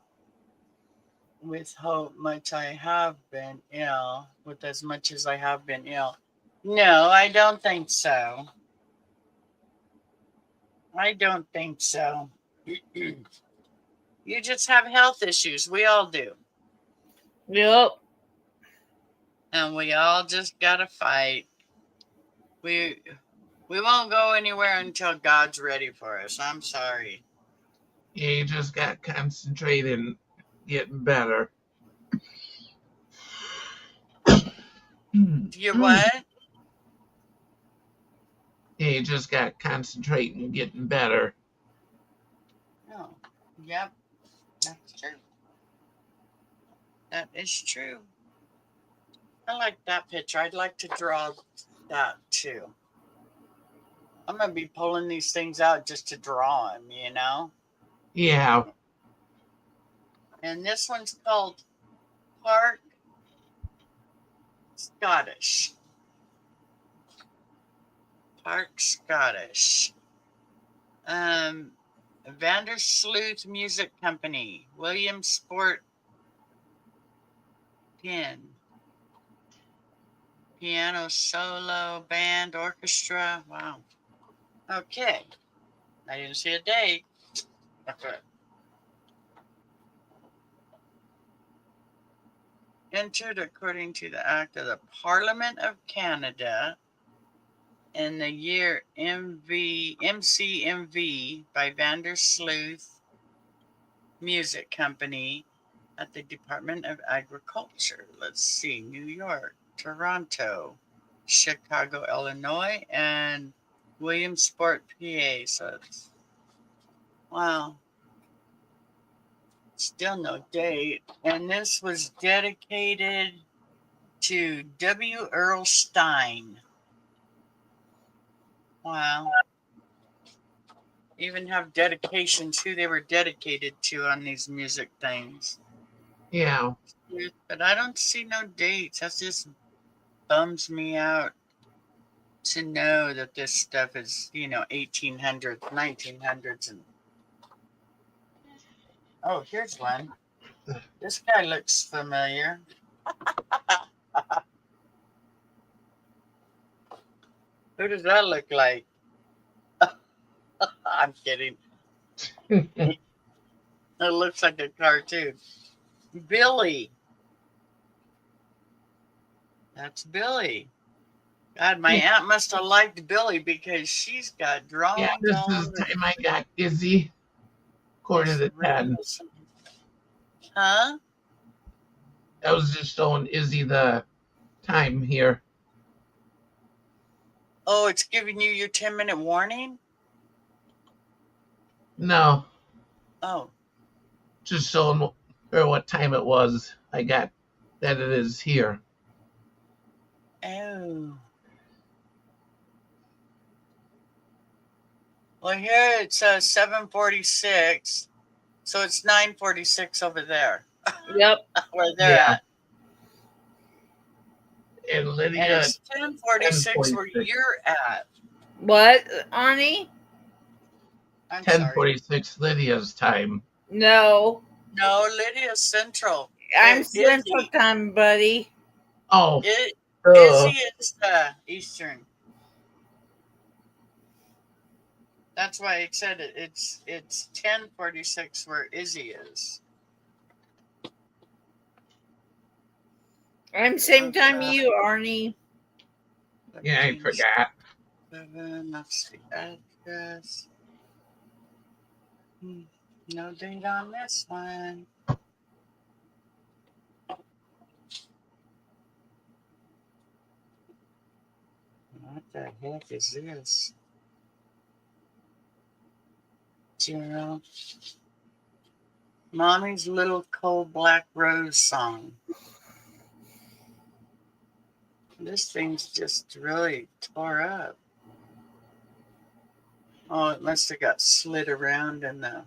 [SPEAKER 2] with how much I have been ill, with as much as I have been ill. No, I don't think so. I don't think so. You just have health issues. We all do.
[SPEAKER 4] Yep.
[SPEAKER 2] And we all just gotta fight. We won't go anywhere until God's ready for us. I'm sorry.
[SPEAKER 1] Yeah, you just got to concentrate and getting better.
[SPEAKER 2] You what?
[SPEAKER 1] Yeah, you just got to concentrate and getting better.
[SPEAKER 2] No. Yep. That's true. That is true. I like that picture. I'd like to draw that too. I'm gonna be pulling these things out just to draw them,
[SPEAKER 1] Yeah,
[SPEAKER 2] And this one's called Park Scottish. Park Scottish. Vandersloot Music Company. Williamsport Pen. Piano solo band orchestra. Wow. Okay. I didn't see a date. Entered according to the Act of the Parliament of Canada in the year MCMV by Vandersloot Music Company at the Department of Agriculture. Let's see, New York, Toronto, Chicago, Illinois, and Williamsport, PA. So it's Wow. Still no date. And this was dedicated to W. Earl Stein. Wow. Even have dedications who they were dedicated to on these music things.
[SPEAKER 1] Yeah.
[SPEAKER 2] But I don't see no dates. That just bums me out to know that this stuff is, 1800s, 1900s. And oh, here's one. This guy looks familiar. Who does that look like? I'm kidding. It looks like a cartoon. Billy. That's Billy. God, my aunt must have liked Billy because she's got drawings
[SPEAKER 1] Yeah, this
[SPEAKER 2] all
[SPEAKER 1] is
[SPEAKER 2] over.
[SPEAKER 1] time I got Izzy. Quarter to 10.
[SPEAKER 2] Huh?
[SPEAKER 1] I was just showing Izzy the time here.
[SPEAKER 2] Oh, it's giving you your 10-minute warning?
[SPEAKER 1] No,
[SPEAKER 2] Oh,
[SPEAKER 1] just showing her what time it was. I got that it is here.
[SPEAKER 2] oh. Well, here it says 7:46, so it's 9:46 over there,
[SPEAKER 4] Yep.
[SPEAKER 2] where they're
[SPEAKER 1] Yeah.
[SPEAKER 2] at.
[SPEAKER 1] And
[SPEAKER 2] And
[SPEAKER 1] Lydia,
[SPEAKER 2] it's 10:46 where
[SPEAKER 1] 10:46.
[SPEAKER 2] you're at.
[SPEAKER 4] What, Arnie?
[SPEAKER 2] I'm sorry.
[SPEAKER 1] 10:46 Lydia's time.
[SPEAKER 4] No.
[SPEAKER 2] No, Lydia's Central.
[SPEAKER 4] I'm
[SPEAKER 2] Izzy.
[SPEAKER 4] Central Time, buddy.
[SPEAKER 1] Oh,
[SPEAKER 2] Izzy is Eastern. That's why it said it. It's 10:46 where Izzy is.
[SPEAKER 4] I'm same time you, Arnie.
[SPEAKER 1] yeah, I forgot.
[SPEAKER 2] 7, that's the address. No date on this one. What the heck is this? Gerald. Mommy's Little Cold Black Rose song. This thing's just really tore up. Oh, it must have got slid around in the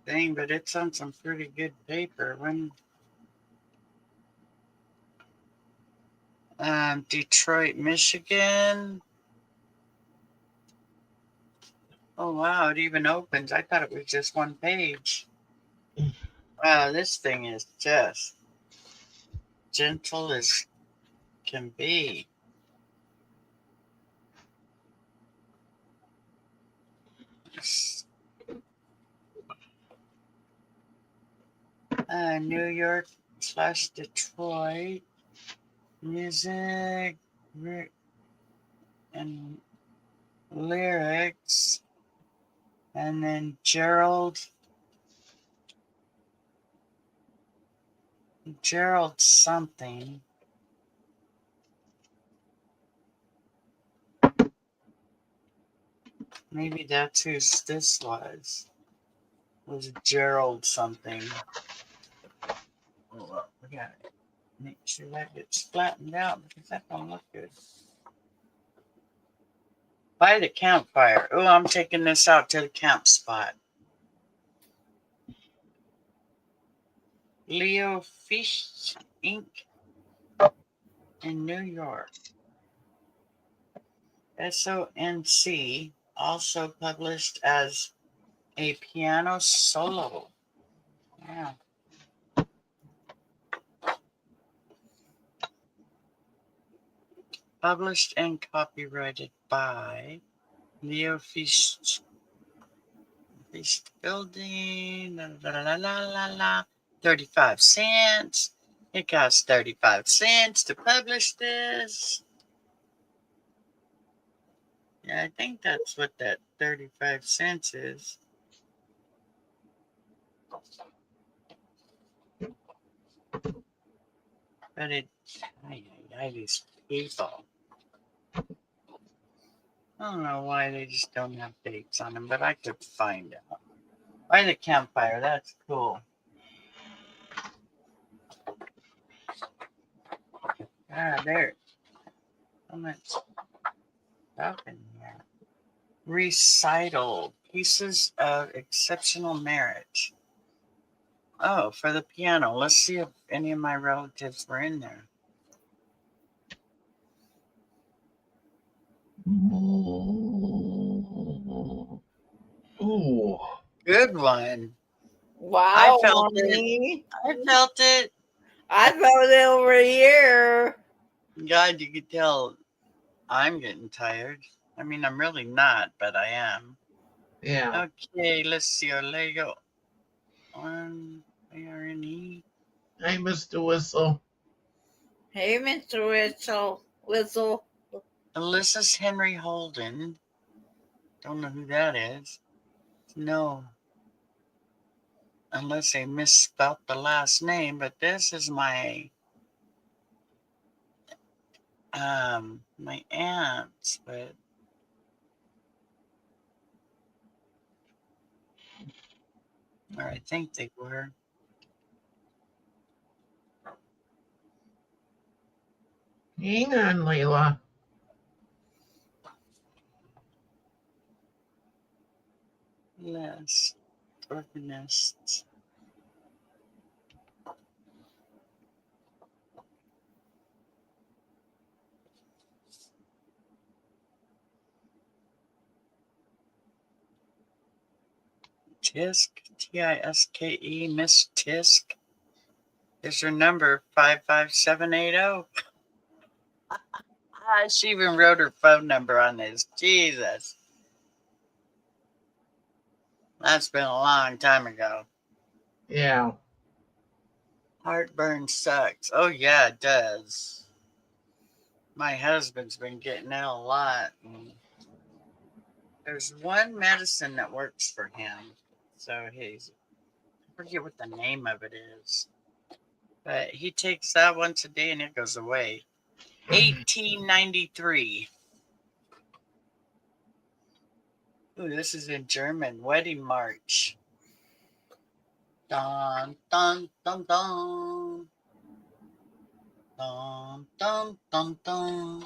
[SPEAKER 2] thing, but it's on some pretty good paper. When Detroit, Michigan. Oh wow, it even opens. I thought it was just one page. Wow, this thing is just gentle as can be. New York / Detroit music and lyrics, and then Gerald something. Maybe that's who this was Gerald something. Oh, well, we got to make sure that gets flattened out because that don't look good. By the campfire. Oh, I'm taking this out to the camp spot. Leo Fish Inc. in New York. SONC, also published as a piano solo. Yeah. Published and copyrighted by Leo Fish. Fish Building. La, la, la, la, la, la. 35 cents. It costs 35 cents to publish this. Yeah, I think that's what that 35 cents is. But these people. I don't know why they just don't have dates on them, but I could find out. By the campfire, that's cool. Ah, there. So much stuff in here. Recital. Pieces of exceptional merit. Oh, for the piano. Let's see if any of my relatives were in there.
[SPEAKER 1] Ooh.
[SPEAKER 2] Good one.
[SPEAKER 4] Wow,
[SPEAKER 2] felt it.
[SPEAKER 4] honey.
[SPEAKER 2] I felt it.
[SPEAKER 4] I felt it over here.
[SPEAKER 2] God, you could tell I'm getting tired. I mean, I'm really not, but I am.
[SPEAKER 1] Yeah.
[SPEAKER 2] Okay, let's see our Lego. On ARNE.
[SPEAKER 1] Hi, Mr. Whistle.
[SPEAKER 4] Hey, Mr. Whistle.
[SPEAKER 2] Alyssa's Henry Holden. Don't know who that is. No. Unless they misspelled the last name, but this is my my aunt's, but or I think they were.
[SPEAKER 1] Hang on, Layla.
[SPEAKER 2] Yes. Organists. Tisk, Tiske, Miss Tisk. Is your number 55780? She even wrote her phone number on this. Jesus. That's been a long time ago.
[SPEAKER 1] Yeah.
[SPEAKER 2] Heartburn sucks. Oh, yeah, it does. My husband's been getting it a lot. There's one medicine that works for him. So I forget what the name of it is. But he takes that once a day and it goes away. 1893. Ooh, this is in German. Wedding March. Dun, dun, dun, dun. Dun, dun, dun, dun.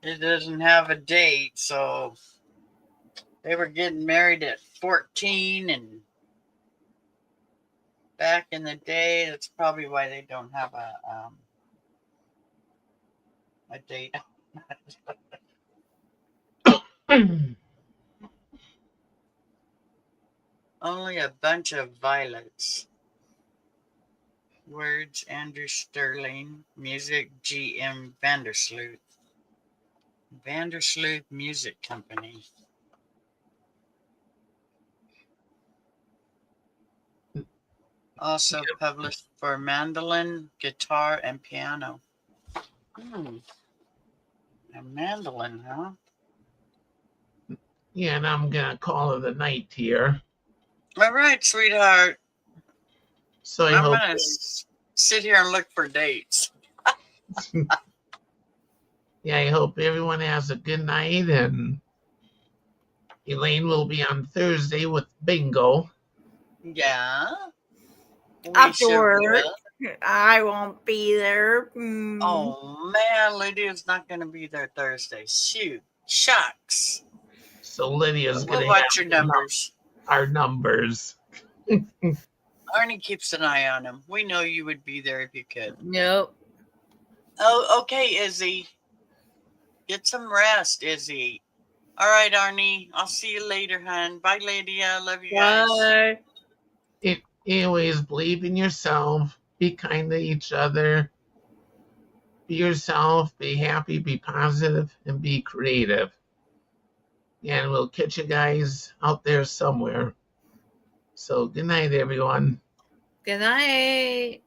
[SPEAKER 2] It doesn't have a date, so they were getting married at 14, and back in the day, that's probably why they don't have a date. Only a bunch of violets. Words, Andrew Sterling. Music, G.M. Vandersloot. Vandersloot Music Company. Also published for mandolin, guitar, and piano. A mandolin, huh?
[SPEAKER 1] Yeah, and I'm gonna call it a night here.
[SPEAKER 2] All right, sweetheart.
[SPEAKER 1] So
[SPEAKER 2] I'm gonna sit here and look for dates.
[SPEAKER 1] Yeah, I hope everyone has a good night, and Elaine will be on Thursday with bingo.
[SPEAKER 2] Yeah.
[SPEAKER 4] Afterward, I won't be there.
[SPEAKER 2] Oh man, Lydia's not gonna be there Thursday. Shoot, shucks.
[SPEAKER 1] So Lydia's gonna
[SPEAKER 2] watch your numbers.
[SPEAKER 1] Our numbers.
[SPEAKER 2] Arnie keeps an eye on him. We know you would be there if you could.
[SPEAKER 4] Nope.
[SPEAKER 2] Oh, okay, Izzy. Get some rest, Izzy. All right, Arnie. I'll see you later, hon. Bye, Lydia. Love you guys.
[SPEAKER 4] Bye.
[SPEAKER 1] Anyways, believe in yourself. Be kind to each other. Be yourself. Be happy. Be positive, and be creative. And we'll catch you guys out there somewhere. So good night, everyone.
[SPEAKER 4] Good night.